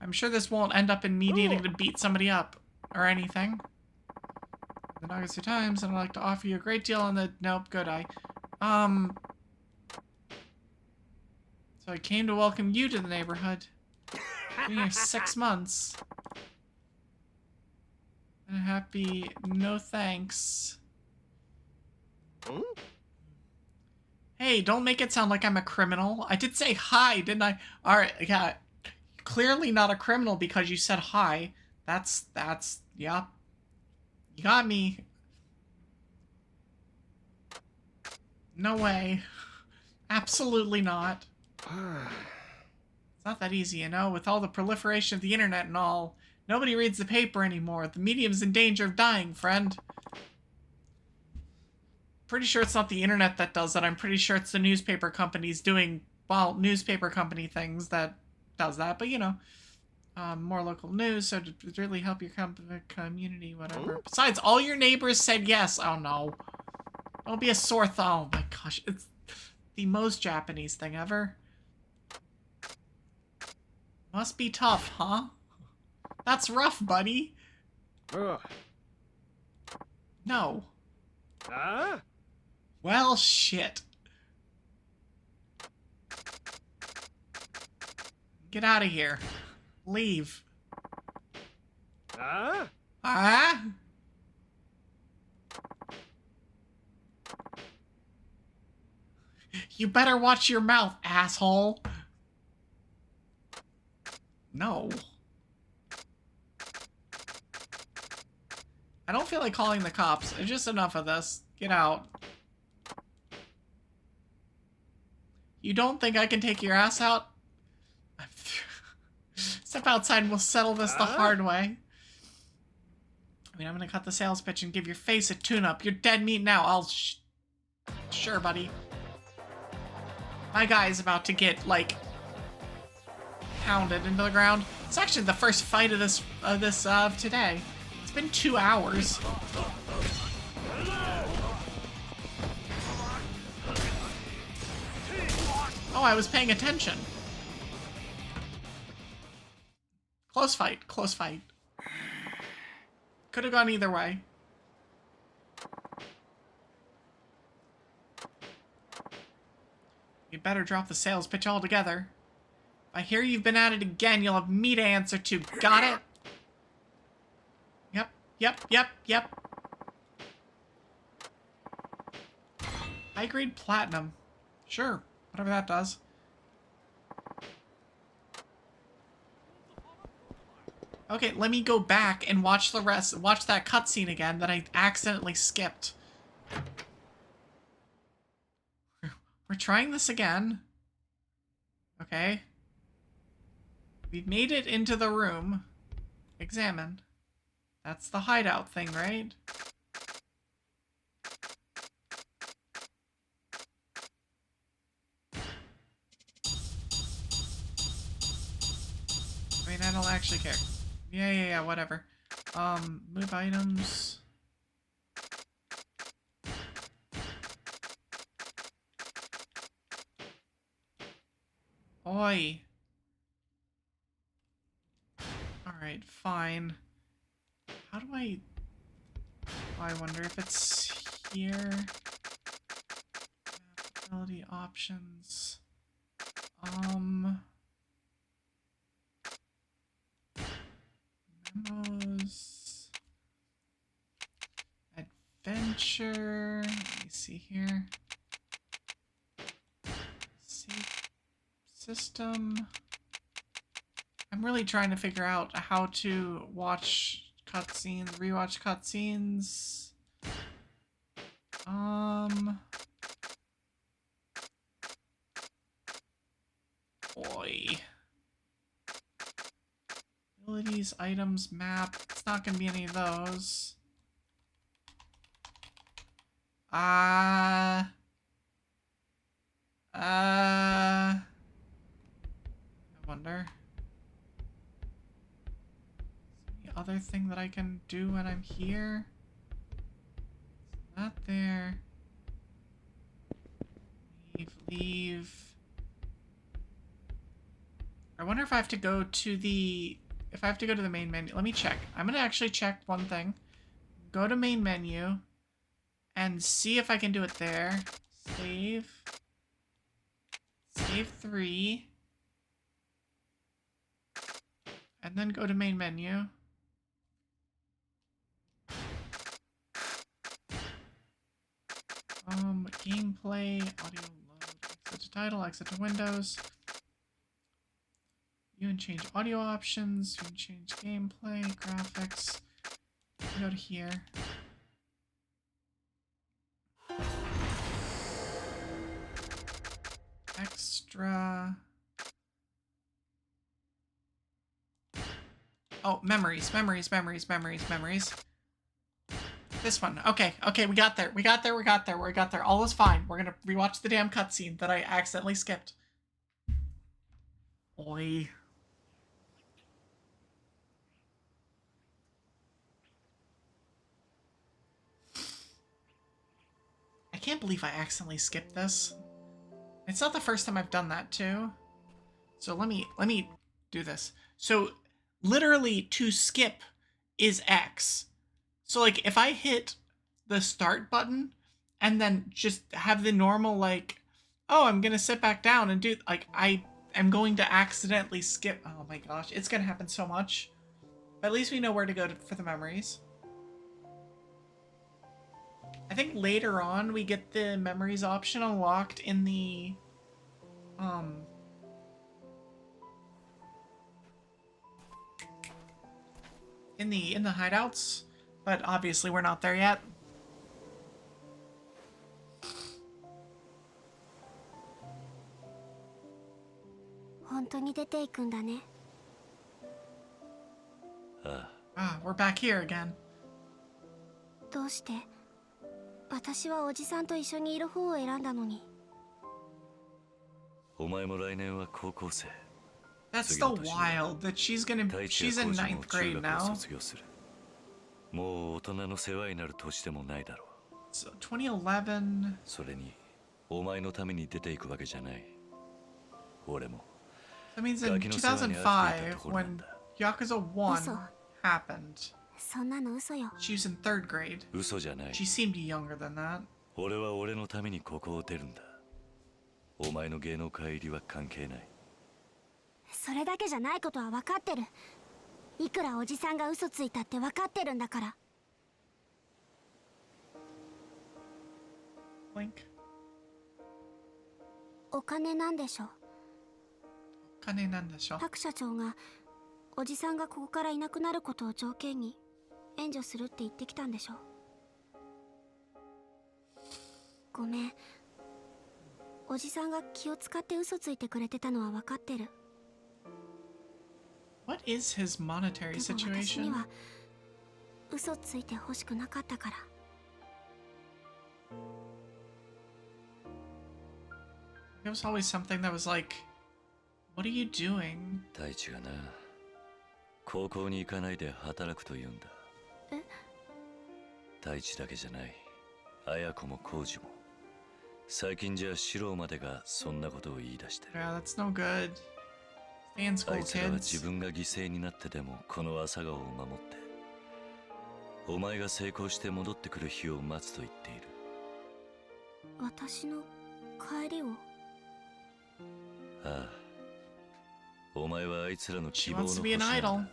I'm sure this won't end up in me needing to beat somebody up or anything. The Nagasaki Times, and I'd like to offer you a great deal on the... Nope, good eye. So I came to welcome you to the neighborhood. Been here 6 months. And happy... No thanks. Hey, don't make it sound like I'm a criminal. I did say hi, didn't I? Alright, yeah. Clearly not a criminal because you said hi. That's, yep. You got me. No way. Absolutely not. It's not that easy, you know? With all the proliferation of the internet and all, nobody reads the paper anymore. The medium's in danger of dying, friend. Pretty sure it's not the internet that does that. I'm pretty sure it's the newspaper companies doing, well, newspaper company things that does that. But, you know, more local news, so to really help your community, whatever. Besides, all your neighbors said yes. Oh, no. Don't be a sore thumb. Oh, my gosh. It's the most Japanese thing ever. Must be tough, huh? That's rough, buddy. No. Well, shit. Get out of here. Leave. Ah? You better watch your mouth, asshole. No. I don't feel like calling the cops. There's just enough of this. Get out. You don't think I can take your ass out? Step outside and we'll settle this the hard way. I mean, I'm gonna cut the sales pitch and give your face a tune-up. You're dead meat now. Sure, buddy. My guy's about to get, like, pounded into the ground. It's actually the first fight of this today. It's been 2 hours. Oh, I was paying attention. Close fight, close fight. Could have gone either way. You better drop the sales pitch altogether. If I hear you've been at it again, you'll have me to answer to. Got it? Yep. High-grade platinum. Sure, whatever that does. Okay, let me go back and watch the rest. Watch that cutscene again that I accidentally skipped. We're trying this again. Okay. We've made it into the room. Examine. That's the hideout thing, right? I mean, I don't actually care. Yeah, whatever. Move items. Oi. Alright, fine. How do I... Oh, I wonder if it's here. Ability options. Memos. Adventure. Let me see here. Save system. I'm really trying to figure out how to watch cutscenes, rewatch cutscenes. Boy. Abilities, items, map. It's not gonna be any of those. I wonder. Is there any other thing that I can do when I'm here? It's not there. Leave. I wonder if I have to go to the... If I have to go to the main menu. Let me check. I'm gonna actually check one thing. Go to main menu. And see if I can do it there. Save. Save 3. And then go to main menu. Gameplay, audio load, exit to title, exit to Windows. You can change audio options, you can change gameplay, graphics. Go to here. Extra. Oh, memories. This one. Okay, we got there. We got there. All is fine. We're gonna rewatch the damn cutscene that I accidentally skipped. Oi. I can't believe I accidentally skipped this. It's not the first time I've done that too. So let me do this. So literally to skip is X. So like if I hit the start button and then just have the normal like, oh, I'm gonna sit back down and do like I am going to accidentally skip. Oh my gosh, it's gonna happen so much. But at least we know where to go for the memories. I think later on we get the memories option unlocked in the in the hideouts, but obviously we're not there yet. Ah, we're back here again. どうして私はおじさんと一緒にいる方を選んだのに。お前も来年は高校生。 That's still wild that she's in 9th grade now. もう大人の世話になる年でもないだろう。So 2011. それにお前のために出ていくわけじゃない。俺も。That means in 2005 when Yakuza 1 happened. そんなの嘘よ。 She was in 3rd grade. 嘘じゃない。 She seemed younger than that. 俺は俺のためにここを出るんだ。お前の芸能界入りは関係ない。それだけじゃないことは分かってる。いくらおじさんが嘘ついたって分かってるんだから。Link. お金なんでしょ。お金なんでしょ。タク社長がおじさんがここからいなくなることを条件に援助するって言ってきたんでしょ。ごめん。おじさんが気を使って嘘ついてくれてたのは分かってる。What is his monetary でも私に situation? は嘘ついて欲しくなかったから。There was always something that was like, what are you doing? 大地がな、高校に行かないで働くと言うんだ。え？大地だけじゃない。綾子も浩二も。最近じゃ四郎までがそんなことを言い出してる。Yeah, that's no good. Stay in あ school, いつらは自 kids. 分が犠牲になってでもこの朝顔を守って、お前が成功して戻ってくる日を待つと言っている。私の帰りを。ああ、お前はあいつらの希 She 望の wants 星 to be an なん idol. だ。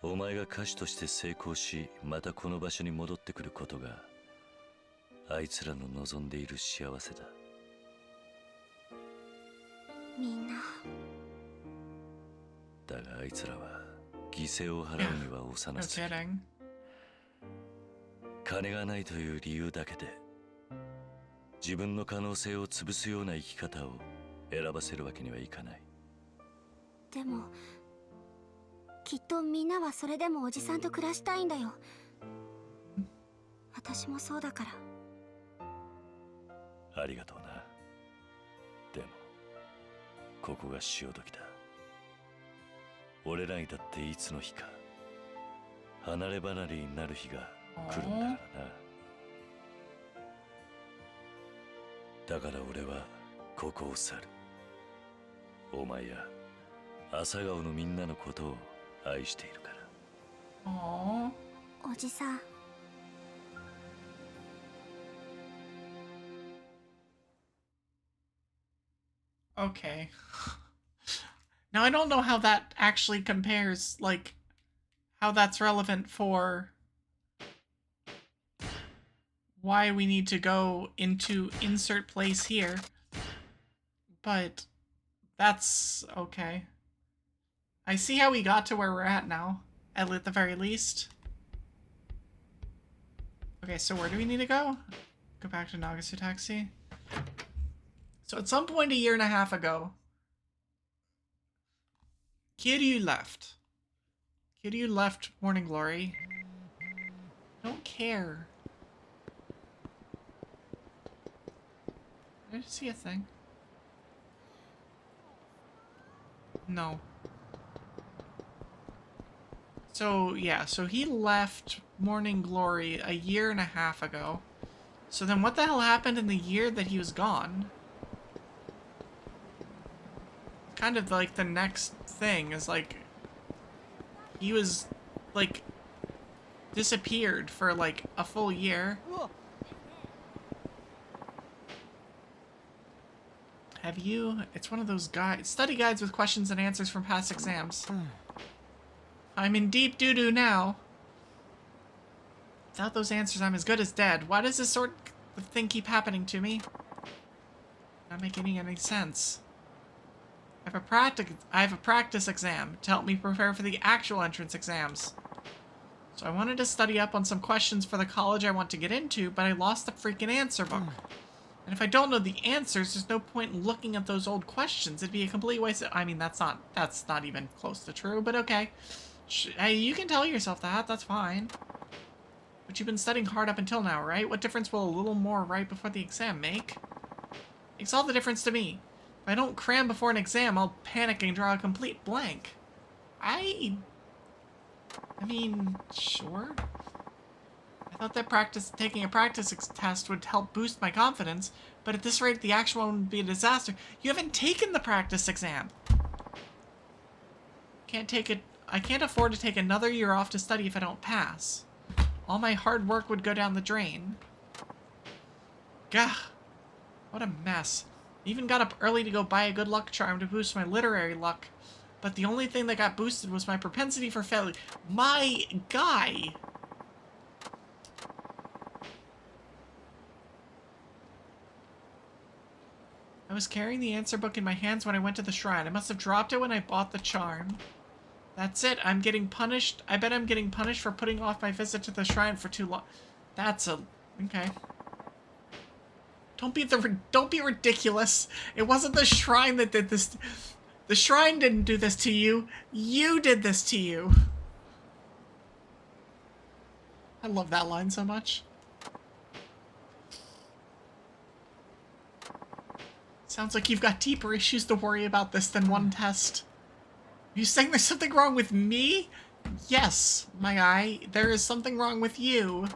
お前が歌手として成功し、またこの場所に戻ってくることがあいつらの望んでいる幸せだ。みんな。だがあいつらは犠牲を払うには幼 No すぎる。 kidding. 金がないという理由だけで自分の可能性を潰すような生き方を選ばせるわけにはいかない。でもきっとみんなはそれでもおじさんと暮らしたいんだよ。私もそうだから。ありがとうな。でもここが潮時だ。俺らにだっていつの日か離れ離れになる日が来るんだからな。だから俺はここを去る。お前や朝顔のみんなのことを愛しているから。 Aww. おじさん。Okay. Now I don't know how that actually compares, like, how that's relevant for why we need to go into insert place here. But that's okay. I see how we got to where we're at now, at the very least. Okay, so where do we need to go? Go back to Nagasu Taxi. So at some point a year and a half ago, Kiryu left. Kiryu left Morning Glory. I don't care. Did I see a thing? No. So, yeah, so he left Morning Glory a year and a half ago. So then what the hell happened in the year that he was gone? Kind of like the next thing is like, he was, like, disappeared for like a full year. Have you? It's one of those study guides with questions and answers from past exams. I'm in deep doo-doo now. Without those answers, I'm as good as dead. Why does this sort of thing keep happening to me? Not making any sense. I have a practice exam to help me prepare for the actual entrance exams. So I wanted to study up on some questions for the college I want to get into, but I lost the freaking answer book. And if I don't know the answers, there's no point in looking at those old questions. It'd be a complete waste of... I mean, that's not even close to true, but okay. Hey, you can tell yourself that, that's fine. But you've been studying hard up until now, right? What difference will a little more right before the exam make? Makes all the difference to me. If I don't cram before an exam, I'll panic and draw a complete blank. I mean, sure. I thought that taking a practice test would help boost my confidence, but at this rate, the actual one would be a disaster. You haven't taken the practice exam. I can't afford to take another year off to study if I don't pass. All my hard work would go down the drain. Gah, what a mess. I even got up early to go buy a good luck charm to boost my literary luck. But the only thing that got boosted was my propensity for failure. My guy! I was carrying the answer book in my hands when I went to the shrine. I must have dropped it when I bought the charm. That's it. I'm getting punished. I bet I'm getting punished for putting off my visit to the shrine for too long. Okay. Don't be ridiculous. It wasn't the shrine that did this. The shrine didn't do this to you. You did this to you. I love that line so much. Sounds like you've got deeper issues to worry about this than one test. Are you saying there's something wrong with me? Yes, my guy. There is something wrong with you. What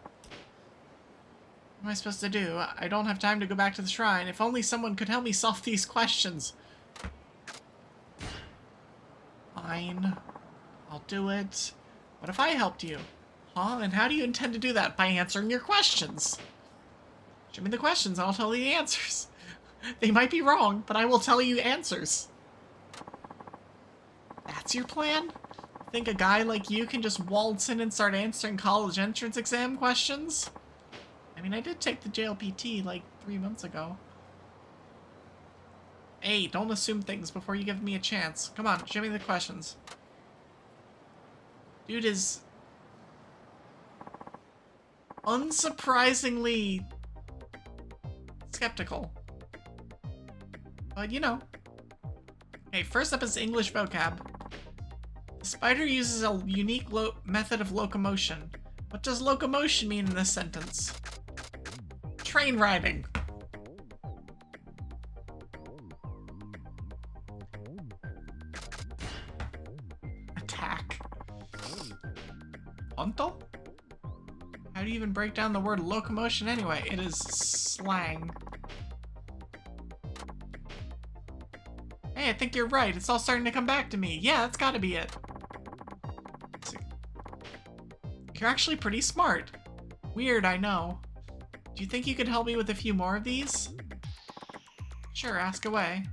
am I supposed to do? I don't have time to go back to the shrine. If only someone could help me solve these questions. Fine. I'll do it. What if I helped you? Huh? And how do you intend to do that? By answering your questions. Show me the questions, I'll tell you the answers. They might be wrong, but I will tell you answers. That's your plan? Think a guy like you can just waltz in and start answering college entrance exam questions? I mean, I did take the JLPT like 3 months ago. Hey, don't assume things before you give me a chance. Come on, show me the questions. Dude is unsurprisingly skeptical. But you know. Okay, first up is English vocab. The spider uses a unique method of locomotion. What does locomotion mean in this sentence? Train riding. Attack. Ponto? How do you even break down the word locomotion anyway? It is slang. Hey, I think you're right. It's all starting to come back to me. Yeah, that's gotta be it. You're actually pretty smart. Weird, I know. Do you think you could help me with a few more of these? Sure, ask away.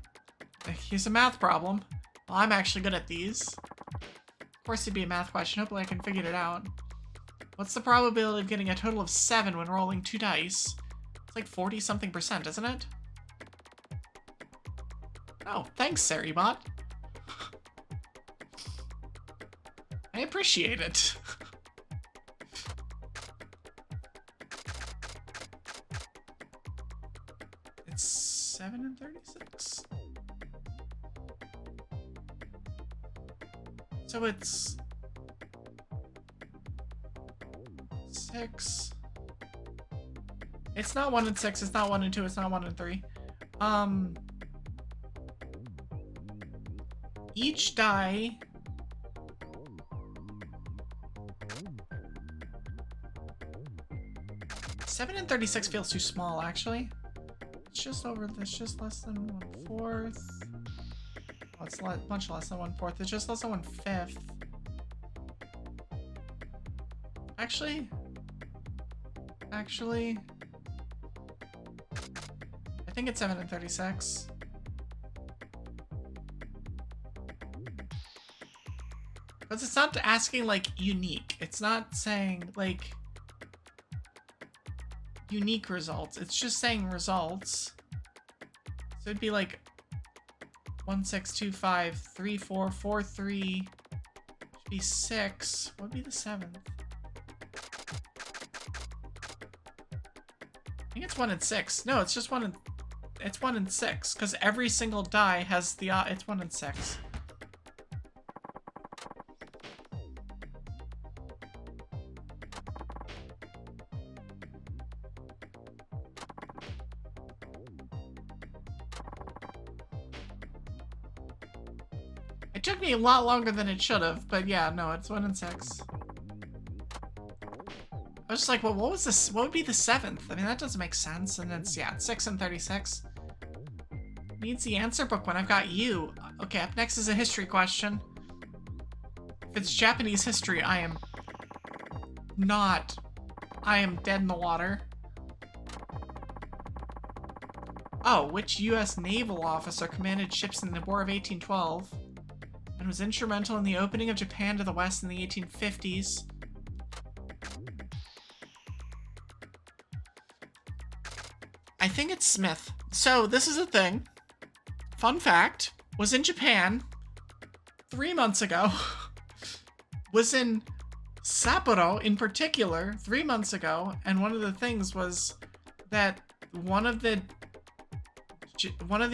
Here's a math problem. Well, I'm actually good at these. Of course it'd be a math question. Hopefully I can figure it out. What's the probability of getting a total of 7 when rolling 2 dice? It's like 40-something%, isn't it? Oh, thanks, Saribot. I appreciate it. It's 7 and 36. So it's 6. It's not 1 and 6, it's not 1 and 2, it's not 1 and 3. Each die (7 and 36) feels too small, actually. It's just over. It's just less than 1/4. Oh, it's much less than 1/4. It's just less than 1/5. Actually, I think it's 7 and 36. Because it's not asking, like, unique. It's not saying, like, unique results. It's just saying results. So it'd be like 1, 6, 2, 5, 3, 4, 4, 3. Should be 6. What would be the 7th? I think it's 1 and 6. No, it's just 1 and... It's 1 and 6. Because every single die has the... it's 1 and 6. It took me a lot longer than it should have, but yeah, no, it's 1 and 6. I was just like, well, what was this? What would be the 7th? I mean, that doesn't make sense. And it's, yeah, it's 6 and 36. Needs the answer book when I've got you. Okay, up next is a history question. If it's Japanese history, I am dead in the water. Oh, which U.S. naval officer commanded ships in the War of 1812 and was instrumental in the opening of Japan to the West in the 1850s? I think it's Smith. So, this is a thing. Fun fact, was in Japan 3 months ago. Was in Sapporo in particular 3 months ago, and one of the things was that one of the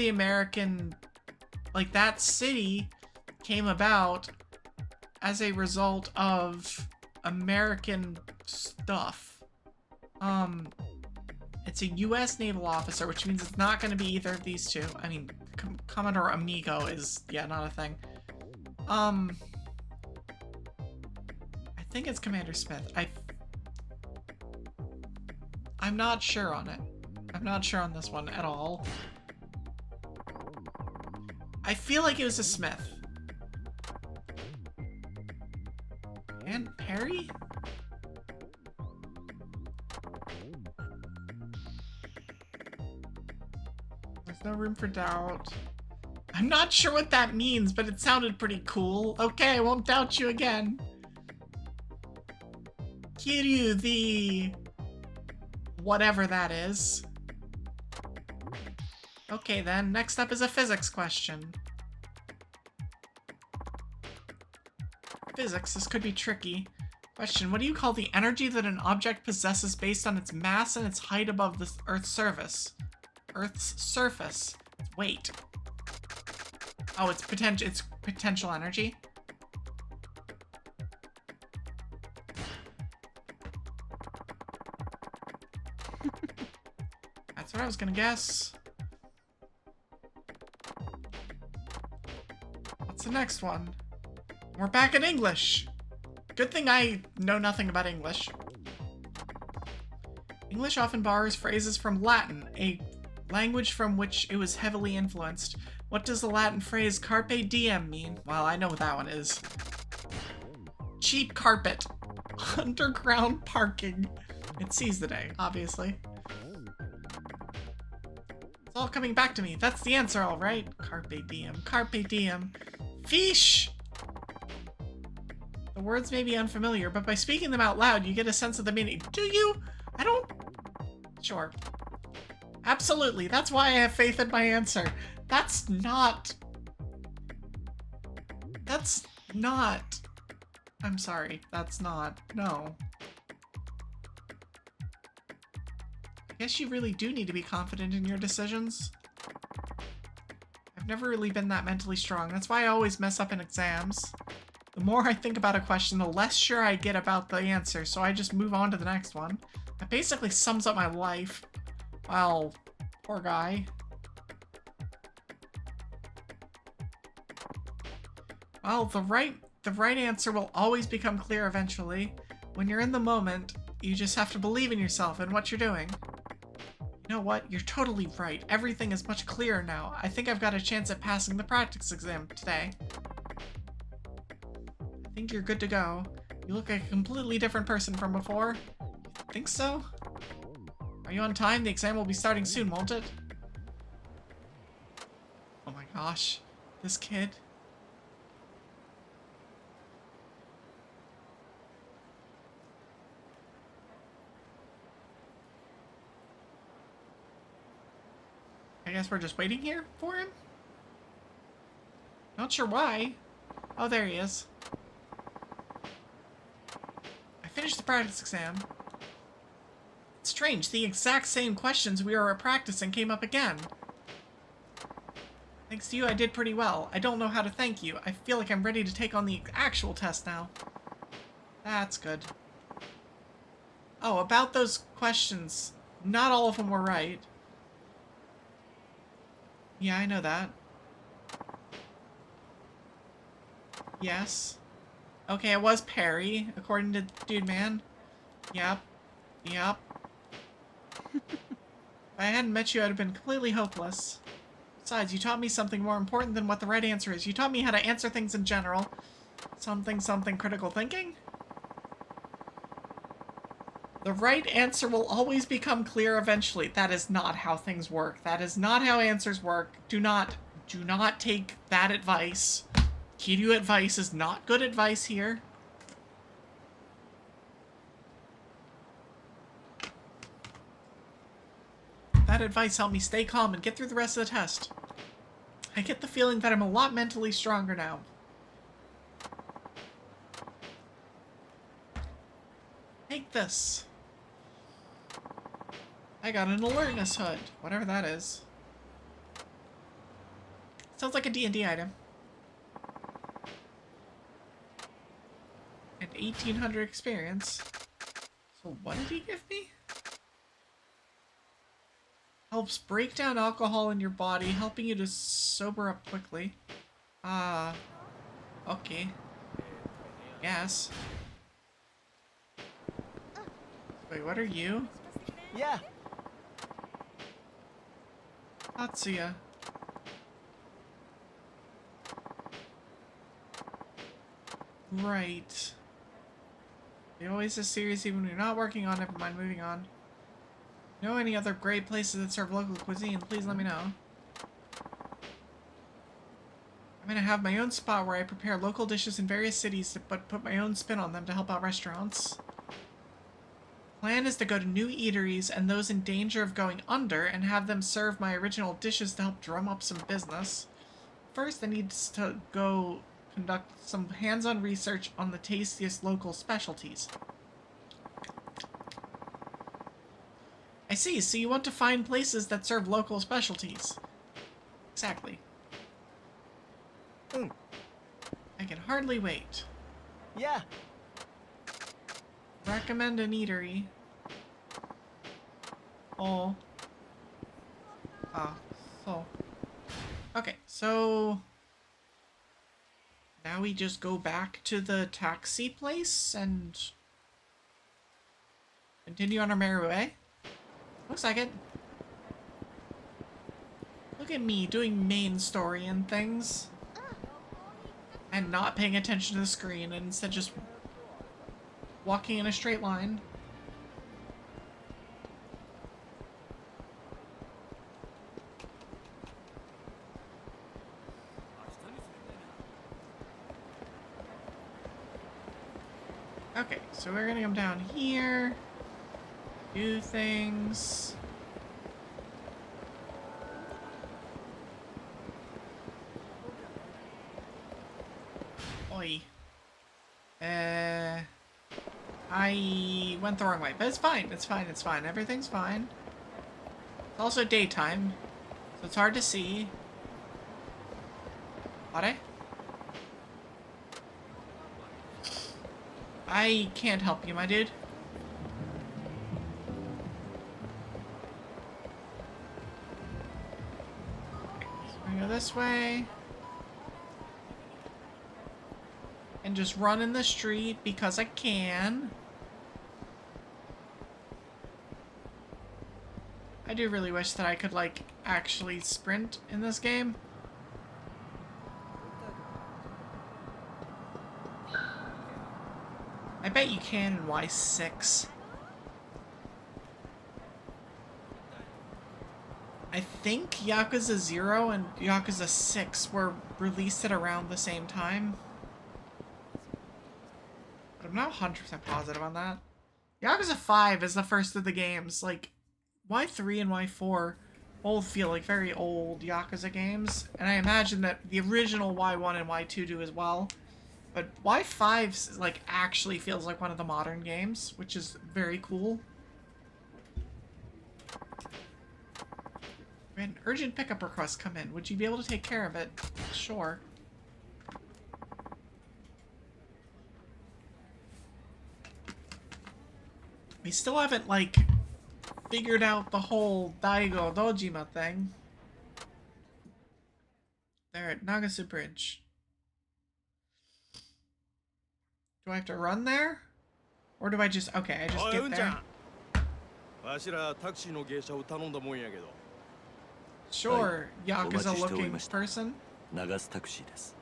American, like, that city came about as a result of American stuff. It's a U.S. naval officer, which means it's not going to be either of these two. I mean, Commodore Amigo is, yeah, not a thing. I think it's Commander Smith. I'm not sure on it. I'm not sure on this one at all. I feel like it was a Smith. And Perry? no room for doubt. I'm not sure what that means, but it sounded pretty cool. Okay, I won't doubt you again. Kiryu, the... whatever that is. Okay then, next up is a physics question. Physics, this could be tricky. Question, what do you call the energy that an object possesses based on its mass and its height above the Earth's surface? Earth's surface. Weight. Oh, it's potential energy? That's what I was gonna guess. What's the next one? We're back in English! Good thing I know nothing about English. English often borrows phrases from Latin, a language from which it was heavily influenced. What does the Latin phrase carpe diem mean? Well, I know what that one is. Cheap carpet. Underground parking. It sees the day, obviously. It's all coming back to me. That's the answer, all right. Carpe diem. Carpe diem. Fish! The words may be unfamiliar, but by speaking them out loud, you get a sense of the meaning. Do you? I don't... Sure. Absolutely. That's why I have faith in my answer. That's not... I'm sorry. That's not... No. I guess you really do need to be confident in your decisions. I've never really been that mentally strong. That's why I always mess up in exams. The more I think about a question, the less sure I get about the answer, so I just move on to the next one. That basically sums up my life. Well, poor guy. Well, the right answer will always become clear eventually. When you're in the moment, you just have to believe in yourself and what you're doing. You know what? You're totally right. Everything is much clearer now. I think I've got a chance at passing the practice exam today. I think you're good to go. You look like a completely different person from before. You think so? Are you on time? The exam will be starting soon, won't it? Oh my gosh. This kid. I guess we're just waiting here for him? Not sure why. Oh, there he is. I finished the practice exam. It's strange, the exact same questions we were practicing came up again. Thanks to you, I did pretty well. I don't know how to thank you. I feel like I'm ready to take on the actual test now. That's good. Oh, about those questions. Not all of them were right. Yeah, I know that. Yes. Okay, it was Perry, according to Dude Man. Yep. Yep. If I hadn't met you, I'd have been completely hopeless. Besides, you taught me something more important than what the right answer is. You taught me how to answer things in general. Something critical thinking? The right answer will always become clear eventually. That is not how things work. That is not how answers work. Do not take that advice. Kiryu advice is not good advice here. That advice helped me stay calm and get through the rest of the test. I get the feeling that I'm a lot mentally stronger now. Take this. I got an alertness hood, whatever that is. Sounds like a D&D item. And 1800 experience. So what did he give me? Helps break down alcohol in your body, helping you to sober up quickly. Okay. Yes. Wait, what are you? Yeah. Tatsuya. Right. The Oasis series, even when you're not working on, never mind, moving on. Know any other great places that serve local cuisine? Please let me know. I'm gonna have my own spot where I prepare local dishes in various cities, but put my own spin on them to help out restaurants. Plan is to go to new eateries and those in danger of going under and have them serve my original dishes to help drum up some business. First, I need to go conduct some hands-on research on the tastiest local specialties. I see, so you want to find places that serve local specialties. Exactly. I can hardly wait. Yeah. Recommend an eatery. Oh. So. Okay, so now we just go back to the taxi place and continue on our merry way. Looks like it. Look at me doing main story and things. And not paying attention to the screen and instead just walking in a straight line. Okay, so we're gonna come down here, do things. Oi. I went the wrong way, but it's fine, it's fine, it's fine. Everything's fine. It's also daytime, so it's hard to see. What? I can't help you, my dude. Okay, so we're gonna go this way. And just run in the street because I can. I do really wish that I could, like, actually sprint in this game. I bet you can in Y6. I think Yakuza 0 and Yakuza 6 were released at around the same time. But I'm not 100% positive on that. Yakuza 5 is the first of the games. Like, Y3 and Y4 both feel like very old Yakuza games. And I imagine that the original Y1 and Y2 do as well. But Y5 like actually feels like one of the modern games, which is very cool. We had an urgent pickup request come in. Would you be able to take care of it? Sure. We still haven't, like, figured out the whole Daigo Dojima thing. They're at Nagasu Bridge. Do I have to run there? Or do I just... Okay, I just get there. Sure, Yakuza-looking person. 流すタクシーです。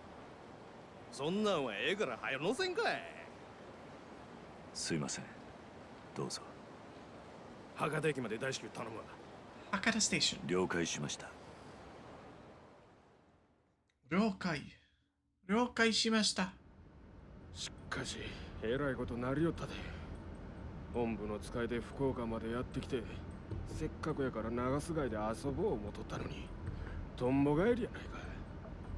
そんなんはええから早乗せんかい。すいません。どうぞ。博多駅まで大至急頼むわ。Hakata Station. 了解しました。了解。了解しました。しかし、えらいことなりよったで。本部の使いで福岡までやってきて、せっかくやから長洲街で遊ぼう思とったのに、とんぼ帰りやないか。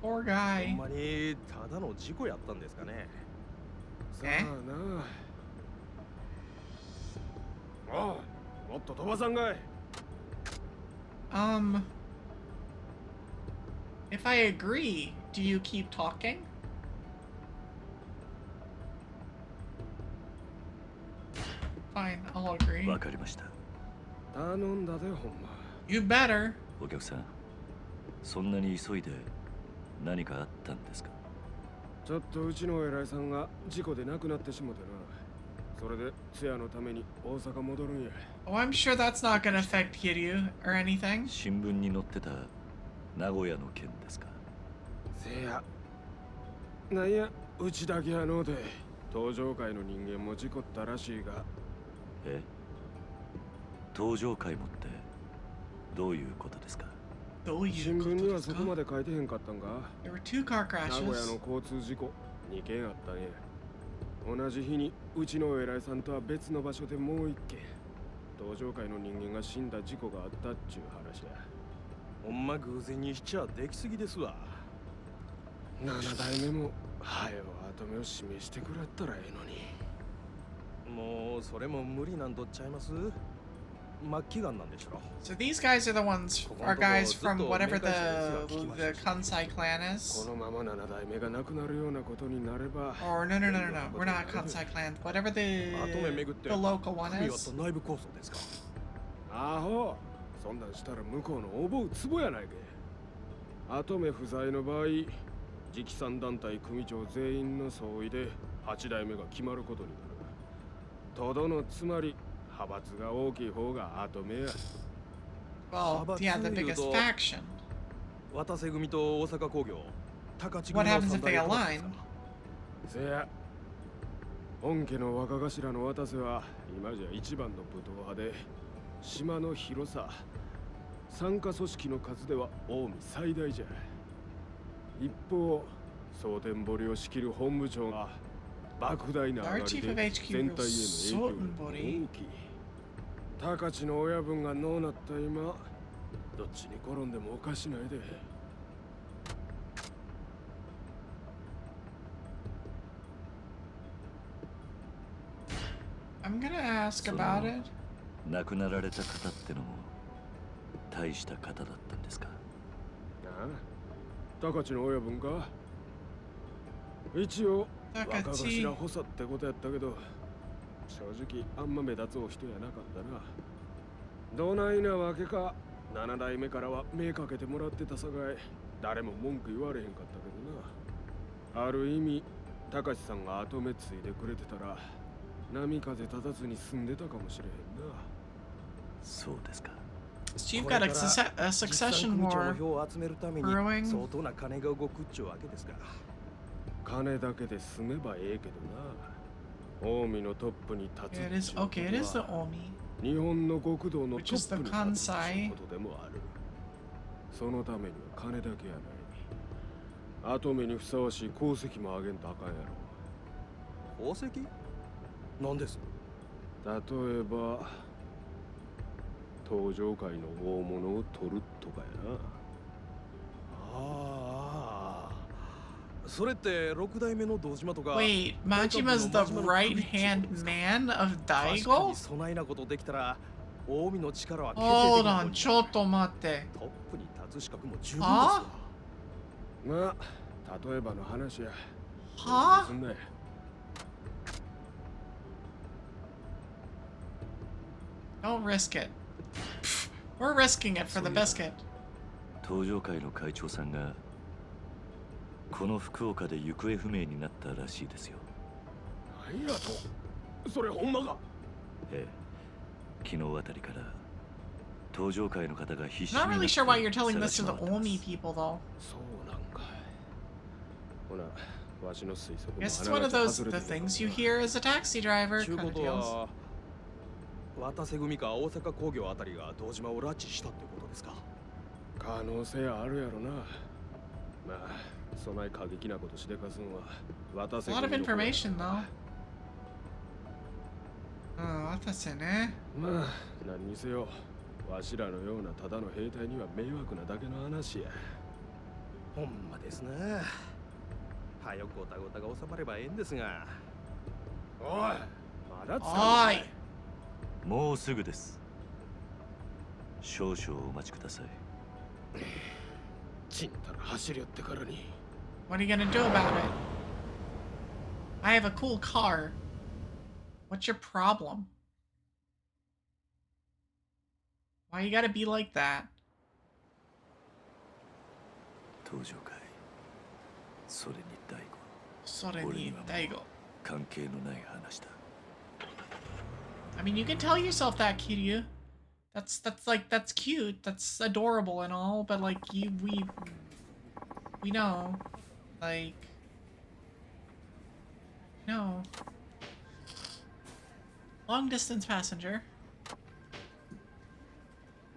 Poor ほ guy. んまにただの事故やったんですかね。さあな。ああ、もっと飛ばさんかい。If I agree, do you keep talking? Fine, I'll agree. わかりました。頼んだで、ほんま。You better. お客さん、そんなに急いで何かあったんですか？ちょっとうちの偉いさんが事故で亡くなってしもてな。それで通夜のために大阪戻るんや。Oh, I'm sure that's not gonna affect Kiryu or anything. 新聞に載ってた名古屋の件ですか？せや。なんや、うちだけやのうで、登場会の人間も事故ったらしいが。え？登場会もってどういうことですか？どうい新聞うことにはそこまですか？で書いてへんかったんか。 There were 2 car 名古屋 crashes. の交通事故2件あったね。同じ日にうちの偉いさんとは別の場所でもう1件同情会の人間が死んだ事故があったっちゅう話や。ほんま偶然にしちゃできすぎですわ。7代目もはよ後目を示してくらったらええのに。もうそれも無理なんとっちゃいます。末期がんなんでしょ。 So these guys are the ones, are guys from whatever the Kansai clan こ is. のまま7代目が亡くなるようなことになれば。 Or no, we're not Kansai clan. Whatever 後目巡って the local one 組は is. と内部構想ですか。アホ、そんなんしたら向こうの思うツボやないか。後目不在の場合、直参団体組長全員の総意で8代目が決まることになる。とどのつまり派閥が大きい方が後目や。 Well, yeah, the biggest faction. 渡瀬組と大阪工業、高知組 What の happens if 三 they 大派閥 align? ですか。せや、本家の若頭の渡瀬は今じゃ一番の武闘派で、島の広さ、参加組織の数では近江最大じゃ。一方、蒼天堀を仕切る本部長が莫大な上がり Our chief で of 全 HQ 体への rules 影響 Sotenbori. が大きい。高知の親分がのうなった今、どっちに転んでもおかしないで。I'm gonna ask about it. 亡くなられた方ってのも大した方だったんですか？ああ、高知の親分か。一応若高知頭補佐ってことやったけど、正直あんま目立つお人やなかったな。どないなわけか、7代目からは目かけてもらってたさかい、誰も文句言われへんかったけどな。ある意味、高知さんが後目ついでくれてたら、波風立たずに済んでたかもしれへんな。そうですか。 So you've got a succession 組長の war 票を集めるために brewing. 相当な金が動くっちゅうわけですか。金だけで済めばええけどな。近江のトップに立つ It is っちゅうこと okay. It is the は Omi. 日本の極道のト Which is ッ the プに立つ Kansai. ことでもある。そのためには金だけやない。後目にふさわしい功績もあげんとあかんやろ。宝石なんです。例えば登場界の大物を取るとかやな。ああ、それって6代目の堂島とか。 Wait, Majima's the right-hand man of 確か Daigo? にそないなことできたら近江の力は決定 Hold 的な on, もんに。ちょっと待って。トップに立つ資格も十分ですはわ。まあ例えばの話や。はすんなや。Don't risk it. Pfft, we're risking it for the biscuit. 登場会の会長さんがこの福岡で行方不明になったらしいですよ。何やと。それほんまか。ええ、昨日あたりから登場会の方が必死に Not なっ really て sure why you're telling 探 this し to the 回ってます Omi people, though. そうなんか。ほな、わしの推測も Guess it's one of those the things you hear as a taxi driver ちゅう kind こ of と deals. は渡瀬組か大阪工業あたりが堂島を拉致したってことですか。可能性あるやろな。まあ、そない過激なことしでかすんは渡 A 瀬 lot of 組の方や information, though. 私ね。まあ、何にせよ、わしらのようなただの兵隊には迷惑なだけの話や。ほんまですね。はよごたごたが収まればええんですが。おい、まだ使うおい。もうすぐです。少々お待ちください。ちんたら走り寄ってからに。What are you gonna do about it? I have a cool car. What's your problem? Why you gotta be like that? 登場会、それに大悟、それに大悟。関係のない話だ。I mean, you can tell yourself that, Kiryu. That's cute. That's adorable and all, but like we know, like, no. Long distance passenger.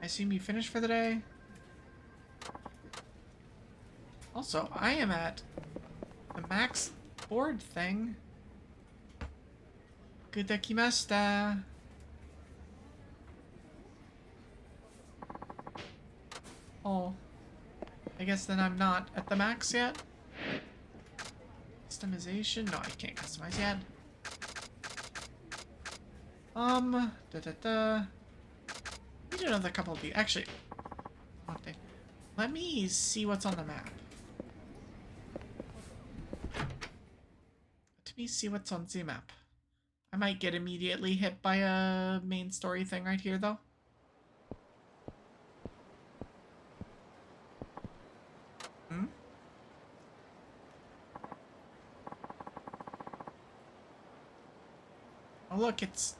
I assume you finished for the day. Also, I am at the max board thing. Kudakimashita. Oh. I guess then I'm not at the max yet. Customization? No, I can't customize yet. Need another couple of these. Actually, okay. Let me see what's on the map. Let me see what's on the map. I might get immediately hit by a main story thing right here, though. Hmm? Oh, look, it's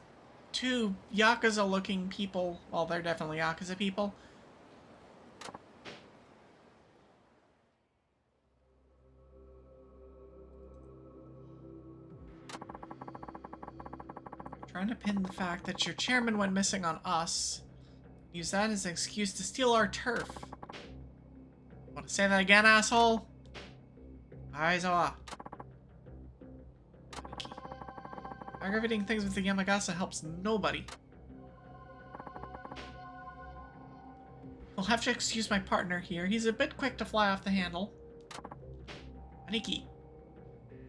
two Yakuza-looking people. Well, they're definitely Yakuza people. Trying to pin the fact that your chairman went missing on us. Use that as an excuse to steal our turf. Want to say that again, asshole? Aizawa. Aggravating things with the Yamagasa helps nobody. I'll have to excuse my partner here. He's a bit quick to fly off the handle. Aniki.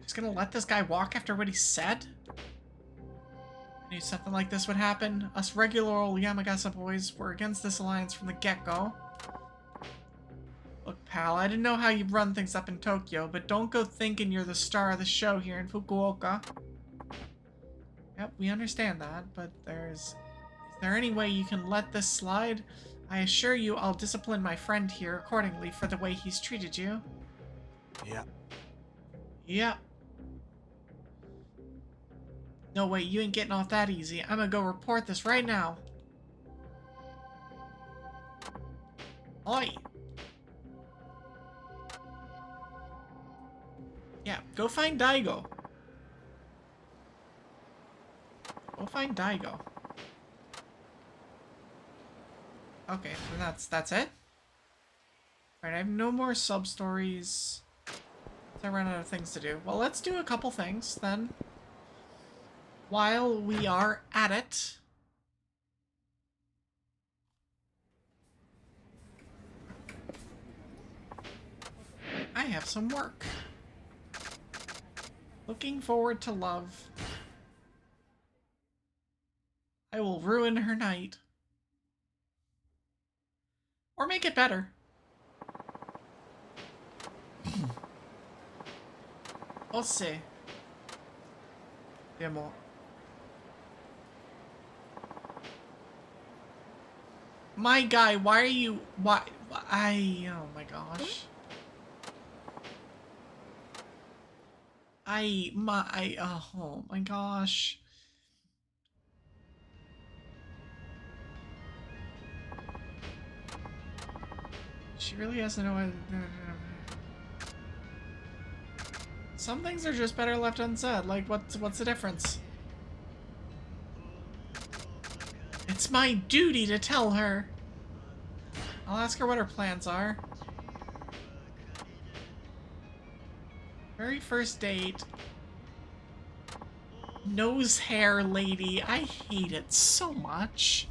Just gonna let this guy walk after what he said? I knew something like this would happen. Us regular old Yamagasa boys were against this alliance from the get-go. Look, pal, I didn't know how you run things up in Tokyo, but don't go thinking you're the star of the show here in Fukuoka. Yep, we understand that, but is there any way you can let this slide? I assure you I'll discipline my friend here accordingly for the way he's treated you. Yeah. Yep. No, wait, you ain't getting off that easy. I'm gonna go report this right now. Oi! Yeah, go find Daigo. Go find Daigo. Okay, then that's it? Alright, I have no more sub-stories. I run out of things to do. Well, let's do a couple things, then. While we are at it. I have some work. Looking forward to love. I will ruin her night. Or make it better. We'll see. Demo. My guy, why are you... Why... Oh my gosh. Oh my gosh. She really has to know what... Some things are just better left unsaid. Like, what's the difference? It's my duty to tell her. I'll ask her what her plans are. Very first date. Nose hair lady. I hate it so much.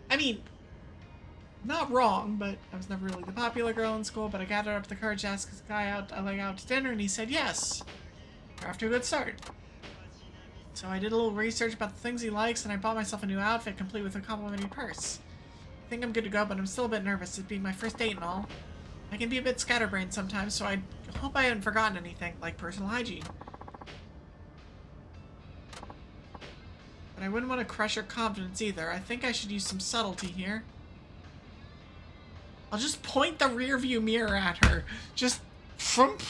I mean, not wrong, but I was never really the popular girl in school, but I gathered up the courage to ask this guy out to dinner, and he said yes. We're off to a good start. So I did a little research about the things he likes, and I bought myself a new outfit complete with a complimentary purse. I think I'm good to go, but I'm still a bit nervous, it being my first date and all. I can be a bit scatterbrained sometimes, so I hope I haven't forgotten anything, like personal hygiene. But I wouldn't want to crush her confidence either. I think I should use some subtlety here. I'll just point the rear view mirror at her. Just... Frump.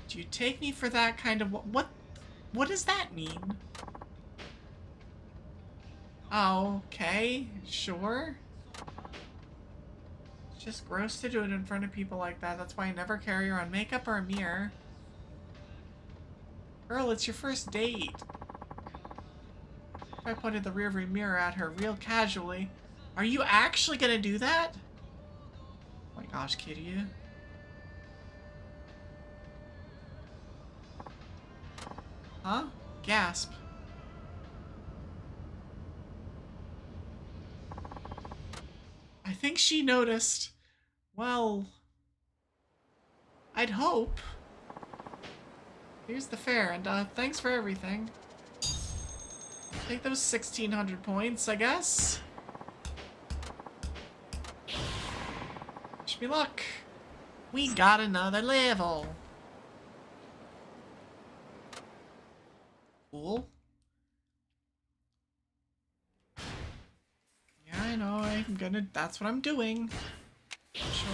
Do you take me for that kind of... What does that mean? Okay, sure. It's just gross to do it in front of people like that. That's why I never carry around makeup or a mirror. Girl, it's your first date. I pointed the rearview mirror at her real casually. Are you actually gonna do that? Oh my gosh, kitty. Huh? Gasp. I think she noticed. Well, I'd hope. Here's the fare, and thanks for everything. Take those 1,600 points, I guess. Wish me luck. We got another level. Cool. Yeah, I know, I'm gonna, that's what I'm doing. Sure.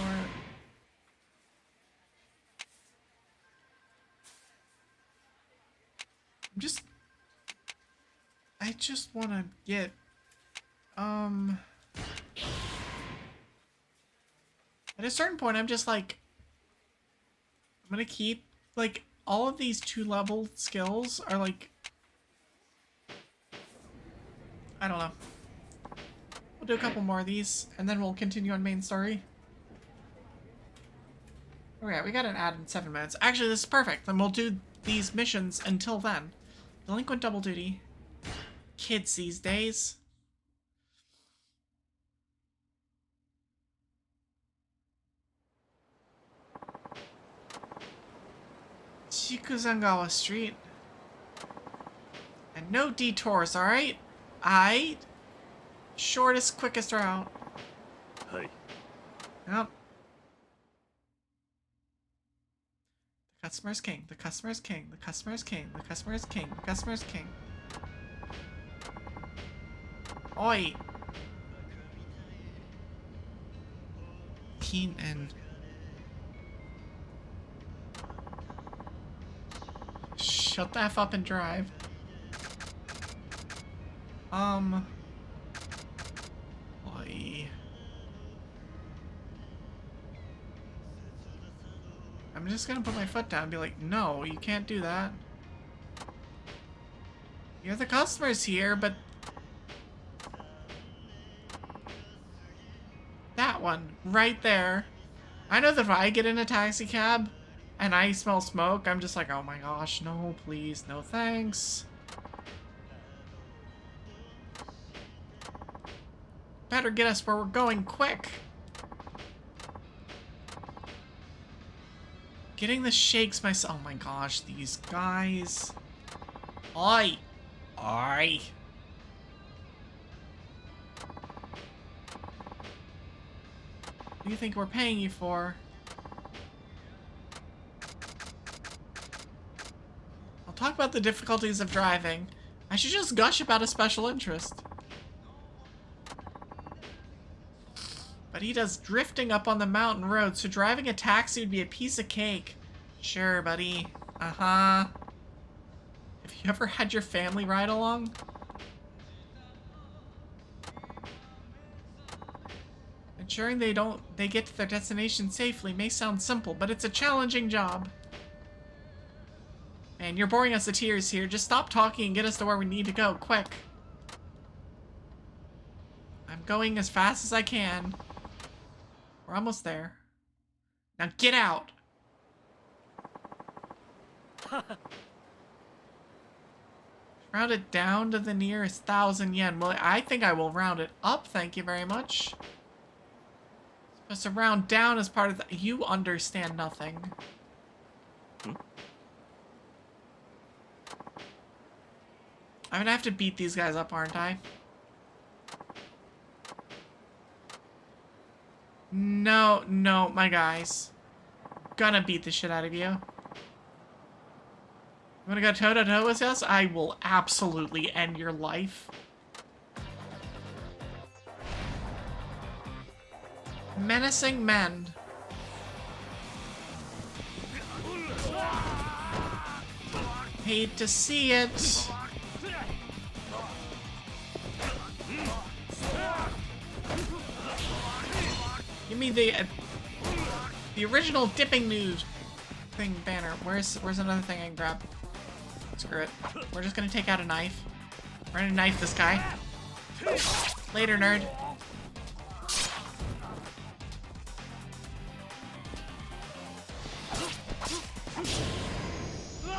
I just want to get, at a certain point, I'm just like, I'm gonna keep, like, all of these 2-level skills are like, I don't know. We'll do a couple more of these, and then we'll continue on main story. Okay, we got an ad in 7 minutes. Actually, this is perfect. Then we'll do these missions until then. Delinquent double duty. Kids these days. Shikuzangawa Street. And no detours, alright? Aight? Shortest, quickest route. Hi. Yep. The customer is king. The customer is king. The customer is king. The customer is king. The customer is king. Oi! Keen and... Shut the F up and drive. Oi. I'm just gonna put my foot down and be like, no, you can't do that. You're the customers here, but... That one, right there. I know that if I get in a taxi cab and I smell smoke, I'm just like, oh my gosh, no, please, no thanks. Better get us where we're going quick. Getting the shakes myself. Oh my gosh, these guys. Oi! Oi! What do you think we're paying you for? I'll talk about the difficulties of driving. I should just gush about a special interest. But he does drifting up on the mountain road, so driving a taxi would be a piece of cake. Sure, buddy. Uh-huh. Have you ever had your family ride along? Ensuring they get to their destination safely may sound simple, but it's a challenging job. Man, you're boring us to tears here. Just stop talking and get us to where we need to go, quick. I'm going as fast as I can. We're almost there. Now get out! Round it down to the nearest 1,000 yen. Well, I think I will round it up, thank you very much. Supposed to round down as part of the... You understand nothing. I'm gonna have to beat these guys up, aren't I? No, no, my guys. Gonna beat the shit out of you. You wanna go toe-to-toe with us? I will absolutely end your life. Menacing men. Hate to see it. Give me the original dipping news thing banner. Where's another thing I can grab? Screw it. We're just gonna take out a knife. We're gonna knife this guy. Later, nerd.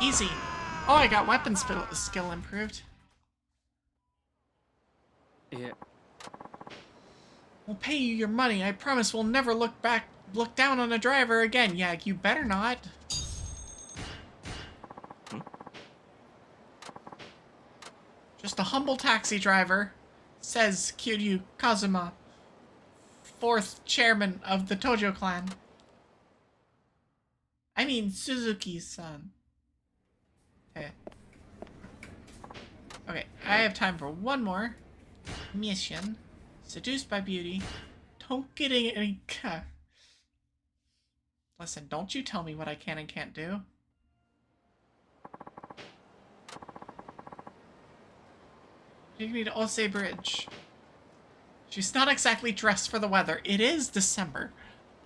Easy. Oh, I got weapon skill improved. Yeah. We'll pay you your money. I promise we'll never look down on a driver again. Yeah, you better not. Just a humble taxi driver, says Kiryu Kazuma, 4th chairman of the Tojo clan. I mean, Suzuki-san. Okay. Okay, I have time for one more mission. Seduced by beauty. Don't get any... Listen, don't you tell me what I can and can't do. Take me to Ose Bridge. She's not exactly dressed for the weather. It is December,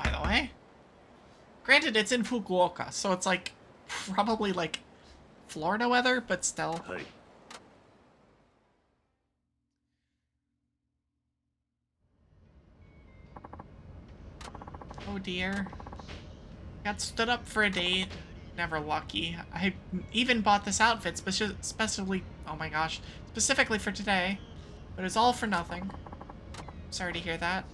by the way. Granted, it's in Fukuoka, so it's like probably like Florida weather, but still. Hey. Oh dear. Got stood up for a date. Never lucky. I even bought this outfit specifically, oh my gosh, specifically for today, but it's all for nothing. Sorry to hear that.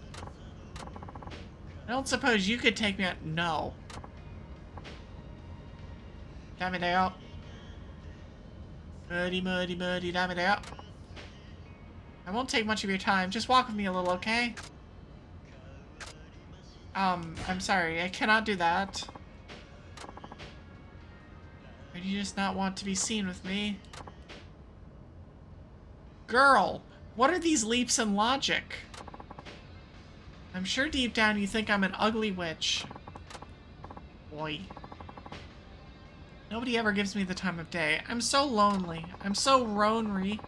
I don't suppose you could take me out. No. Damedeo. Muddy, muddy, muddy, damedeo. I won't take much of your time. Just walk with me a little, okay? I'm sorry. I cannot do that. Or do you just not want to be seen with me? Girl, what are these leaps in logic? I'm sure deep down you think I'm an ugly witch. Boy. Nobody ever gives me the time of day. I'm so lonely. I'm so lonely.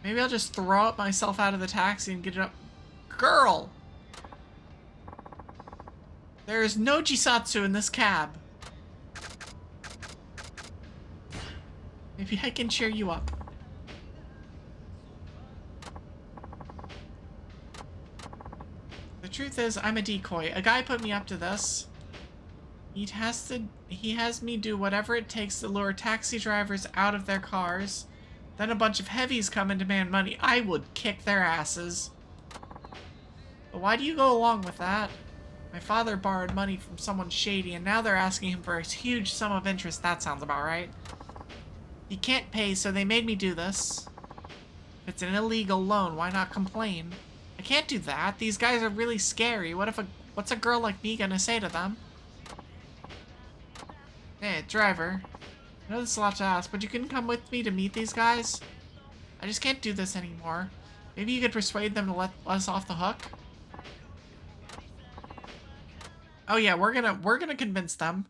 Maybe I'll just throw up myself out of the taxi and get it up. Girl! There is no Jisatsu in this cab. Maybe I can cheer you up. The truth is, I'm a decoy. A guy put me up to this. He has me do whatever it takes to lure taxi drivers out of their cars. Then a bunch of heavies come and demand money. I would kick their asses. But why do you go along with that? My father borrowed money from someone shady, and now they're asking him for a huge sum of interest. That sounds about right. He can't pay, so they made me do this. If it's an illegal loan, why not complain? I can't do that. These guys are really scary. What's a girl like me gonna say to them? Hey, driver. I know this is a lot to ask, but you can come with me to meet these guys? I just can't do this anymore. Maybe you could persuade them to let us off the hook? Oh yeah, we're gonna convince them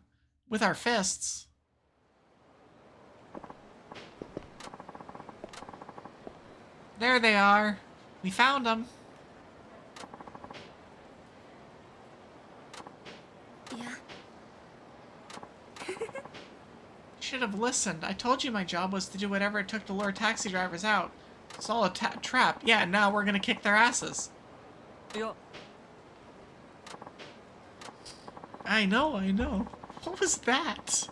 with our fists. There they are. We found them. Yeah. Should have listened. I told you my job was to do whatever it took to lure taxi drivers out. It's all a trap. Yeah, now we're gonna kick their asses. Yeah. I know. What was that?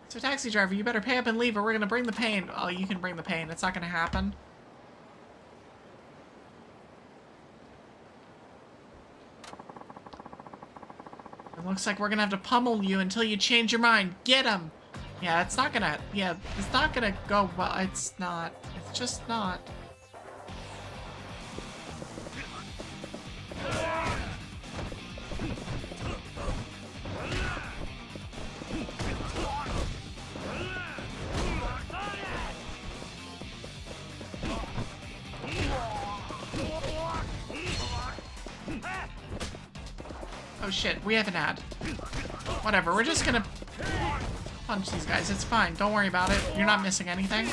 So taxi driver, you better pay up and leave or we're gonna bring the pain. Oh, you can bring the pain. It's not gonna happen. It looks like we're gonna have to pummel you until you change your mind. Get him! Yeah, it's not gonna go well. It's not. It's just not. Oh shit, we have an ad. Whatever, we're just gonna punch these guys. It's fine, don't worry about it. You're not missing anything.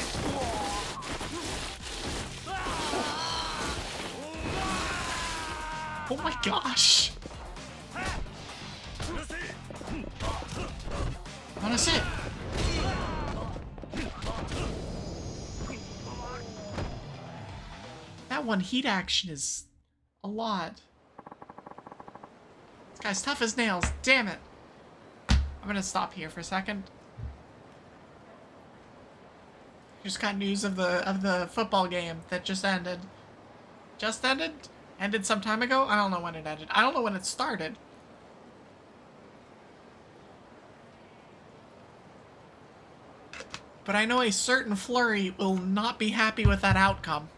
Oh my gosh! I wanna sit. That one heat action is a lot. This guy's tough as nails. Damn it. I'm gonna stop here for a second. Just got news of the football game that just ended. Just ended? Ended some time ago? I don't know when it ended. I don't know when it started. But I know a certain Flurry will not be happy with that outcome.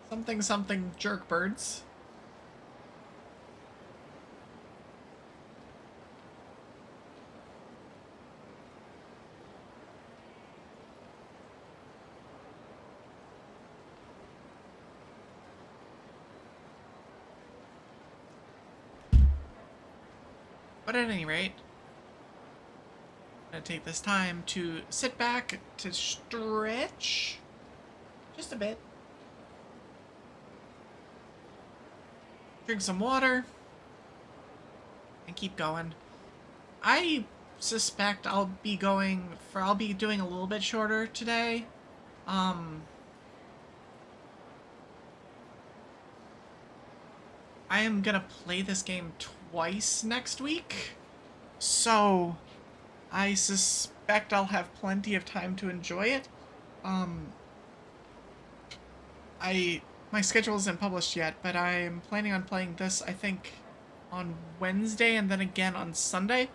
Something something jerkbirds. But at any rate, I'm going to take this time to sit back, to stretch just a bit, drink some water, and keep going. I suspect I'll be doing a little bit shorter today. I am gonna play this game twice next week, so I suspect I'll have plenty of time to enjoy it. My schedule isn't published yet, but I'm planning on playing this, I think, on Wednesday and then again on Sunday.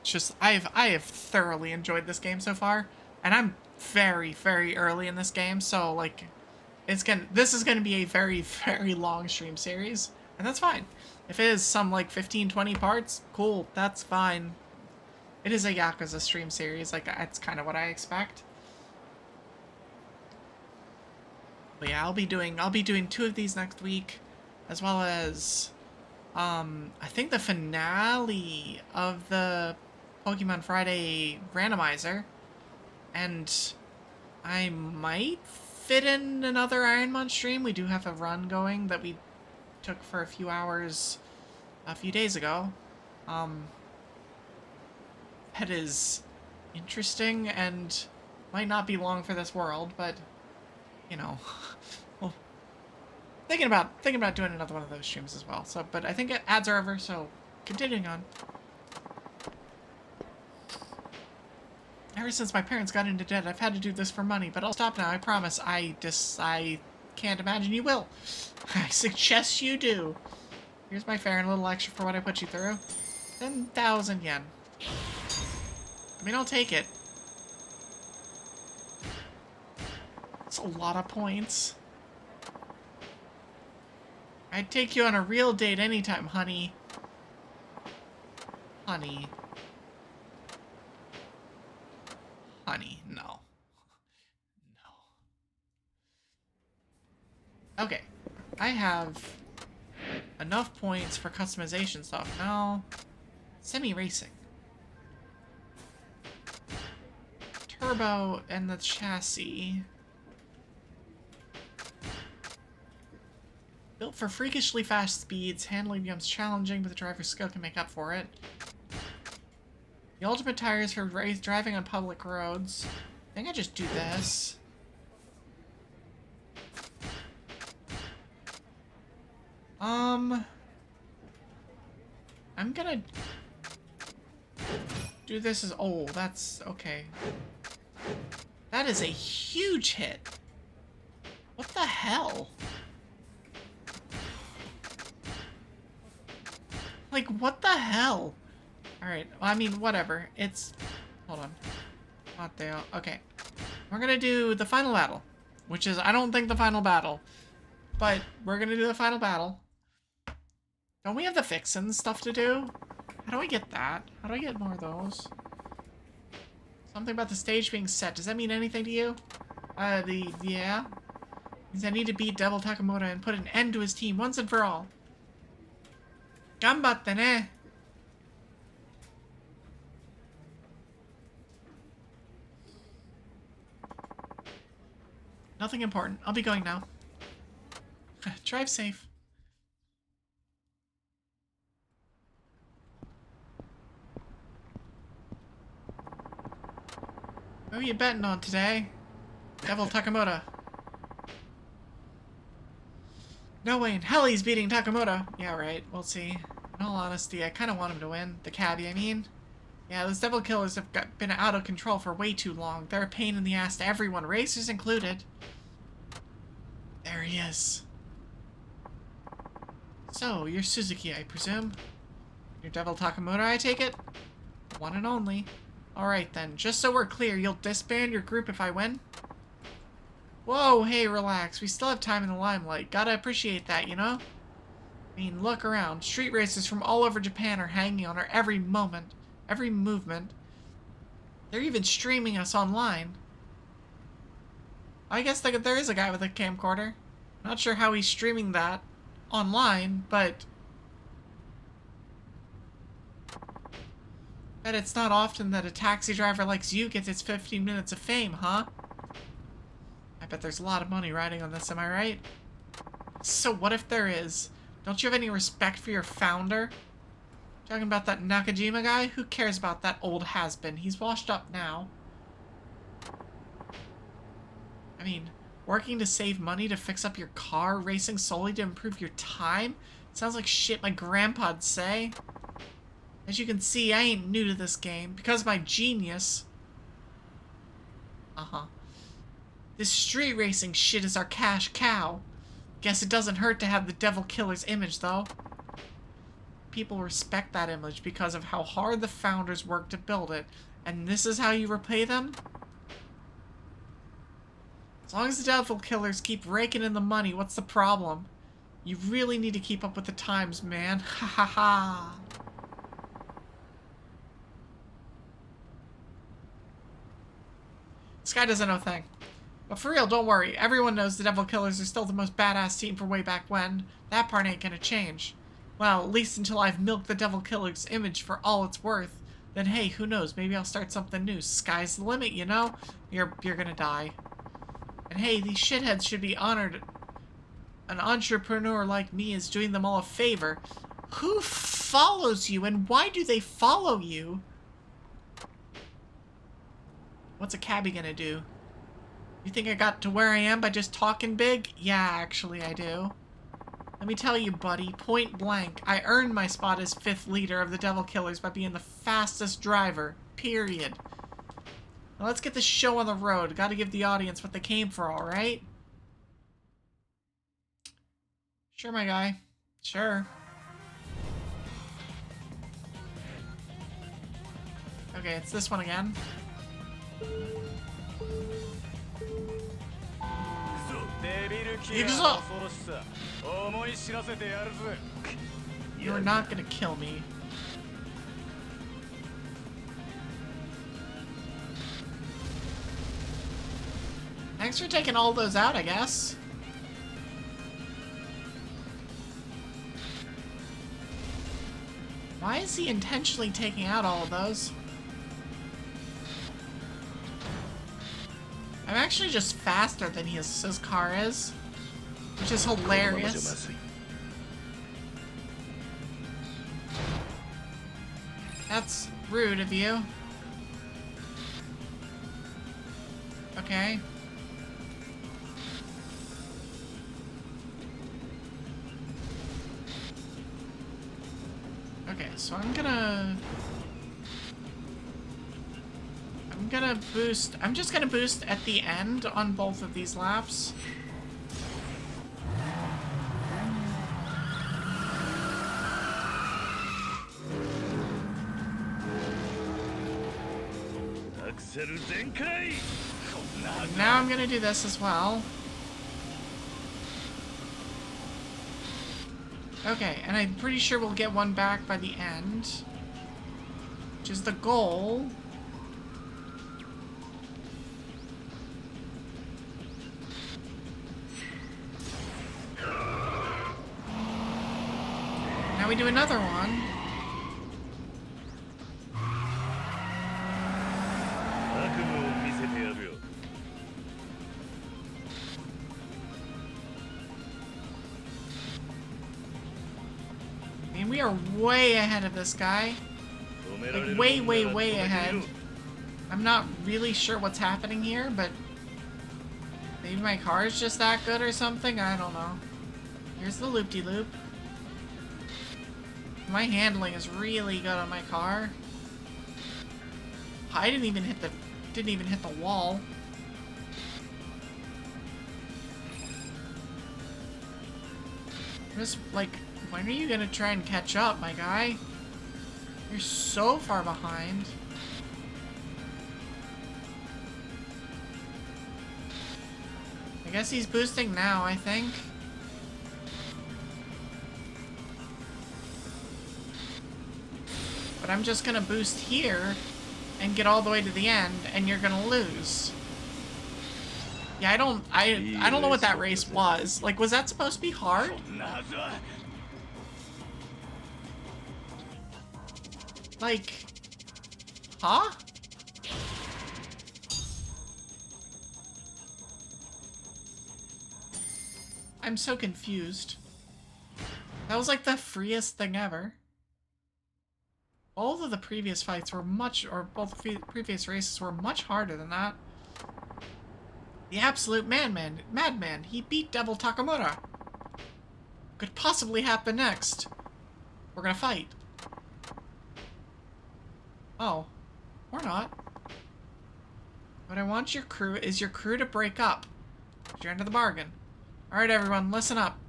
Just I have thoroughly enjoyed this game so far, and I'm very, very early in this game, so like this is gonna be a very, very long stream series, and that's fine. If it is some like 15-20 parts, cool, that's fine. It is a Yakuza stream series, like that's kind of what I expect. But yeah, I'll be doing 2 of these next week, as well as I think the finale of the Pokemon Friday randomizer, and I might fit in another Ironmon stream. We do have a run going that we took for a few hours a few days ago. That is interesting and might not be long for this world, but you know, well, thinking about doing another one of those streams as well. So, but I think ads are over, so continuing on. Ever since my parents got into debt, I've had to do this for money, but I'll stop now, I promise. I can't imagine you will. I suggest you do. Here's my fare and a little extra for what I put you through. 10,000 yen. I mean, I'll take it. That's a lot of points. I'd take you on a real date anytime, honey. Honey. Honey, no. No. Okay. I have enough points for customization stuff. Now, semi-racing. Turbo and the chassis. Built for freakishly fast speeds, handling becomes challenging, but the driver's skill can make up for it. The ultimate tires for driving on public roads. I think I just do this. I'm gonna do this as, oh, that's okay. That is a huge hit. What the hell? Like, what the hell? Alright, well, I mean, whatever. It's... Hold on. Mateo. Okay. We're gonna do the final battle. Which is, I don't think the final battle. But, we're gonna do the final battle. Don't we have the fixin' stuff to do? How do I get that? How do I get more of those? Something about the stage being set. Does that mean anything to you? Yeah? Means I need to beat Devil Takamura and put an end to his team once and for all. Gambatte ne! Nothing important. I'll be going now. Drive safe. Who are you betting on today? Devil Takamura. No way in hell he's beating Takamura. Yeah, right. We'll see. In all honesty, I kind of want him to win. The cabbie, I mean. Yeah, those devil killers have been out of control for way too long. They're a pain in the ass to everyone, racers included. There he is. So, you're Suzuki, I presume? You're Devil Takamura, I take it? One and only. Alright then, just so we're clear, you'll disband your group if I win? Whoa, hey, relax. We still have time in the limelight. Gotta appreciate that, you know? I mean, look around. Street racers from all over Japan are hanging on our every moment, every movement. They're even streaming us online. I guess there is a guy with a camcorder. Not sure how he's streaming that online, but bet it's not often that a taxi driver like you gets its 15 minutes of fame, huh? I bet there's a lot of money riding on this, am I right? So what if there is? Don't you have any respect for your founder? Talking about that Nakajima guy? Who cares about that old has-been? He's washed up now. I mean, working to save money to fix up your car, racing solely to improve your time? Sounds like shit my grandpa'd say. As you can see, I ain't new to this game. Because of my genius. This street racing shit is our cash cow. Guess it doesn't hurt to have the Devil Killer's image, though. People respect that image because of how hard the founders worked to build it. And this is how you repay them? As long as the Devil Killers keep raking in the money, what's the problem? You really need to keep up with the times, man. Ha ha ha. This guy doesn't know a thing. But for real, don't worry. Everyone knows the Devil Killers are still the most badass team from way back when. That part ain't gonna change. Well, at least until I've milked the Devil Killers' image for all it's worth. Then hey, who knows? Maybe I'll start something new. Sky's the limit, you know? You're gonna die. And hey, these shitheads should be honored. An entrepreneur like me is doing them all a favor. Who follows you and why do they follow you? What's a cabbie gonna do? You think I got to where I am by just talking big? Yeah, actually I do. Let me tell you, buddy, point blank, I earned my spot as 5th leader of the Devil Killers by being the fastest driver. Period. Now let's get this show on the road. Gotta give the audience what they came for, alright? Sure, my guy. Sure. Okay, it's this one again. You're not gonna kill me. Thanks for taking all those out, I guess. Why is he intentionally taking out all of those? I'm actually just faster than his car is, which is hilarious. That's rude of you. Okay. Okay, so I'm just gonna boost at the end on both of these laps. Now I'm gonna do this as well. Okay, and I'm pretty sure we'll get one back by the end, which is the goal. Now we do another one. I mean, we are way ahead of this guy. Like, way, way, way ahead. I'm not really sure what's happening here, but maybe my car is just that good or something? I don't know. Here's the loop-de-loop. My handling is really good on my car. I didn't even hit the wall. Just like, when are you gonna try and catch up, my guy? You're so far behind. I guess he's boosting now, I think. But I'm just gonna boost here and get all the way to the end, and you're gonna lose. Yeah, I don't know what that race was. Like, was that supposed to be hard? Like, huh? I'm so confused. That was like the freest thing ever. Both of the previous fights were both previous races were much harder than that. The absolute madman. He beat Devil Takamura. What could possibly happen next? We're gonna fight. Oh, or not. What I want your crew to break up. You're into the bargain. Alright everyone, listen up.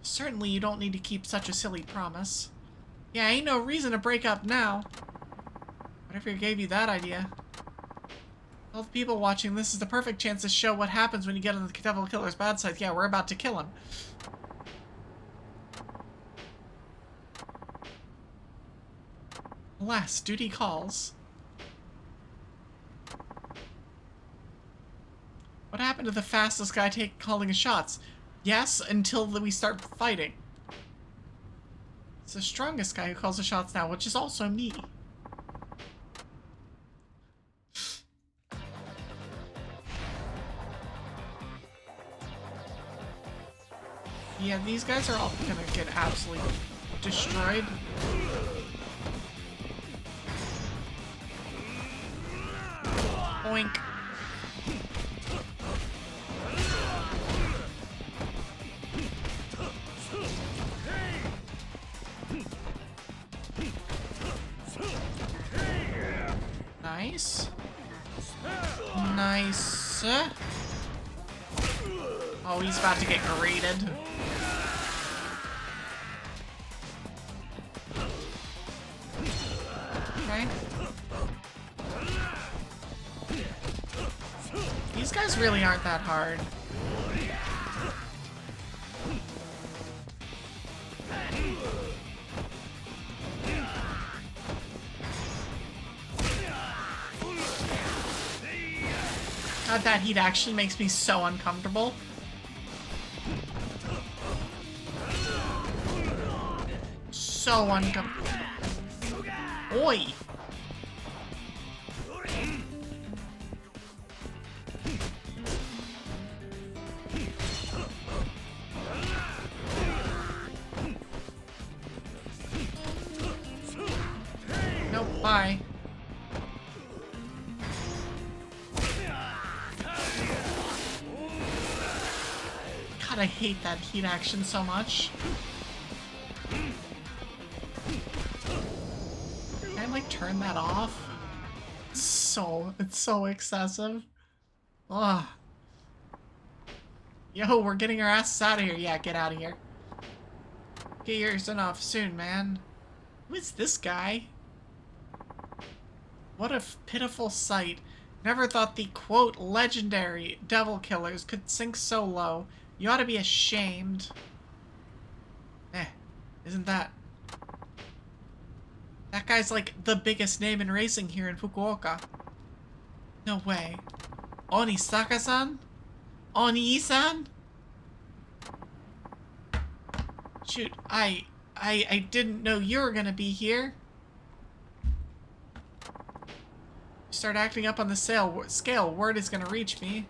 Certainly you don't need to keep such a silly promise. Yeah, ain't no reason to break up now. Whatever gave you that idea? All the people watching, this is the perfect chance to show what happens when you get on the Devil Killer's bad side. Yeah, we're about to kill him. Alas, duty calls. What happened to the fastest guy calling his shots? Yes, until we start fighting. It's the strongest guy who calls the shots now, which is also me. Yeah, these guys are all gonna get absolutely destroyed. Boink. Nice. Nice. Oh, he's about to get grated. Okay. These guys really aren't that hard. God, that heat actually makes me so uncomfortable. So uncomfortable. Oi! Nope, bye. God, I hate that heat action so much. Can I, like, turn that off? It's so excessive. Ugh. Yo, we're getting our asses out of here. Yeah, get out of here. Get yours enough soon, man. Who is this guy? What a pitiful sight. Never thought the, quote, legendary devil killers could sink so low. You ought to be ashamed. Isn't that? That guy's like the biggest name in racing here in Fukuoka. No way. Onisaka-san? Oni-san? Shoot, I didn't know you were gonna be here. Start acting up on the scale, word is gonna reach me.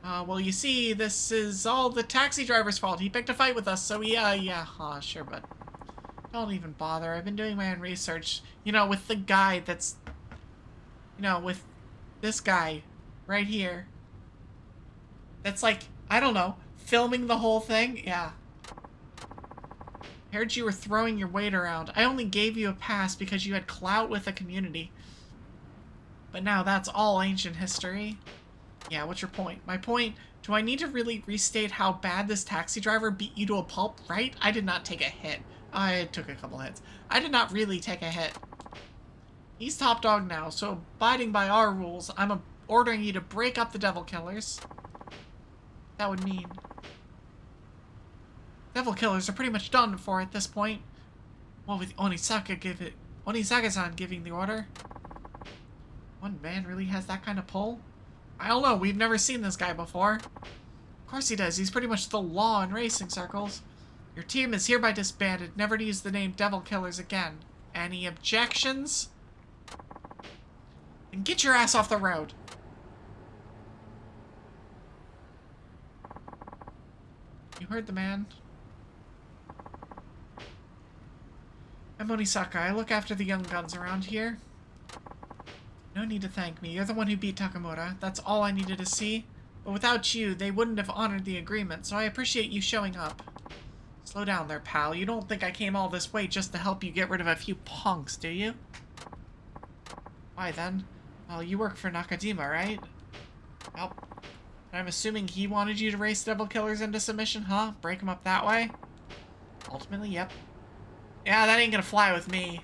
Well, you see, this is all the taxi driver's fault. He picked a fight with us, so yeah, sure, but Don't even bother. I've been doing my own research. You know, with the guy that's... You know, with this guy right here. That's like, I don't know, filming the whole thing? Yeah. I heard you were throwing your weight around. I only gave you a pass because you had clout with the community. But now that's all ancient history. Yeah, what's your point? My point, do I need to really restate how bad this taxi driver beat you to a pulp, right? I did not take a hit. I took a couple hits. I did not really take a hit. He's top dog now, so abiding by our rules, I'm ordering you to break up the devil killers. That would mean... Devil killers are pretty much done for at this point. Well, with Onisaga-san giving the order. One man really has that kind of pull? I don't know, we've never seen this guy before. Of course he does, he's pretty much the law in racing circles. Your team is hereby disbanded, never to use the name Devil Killers again. Any objections? And get your ass off the road. You heard the man. I'm Onisaka. I look after the young guns around here. No need to thank me. You're the one who beat Takamura. That's all I needed to see. But without you, they wouldn't have honored the agreement, so I appreciate you showing up. Slow down there, pal. You don't think I came all this way just to help you get rid of a few punks, do you? Why then? Well, you work for Nakajima, right? Well, I'm assuming he wanted you to race Devil Killers into submission, huh? Break them up that way? Ultimately, yep. Yeah, that ain't gonna fly with me.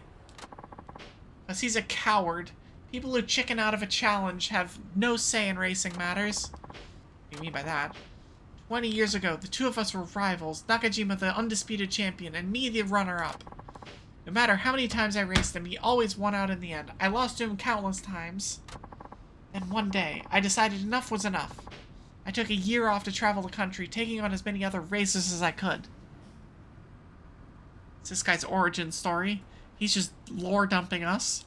Because he's a coward. People who chicken out of a challenge have no say in racing matters. What do you mean by that? 20 years ago, the two of us were rivals. Nakajima the undisputed champion, and me the runner-up. No matter how many times I raced him, he always won out in the end. I lost to him countless times. Then one day, I decided enough was enough. I took a year off to travel the country, taking on as many other races as I could. It's this guy's origin story. He's just lore dumping us.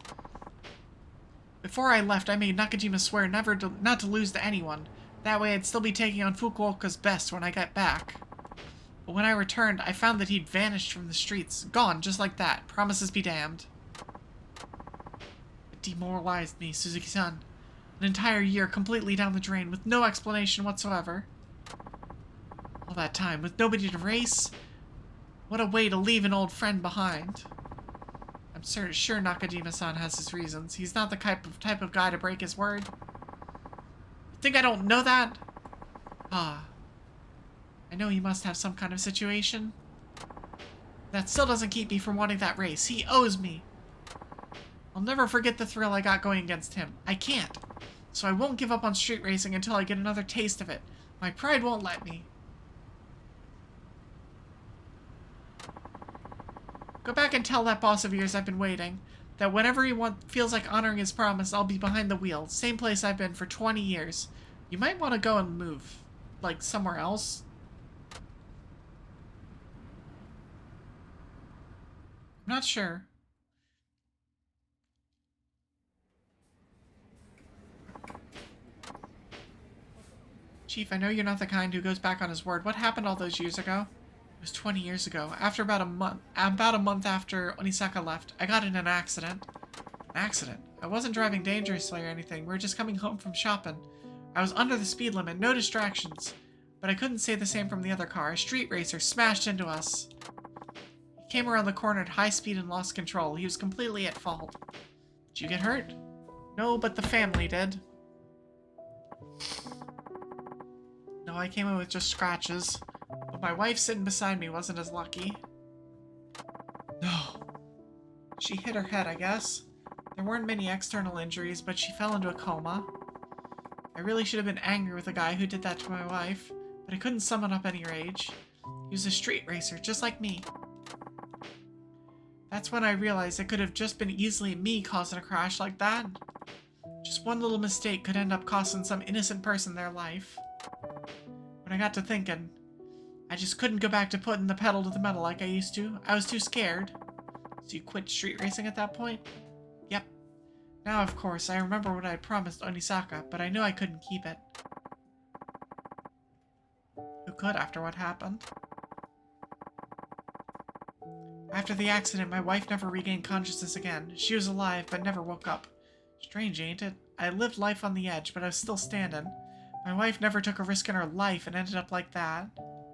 Before I left, I made Nakajima swear not to lose to anyone. That way I'd still be taking on Fukuoka's best when I got back. But when I returned, I found that he'd vanished from the streets. Gone, just like that. Promises be damned. It demoralized me, Suzuki-san. An entire year completely down the drain, with no explanation whatsoever. All that time, with nobody to race? What a way to leave an old friend behind. I'm sure Nakajima-san has his reasons. He's not the type of guy to break his word. You think I don't know that? Ah. I know he must have some kind of situation. That still doesn't keep me from wanting that race. He owes me. I'll never forget the thrill I got going against him. I can't. So I won't give up on street racing until I get another taste of it. My pride won't let me. Go back and tell that boss of yours I've been waiting. That whenever he feels like honoring his promise, I'll be behind the wheel. Same place I've been for 20 years. You might want to go and move. Like, somewhere else. I'm not sure. Chief, I know you're not the kind who goes back on his word. What happened all those years ago? It was 20 years ago. After about a month after Onisaka left, I got in an accident. An accident? I wasn't driving dangerously or anything. We were just coming home from shopping. I was under the speed limit, no distractions. But I couldn't say the same from the other car. A street racer smashed into us. He came around the corner at high speed and lost control. He was completely at fault. Did you get hurt? No, but the family did. No, I came in with just scratches. But my wife sitting beside me wasn't as lucky. No. She hit her head, I guess. There weren't many external injuries, but she fell into a coma. I really should have been angry with the guy who did that to my wife, but I couldn't summon up any rage. He was a street racer, just like me. That's when I realized it could have just been easily me causing a crash like that. Just one little mistake could end up costing some innocent person their life. When I got to thinking, I just couldn't go back to putting the pedal to the metal like I used to. I was too scared. So you quit street racing at that point? Yep. Now, of course, I remember what I promised Onisaka, but I knew I couldn't keep it. Who could after what happened? After the accident, my wife never regained consciousness again. She was alive, but never woke up. Strange, ain't it? I lived life on the edge, but I was still standing. My wife never took a risk in her life and ended up like that.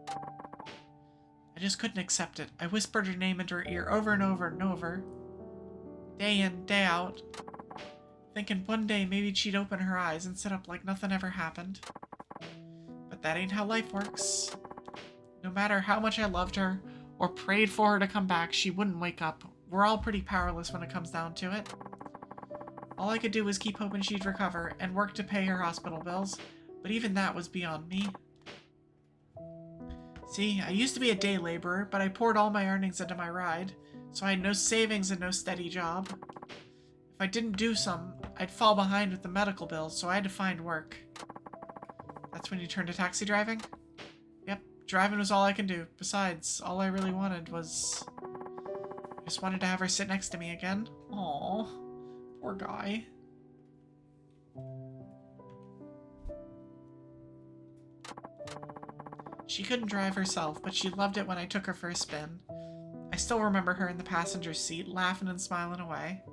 I just couldn't accept it. I whispered her name into her ear over and over and over. Day in, day out. Thinking one day maybe she'd open her eyes and sit up like nothing ever happened. But that ain't how life works. No matter how much I loved her, or prayed for her to come back, she wouldn't wake up. We're all pretty powerless when it comes down to it. All I could do was keep hoping she'd recover, and work to pay her hospital bills, but even that was beyond me. See, I used to be a day laborer, but I poured all my earnings into my ride, so I had no savings and no steady job. If I didn't do some, I'd fall behind with the medical bills, so I had to find work. That's when you turned to taxi driving? Yep, driving was all I can do. Besides, all I really wanted was... I just wanted to have her sit next to me again. Aww, poor guy. She couldn't drive herself, but she loved it when I took her for a spin. I still remember her in the passenger seat, laughing and smiling away.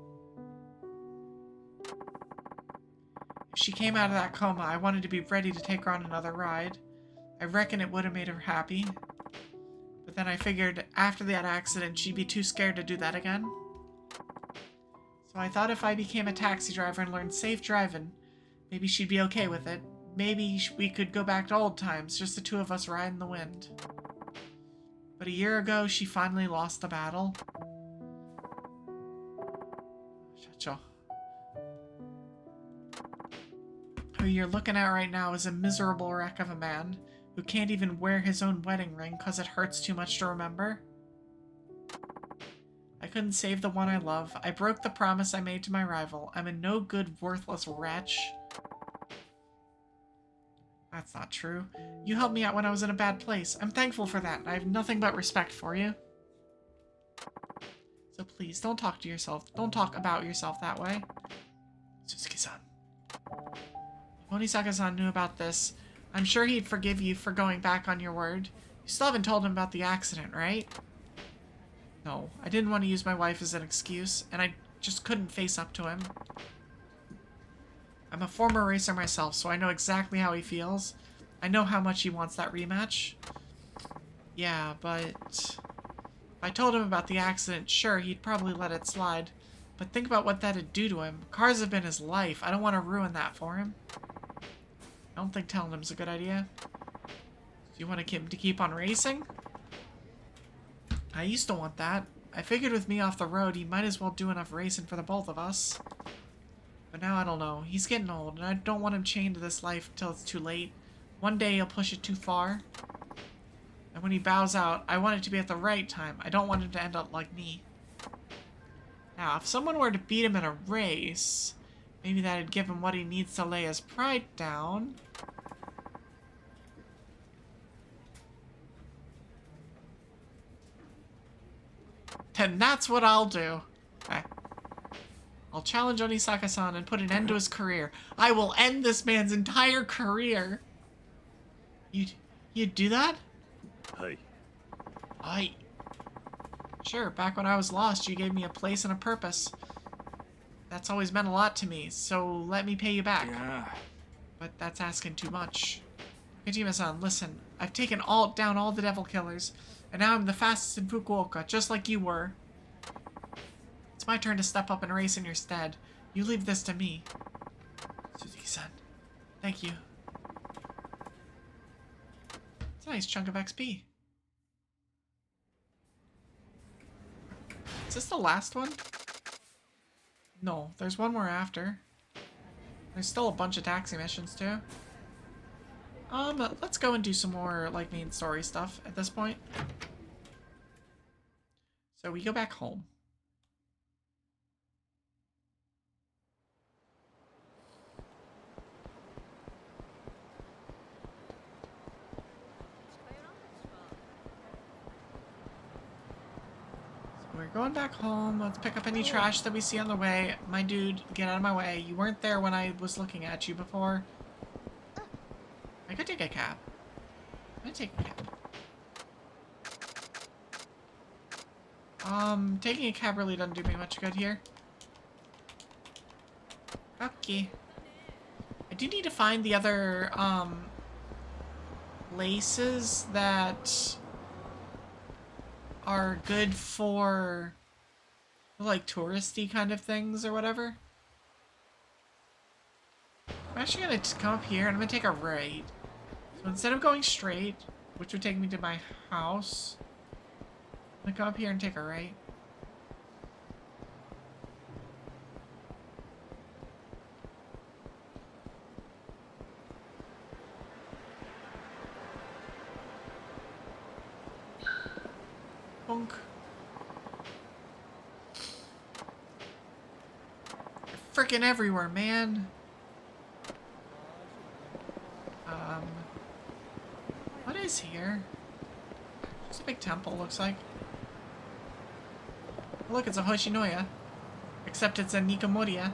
If she came out of that coma, I wanted to be ready to take her on another ride. I reckon it would have made her happy. But then I figured after that accident, she'd be too scared to do that again. So I thought if I became a taxi driver and learned safe driving, maybe she'd be okay with it. Maybe we could go back to old times, just the two of us riding the wind. But a year ago, she finally lost the battle. Who you're looking at right now is a miserable wreck of a man who can't even wear his own wedding ring because it hurts too much to remember. I couldn't save the one I love. I broke the promise I made to my rival. I'm a no-good, worthless wretch. That's not true. You helped me out when I was in a bad place. I'm thankful for that, and I have nothing but respect for you. So please, don't talk to yourself. Don't talk about yourself that way. Suzuki-san. If Monisaka-san knew about this, I'm sure he'd forgive you for going back on your word. You still haven't told him about the accident, right? No, I didn't want to use my wife as an excuse, and I just couldn't face up to him. I'm a former racer myself, so I know exactly how he feels. I know how much he wants that rematch. Yeah, but... if I told him about the accident, sure, he'd probably let it slide. But think about what that'd do to him. Cars have been his life. I don't want to ruin that for him. I don't think telling him's a good idea. Do you want him to keep on racing? I used to want that. I figured with me off the road, he might as well do enough racing for the both of us. But now I don't know. He's getting old, and I don't want him chained to this life until it's too late. One day he'll push it too far. And when he bows out, I want it to be at the right time. I don't want him to end up like me. Now, if someone were to beat him in a race, maybe that'd give him what he needs to lay his pride down. And that's what I'll do. Okay. I'll challenge Onisaka-san and put an end to his career. I will end this man's entire career. You'd do that? Hey. Sure, back when I was lost, you gave me a place and a purpose. That's always meant a lot to me, so let me pay you back. Yeah. But that's asking too much. Kojima-san, listen. I've taken down all the devil killers, and now I'm the fastest in Fukuoka, just like you were. It's my turn to step up and race in your stead. You leave this to me. Suzuki-san, thank you. It's a nice chunk of XP. Is this the last one? No, there's one more after. There's still a bunch of taxi missions too. Let's go and do some more, like, main story stuff at this point. So we go back home. So we're going back home. Let's pick up any trash that we see on the way. My dude, get out of my way. You weren't there when I was looking at you before. I could take a cab. I'm gonna take a cab. Taking a cab really doesn't do me much good here. Okay. I do need to find the other, places that are good for, like, touristy kind of things or whatever. I'm actually gonna come up here and I'm gonna take a right. So instead of going straight, which would take me to my house, I'm gonna come up here and take a right. Bonk. Freaking everywhere, man. What is here? Just a big temple, looks like. Oh, look, it's a Hoshinoya. Except it's a Nikomoriya.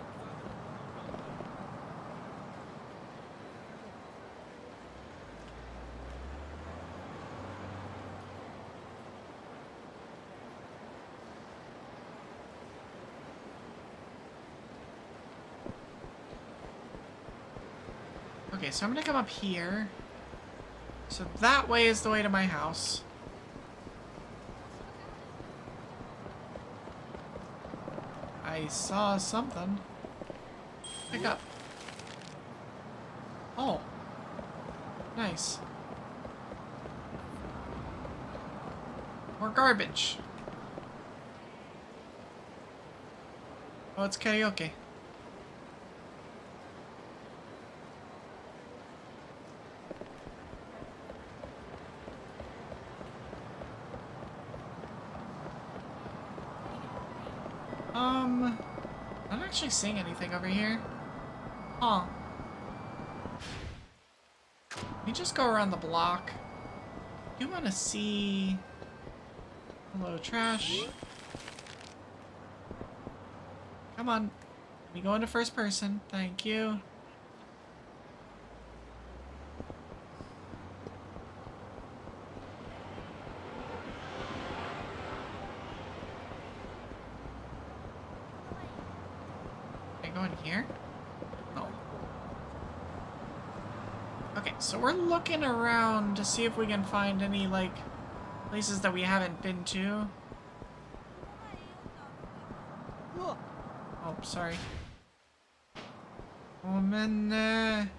Okay, so I'm gonna come up here. So that way is the way to my house. I saw something. Pick up. Oh. Nice. More garbage. Oh, it's karaoke. I'm not actually seeing anything over here. Huh. Let me just go around the block. I do want to see... Hello, trash. Come on. Let me go into first person. Thank you. Going here? No. Okay, so we're looking around to see if we can find any, like, places that we haven't been to. Oh, sorry. Oh, man.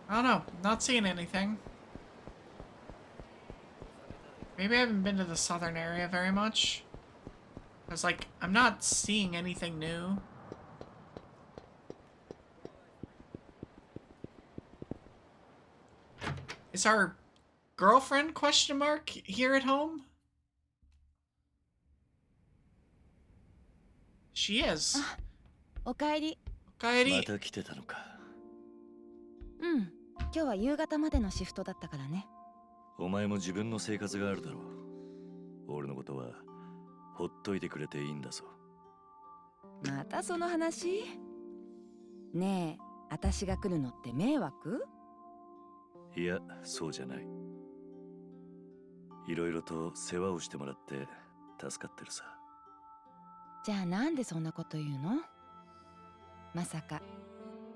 I don't know. Not seeing anything. Maybe I haven't been to the southern area very much. Because, like, I'm not seeing anything new. Is our girlfriend, question mark, here at home? She is. おかえり。おかえり。また来てたのか。うん。今日は夕方までのシフトだったからね。お前も自分の生活があるだろう。俺のことはほっといてくれていいんだぞ。またその話？ねえ、私が来るのって迷惑？いや、そうじゃない。いろいろと世話をしてもらって助かってるさ。じゃあなんでそんなこと言うの？まさか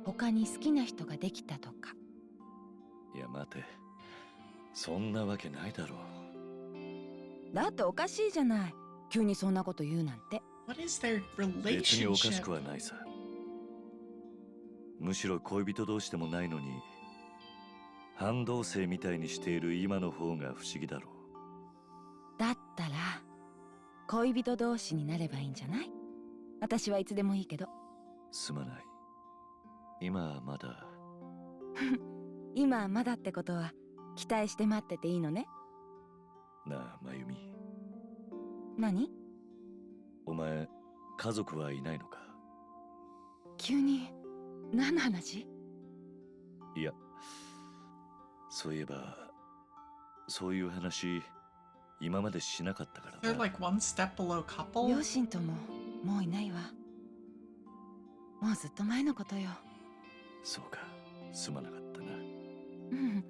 他に好きな人ができたとか。いや待て、そんなわけないだろう。だっておかしいじゃない。急にそんなこと言うなんて。What is their relationship? 別におかしくはないさ。むしろ恋人同士でもないのに半同棲みたいにしている今の方が不思議だろう。だったら恋人同士になればいいんじゃない？私はいつでもいいけど。すまない。今はまだ。今はまだってことは期待して待ってていいのね。なあ、まゆみ。何？お前、家族はいないのか？急に何の話？いや、そういえば、そういう話、今までしなかったから They're な。 like one step below couple. 両親とももういないわ。もうずっと前のことよ。そうか、すまなかったな。うん、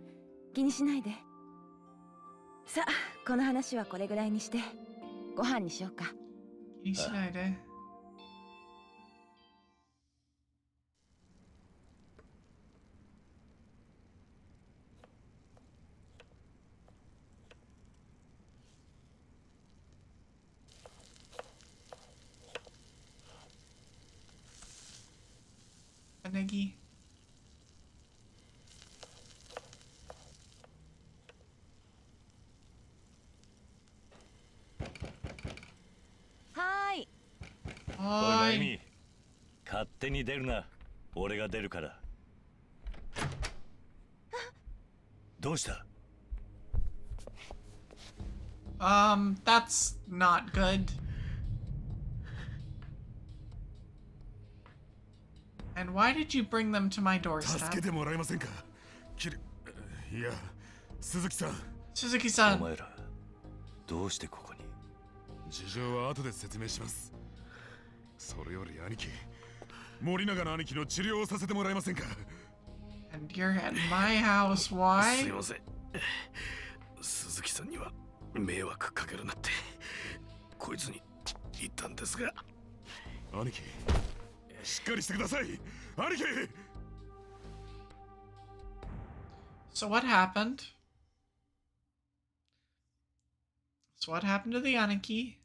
気にしないで。さあ、この話はこれぐらいにしてご飯にしようか。気にしないで。ネギ。はーい。おい、はーい。マイミー、勝手に出るな。俺が出るから。どうした？ That's not good. And why did you bring them to my 助 doorstep? けてもらえませんか。いや、鈴木さん。 Suzuki-san. お前ら、どうしてここに？事情は後で説明します。それより兄貴、森永の兄貴の治療をさせてもらえませんか。 And you're at my house, すい why? ません。鈴木さんには迷惑かけるなってこいつに言ったんですが。兄貴、しっかりしてください。兄貴。 So what happened? So what happened to the Aniki?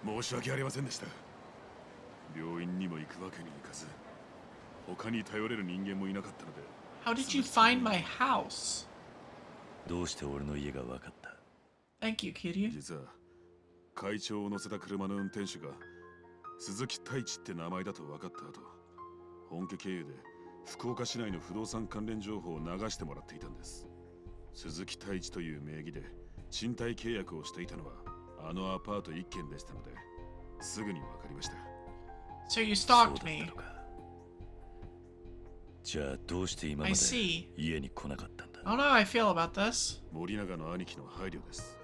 申し訳ありませんでした。病院にも行くわけにいかず、他に頼れる人間もいなかったので。 How did you find my house? どうして俺の家が分かった？ Thank you, Kiryu. 実は会長を乗せた車の運転手が鈴木太一って名前だと分かった後、本家経由で福岡市内の不動産関連情報を流してもらっていたんです。鈴木太一という名義で賃貸契約をしていたのはあのアパート1軒でしたので、すぐに分かりました。 So you そうだ stalked った me. のか。じゃあどうして今ま I で see. 家に来なかったんだ？ I don't know how I feel about this. 森永の兄貴の配慮です。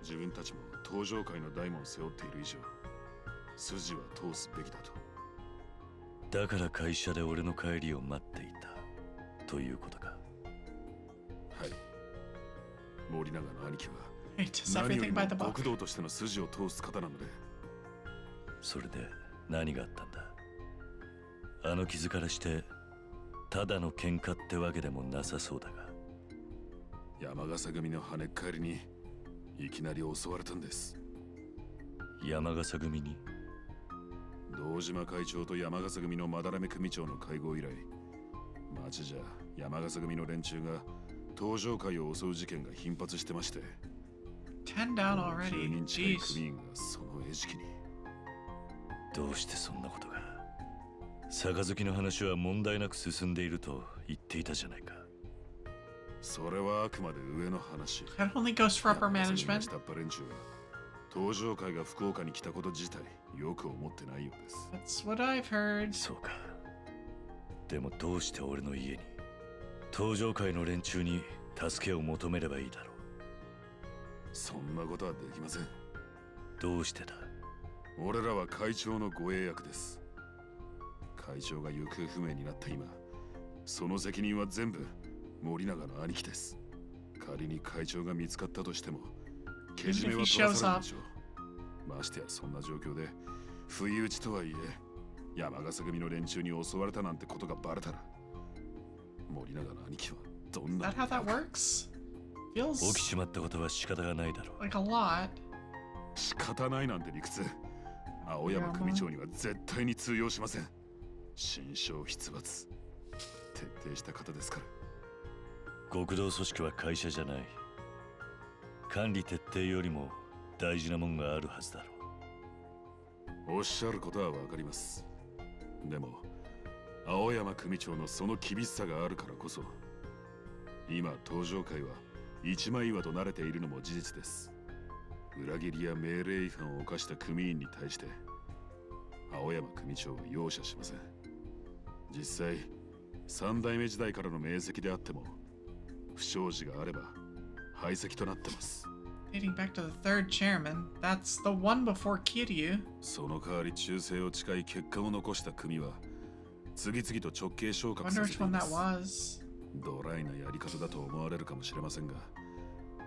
自分たちも登場界の大門を背負っている以上、筋は通すべきだと。だから会社で俺の帰りを待っていたということか。はい。森永の兄貴は He does 何よ everything りも by the book. 極道としての筋を通す方なので。それで何があったんだ？あの傷からしてただの喧嘩ってわけでもなさそうだが。山笠組の跳ねっ返りにいきなり襲われたんです。山笠組に？堂島会長と山笠組の斑目組長の会合以来、町じゃ山笠組の連中が登場会を襲う事件が頻発してまして、 10 down 10 already. 人近い Jeez. 組員がその餌食に。どうしてそんなことが？杯の話は問題なく進んでいると言っていたじゃないか。それはあくまで上の話。 That only goes for upper 山笠組の management. 下っ端連中は登場会が福岡に来たこと自体よく思ってないようです。 That's what I've heard. そうか。でもどうして俺の家に、登場会の連中に助けを求めればいいだろう。そんなことはできません。どうしてだ？俺らは会長のご英訳です。会長が行方不明になった今、その責任は全部森永の兄貴です。仮に会長が見つかったとしても、けじめは取らされるでしょう。ましてやそんな状況で、不意打ちとはいえ、山笠組の連中に襲われたなんてことがバレたら、森永の兄貴はどん Is な that how that works? 起き Feels ちまったことは仕方がないだろう。 like a lot. 仕方ないなんて理屈、青山組長には絶対に通用しません。心象筆罰、徹底した方ですから。極道組織は会社じゃない。管理徹底よりも大事なもんがあるはずだろおっしゃることはわかります。でも青山組長のその厳しさがあるからこそ、今登場会は一枚岩と慣れているのも事実です。裏切りや命令違反を犯した組員に対して青山組長は容赦しません。実際三代目時代からの名跡であっても不祥事があれば廃石となってます。 Dating back to the third chairman. That's the one before Kiryu. その代わり忠誠を誓い結果を残した組は次々と直系昇格 Wonder させ which てい one ま that す。 was. ドライなやり方だと思われるかもしれませんが、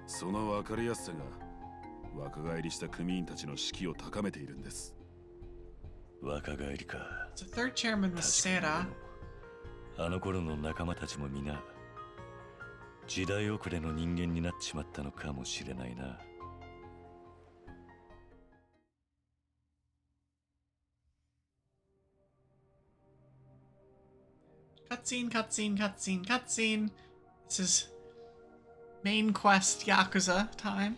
その分かりやすさが若返りした組員たちの士気を高めているんです。若返りか。 The third chairman was Sera. あの頃の仲間たちも皆時代遅れの人間になっちまったのかもしれないな。Cutscene, cutscene, cutscene, cutscene. This is main quest Yakuza time.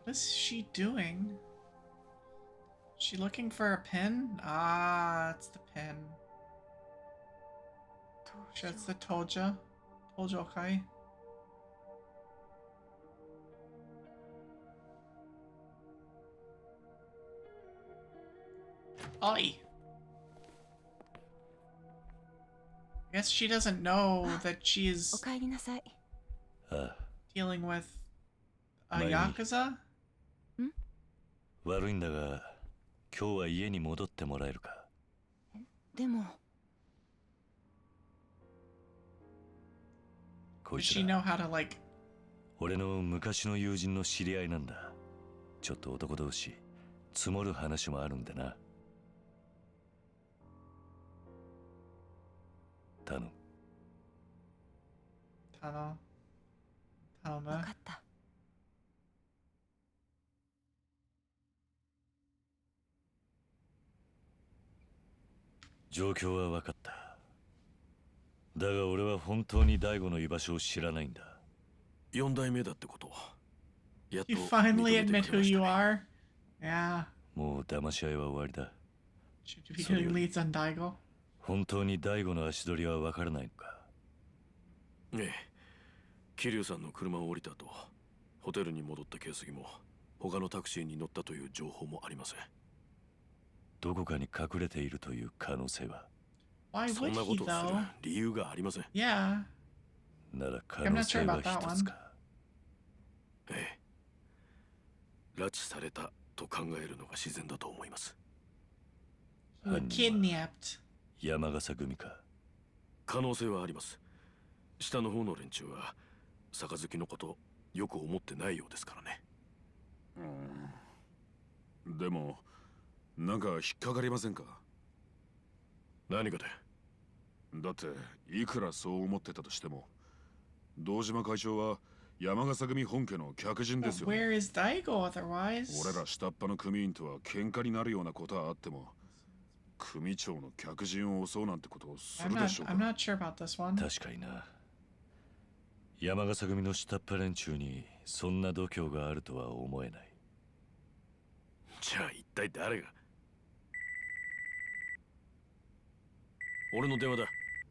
What is she doing? Is she looking for a pin? Ah, it's the pin. That's the Toja. Tojo Kai. Oi. Guess she doesn't know that she お is かえりなさい。ああ、 dealing with a Maybe. Yakuza? 悪いんだが今日は家に戻ってもらえるか。でも、こ Does いつ she ら know how to like 俺の昔の友人の知り合いなんだ。ちょっと男同士積もる話もあるんでな。頼む。頼む。わかった。状況は分かった。だが俺は本当に大悟の居場所を知らないんだ。4代目だってことやっと You 認 finally めて admit くれ who ました you ね。 are? Yeah. もう騙し合いは終わりだ。 Should we really leads on Daigo? 本当に大悟の足取りは分からないのか。ええ、桐生さんの車を降りた後、ホテルに戻った形跡も他のタクシーに乗ったという情報もありません。どこかに隠れているという可能性は。 Why そん would なこ he とをする though? 理由がありません。 Yeah. なら可能性は一つか。ええ、拉致されたと考えるのが自然だと思います。You were kidnapped. 山笠組か。可能性はあります。下の方の連中は杯のことよく思ってないようですからね。でもなんか引っかかりませんか。何がで？だっていくらそう思ってたとしても堂島会長は山笠組本家の客人ですよ、ね。 Where is Daigo otherwise? 俺ら下っ端の組員とは喧嘩になるようなことはあっても組長の客人を襲うなんてことをす I'm るで not しょうか。 I'm not sure about this one. 確かにな。山笠組の下っ端連中にそんな度胸があるとは思えない。じゃあ一体誰が？俺の電話だ。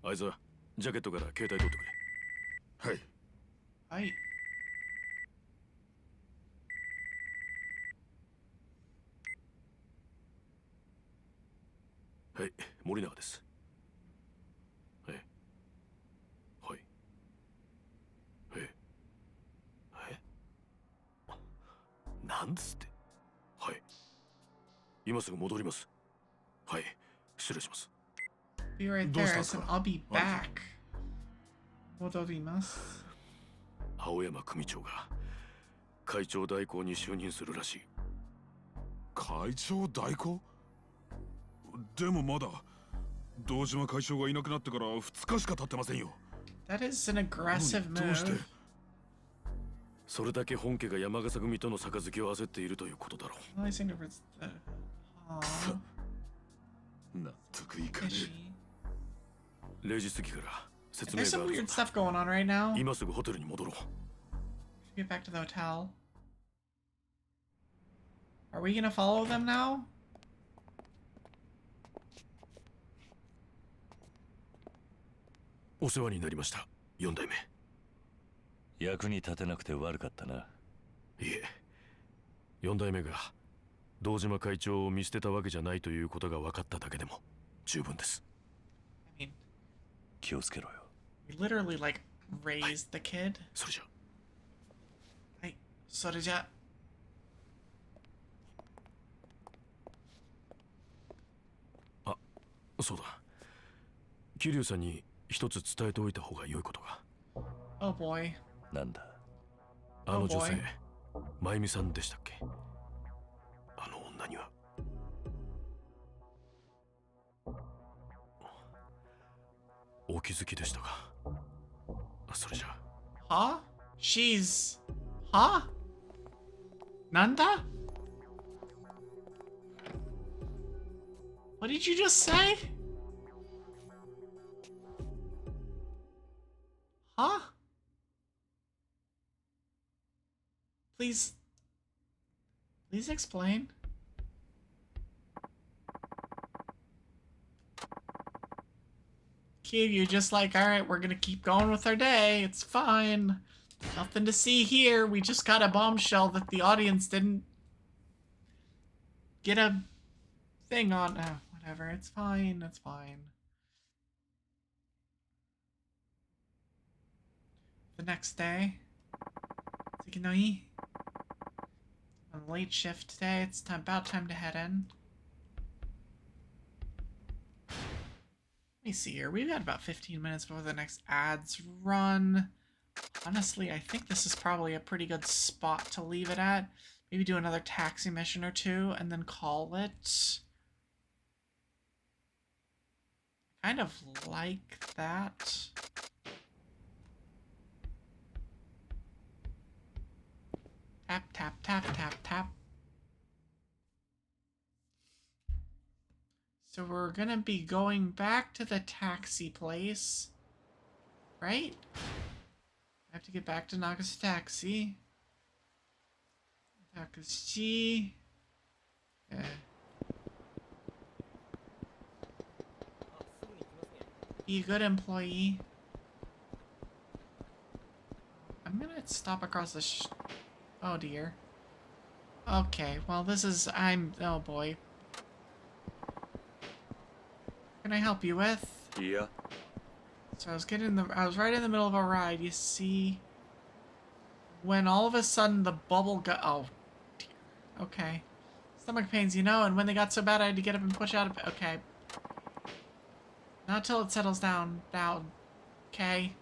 あいつはジャケットから携帯取ってくれ。はい。はい。はい、森永です。はい。はい。なんですって。はい。今すぐ戻ります。はい、失礼します。Be right どう there. したん I すか？ said I'll be はい。 back. 戻ります。青山組長が会長代行に就任するらしい。会長代行？でもまだ堂島会長がいなくなってから2日しか経ってませんよ。 That is an aggressive どうして？ move. それだけ本家が山笠組との杯を焦っているということだろう。 Analyzing the words. Aw. 納得いかね Fishy. 0時過ぎから説明 There's が some あるぞ weird stuff going on right now. 今すぐホテルに戻ろう Get back to the hotel. Are we gonna follow them now? お世話になりました4代目役に立てなくて悪かったな。いえ4代目が堂島会長を見捨てたわけじゃないということが分かっただけでも十分です I mean, 気をつけろよ。 we literally like raised the kid. それじゃはい、それじゃ。そうだ桐生さんに一つ伝えておいた方が良いことが Oh boy. なんだ。あの女 Oh 性 boy. 真由美さんでしたっけあの女にはお気づきでしたかそれじゃ Huh? She's... Huh? Nanda? What did you just say? Huh? Please... Please explain. Kid, you're just like, alright, we're gonna keep going with our day. It's fine. Nothing to see here. We just got a bombshell that the audience didn't get a thing on. Whatever. It's fine. It's fine. The next day. Tsukinoi. On the late shift today. It's about time to head in. Let me see here. We've got about 15 minutes before the next ads run. Honestly, I think this is probably a pretty good spot to leave it at. Maybe do another taxi mission or two and then call it. Kind of like that. Tap, tap, tap, tap, tap. So we're gonna be going back to the taxi place, right? I have to get back to Naga's taxi. Taxi. Yeah. Be a good employee. I'm gonna stop across the oh dear. Okay, well this is, oh boy. Can I help you with? Yeah. So I was right in the middle of a ride, you see. When all of a sudden the bubble got, oh dear. Okay. Stomach pains, you know, and when they got so bad I had to get up and push out of, okay. Not till it settles down. Okay.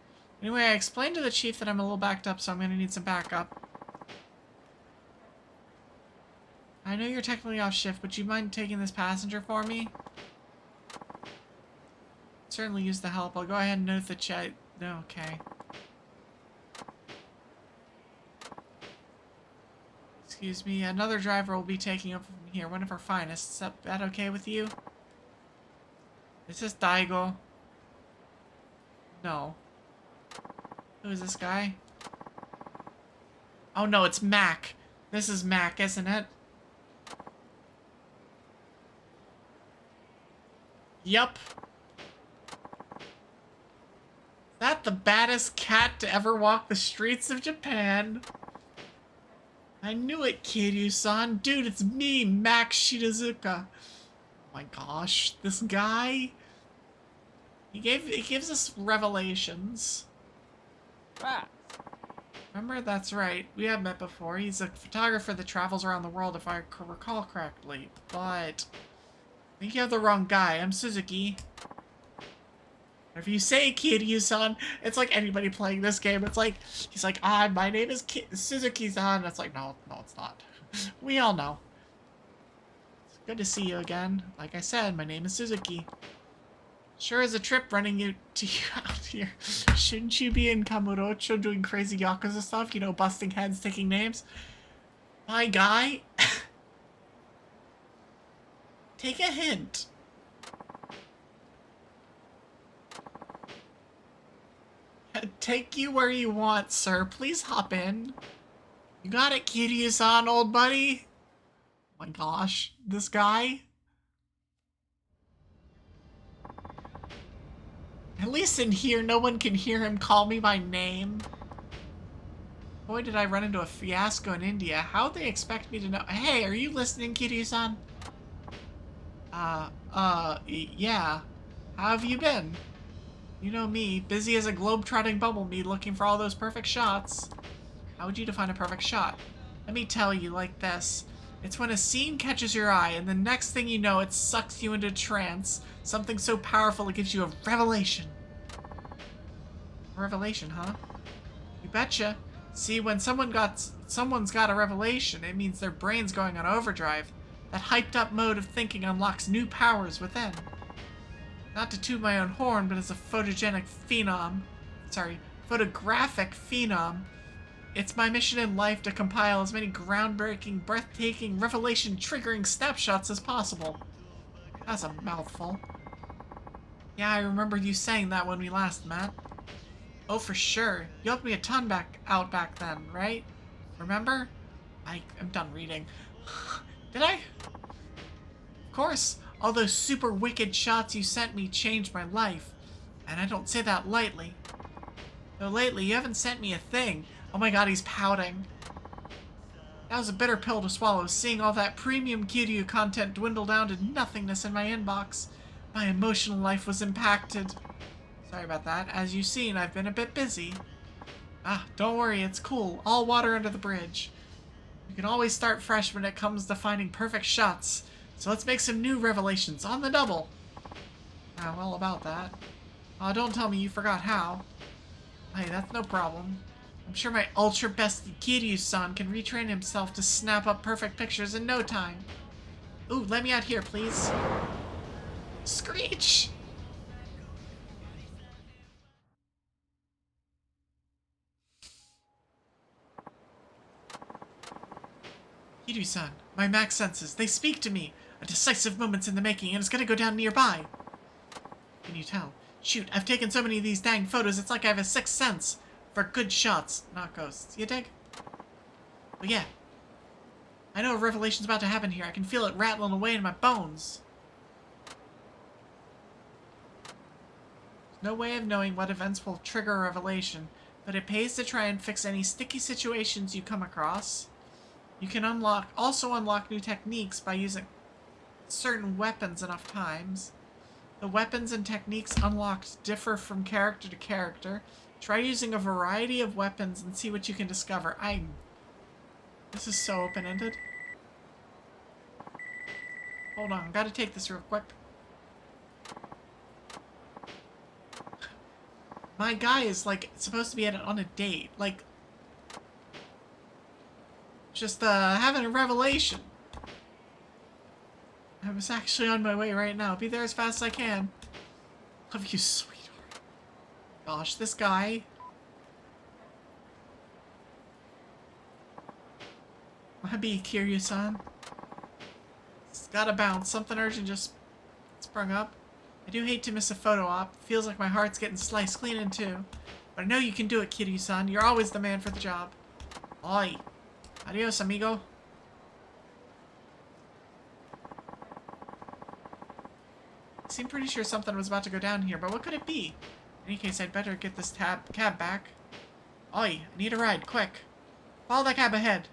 Anyway, I explained to the chief that I'm a little backed up, so I'm gonna need some backup. I know you're technically off shift, but you mind taking this passenger for me? Certainly use the help. I'll go ahead and note the chat. No, okay. Excuse me. Another driver will be taking over from here. One of our finest. Is that okay with you? Is this Daigo? No. Who is this guy? Oh no, it's Mac. This is Mac, isn't it? Yup. That the baddest cat to ever walk the streets of Japan. I knew it, Kiryu-san. Dude, it's me, Max Shirazuka. Oh my gosh, this guy. He gives us revelations. Ah. Remember, that's right. We have met before. He's a photographer that travels around the world, if I recall correctly. But I think you have the wrong guy. I'm Suzuki. If you say Kiryu-san, it's like anybody playing this game. It's like, he's like, my name is Suzuki-san. It's like, no, it's not. We all know. It's good to see you again. Like I said, my name is Suzuki. Sure is a trip running you out here. Shouldn't you be in Kamurocho doing crazy Yakuza stuff? You know, busting heads, taking names? My guy? Take a hint. Take you where you want, sir. Please hop in. You got it, Kiryu-san, old buddy. Oh my gosh, this guy. At least in here, no one can hear him call me by name. Boy, did I run into a fiasco in India. How'd they expect me to know? Hey, are you listening, Kiryu-san? Yeah. How have you been? You know me, busy as a globe-trotting bumblebee looking for all those perfect shots. How would you define a perfect shot? Let me tell you like this. It's when a scene catches your eye, and the next thing you know, it sucks you into a trance. Something so powerful it gives you a revelation. A revelation, huh? You betcha. See, when someone's got a revelation, it means their brain's going on overdrive. That hyped-up mode of thinking unlocks new powers within. Not to toot my own horn, but as a photographic phenom, it's my mission in life to compile as many groundbreaking, breathtaking, revelation-triggering snapshots as possible. That's a mouthful. Yeah, I remember you saying that when we last met. Oh, for sure. You helped me a ton back then, right? Remember? I'm done reading. Did I? Of course. All those super wicked shots you sent me changed my life. And I don't say that lightly. Though lately, you haven't sent me a thing. Oh my god, he's pouting. That was a bitter pill to swallow, seeing all that premium Kiryu content dwindle down to nothingness in my inbox. My emotional life was impacted. Sorry about that. As you've seen, I've been a bit busy. Ah, don't worry, it's cool. All water under the bridge. You can always start fresh when it comes to finding perfect shots. So let's make some new revelations on the double. Ah, well about that. Oh, don't tell me you forgot how. Hey, that's no problem. I'm sure my ultra bestie Kiryu-san can retrain himself to snap up perfect pictures in no time. Ooh, let me out here, please. Screech! Kiryu-san, my max senses, they speak to me. A decisive moment's in the making, and it's gonna go down nearby. Can you tell? Shoot, I've taken so many of these dang photos, it's like I have a sixth sense. For good shots, not ghosts. You dig? But yeah. I know a revelation's about to happen here. I can feel it rattling away in my bones. There's no way of knowing what events will trigger a revelation, but it pays to try and fix any sticky situations you come across. You can also unlock new techniques by using certain weapons enough times. The weapons and techniques unlocked differ from character to character. Try using a variety of weapons and see what you can discover. This is so open-ended. Hold on, gotta take this real quick. My guy is, like, supposed to be on a date. Like, just, having a revelation. I was actually on my way right now. Be there as fast as I can. Love you, sweetheart. Gosh, this guy. Maybe Kiryu-san. It's gotta bounce. Something urgent just sprung up. I do hate to miss a photo op. Feels like my heart's getting sliced clean in two. But I know you can do it, Kiryu-san. You're always the man for the job. Oi. Adios, amigo. I seem pretty sure something was about to go down here, but what could it be? In any case, I'd better get this cab back. Oi, I need a ride, quick. Follow that cab ahead.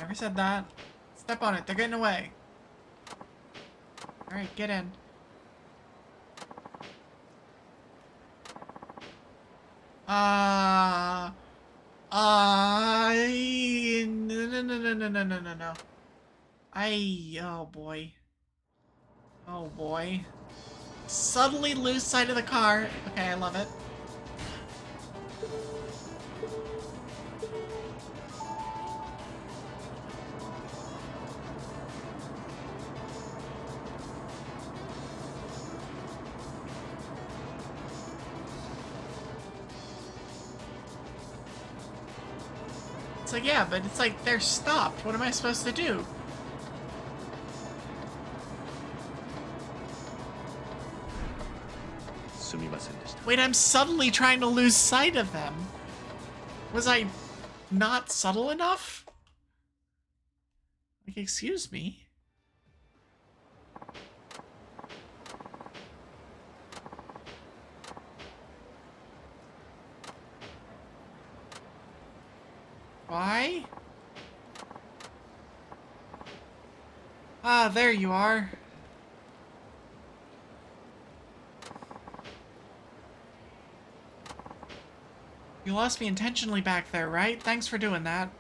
Never said that. Step on it, they're getting away. Alright, get in. No. Oh boy. Oh boy. Subtly lose sight of the car. Okay, I love it. It's like, yeah, but it's like they're stopped. What am I supposed to do? Wait, I'm subtly trying to lose sight of them. Was I not subtle enough? Like, excuse me? Why? Ah, there you are. You lost me intentionally back there, right? Thanks for doing that.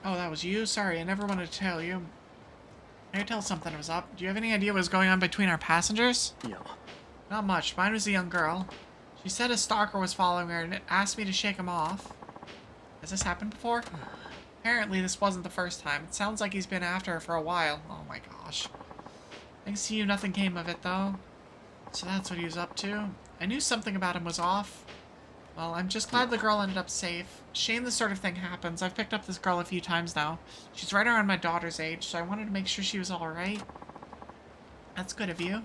Oh, that was you? Sorry, I never wanted to tell you. I could tell something was up. Do you have any idea what was going on between our passengers? Yeah. Not much. Mine was a young girl. She said a stalker was following her and asked me to shake him off. Has this happened before? Apparently this wasn't the first time. It sounds like he's been after her for a while. Oh my gosh. Thanks to you, nothing came of it though. So that's what he was up to. I knew something about him was off. Well, I'm just glad the girl ended up safe. Shame this sort of thing happens. I've picked up this girl a few times now. She's right around my daughter's age, so I wanted to make sure she was alright. That's good of you.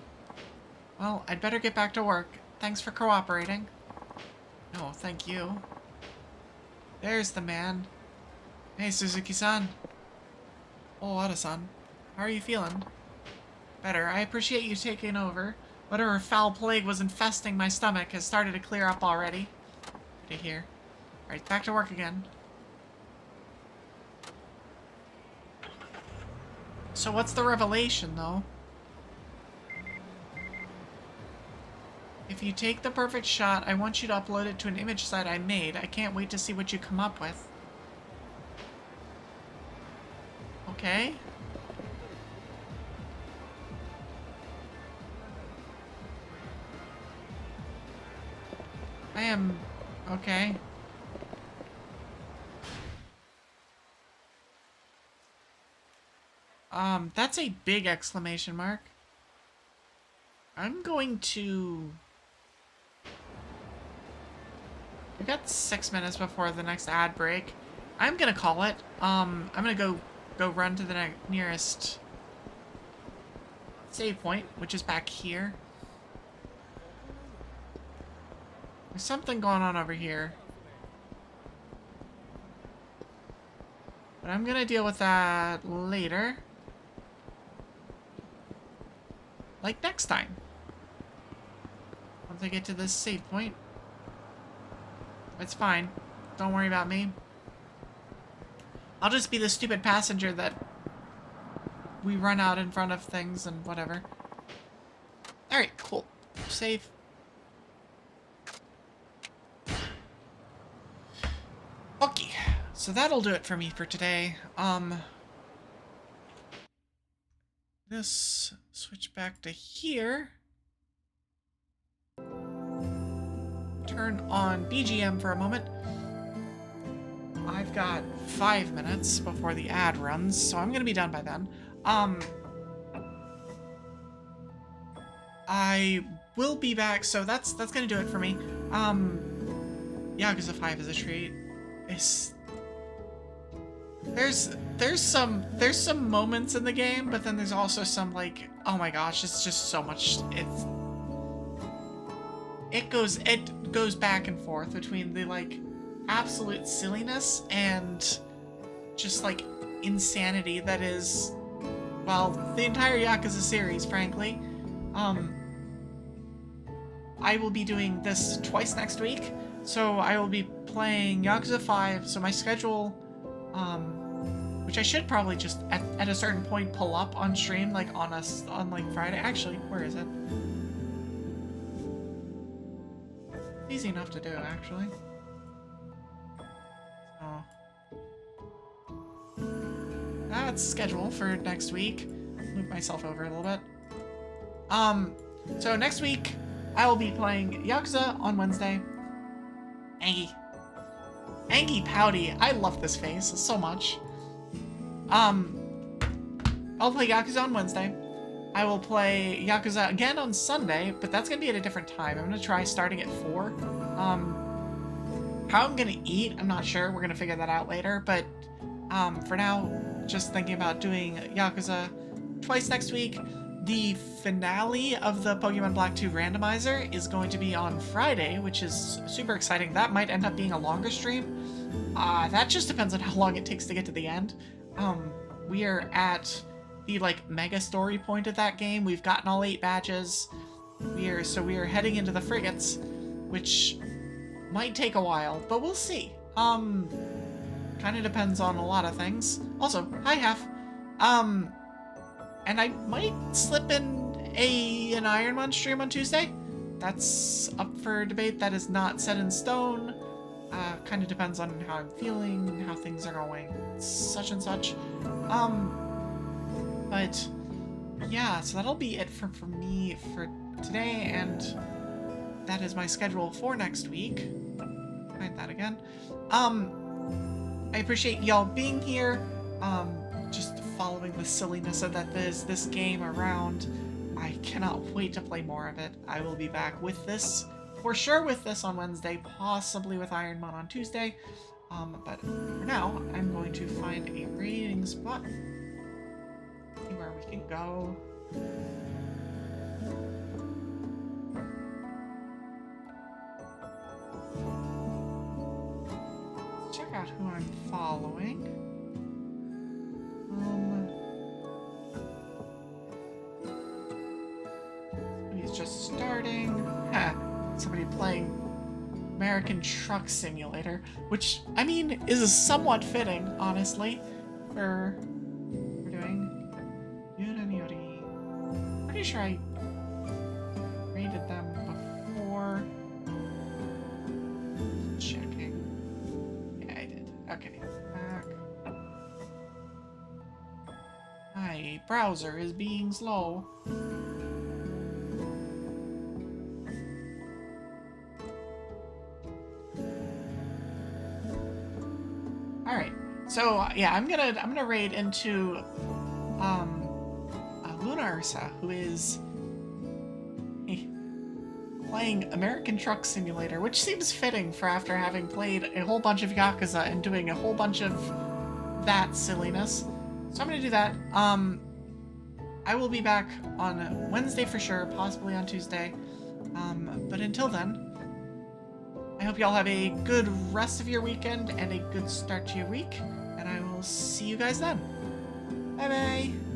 Well, I'd better get back to work. Thanks for cooperating. No, thank you. There's the man. Hey, Suzuki-san. Oh, Wada-san. How are you feeling? Better. I appreciate you taking over. Whatever foul plague was infesting my stomach has started to clear up already. Good to hear. Alright, back to work again. So what's the revelation, though? If you take the perfect shot, I want you to upload it to an image site I made. I can't wait to see what you come up with. Okay. I am... okay. That's a big exclamation mark. I'm going to... We've got 6 minutes before the next ad break. I'm gonna call it. I'm gonna go run to the nearest save point, which is back here. There's something going on over here. But I'm gonna deal with that later. Like next time. Once I get to this save point. It's fine. Don't worry about me. I'll just be the stupid passenger that we run out in front of things and whatever. Alright, cool. Save. Okay, so that'll do it for me for today. This switch back to here. Turn on BGM for a moment. I've got 5 minutes before the ad runs, so I'm gonna be done by then. I will be back, so that's gonna do it for me. Yakuza 5 is a treat. There's some moments in the game, but then there's also some like, oh my gosh, it's just so much. It goes back and forth between the like absolute silliness and just like insanity that is, well, the entire Yakuza series, frankly. I will be doing this twice next week, so I will be playing Yakuza 5, so my schedule, which I should probably just at a certain point pull up on stream, like on like Friday. Actually, where is it? Easy enough to do, actually. So that's schedule for next week. Move myself over a little bit. So next week I will be playing Yakuza on Wednesday. Angie Pouty. I love this face so much. I'll play Yakuza on Wednesday. I will play Yakuza again on Sunday, but that's gonna be at a different time. I'm gonna try starting at 4. How I'm gonna eat, I'm not sure. We're gonna figure that out later, but for now, just thinking about doing Yakuza twice next week. the finale of the Pokemon Black 2 randomizer is going to be on Friday, which is super exciting. That might end up being a longer stream. That just depends on how long it takes to get to the end. We are at the like mega story point of that game. We've gotten all 8 badges. We are heading into the frigates, which might take a while, but we'll see. Kind of depends on a lot of things. Also, hi Half. And I might slip in an Ironman stream on Tuesday. That's up for debate. That is not set in stone. Kind of depends on how I'm feeling, how things are going, such and such. But yeah, so that'll be it for me for today, and that is my schedule for next week. Find that again. I appreciate y'all being here. Just following the silliness of that is this game around. I cannot wait to play more of it. I will be back with this, for sure with this on Wednesday, possibly with Ironman on Tuesday. But for now, I'm going to find a raiding spot. See where we can go. Let's check out who I'm following. He's just starting. Somebody playing American Truck Simulator, which, I mean, is somewhat fitting, honestly, for doing Yuri. Pretty sure I rated them before. Checking. Yeah, I did. Okay. Back. My browser is being slow. Alright, so yeah, I'm gonna raid into Luna Ursa, who is playing American Truck Simulator, which seems fitting for after having played a whole bunch of Yakuza and doing a whole bunch of that silliness. So I'm gonna do that. I will be back on Wednesday for sure, possibly on Tuesday. But until then, I hope y'all have a good rest of your weekend and a good start to your week, and I will see you guys then. Bye-bye!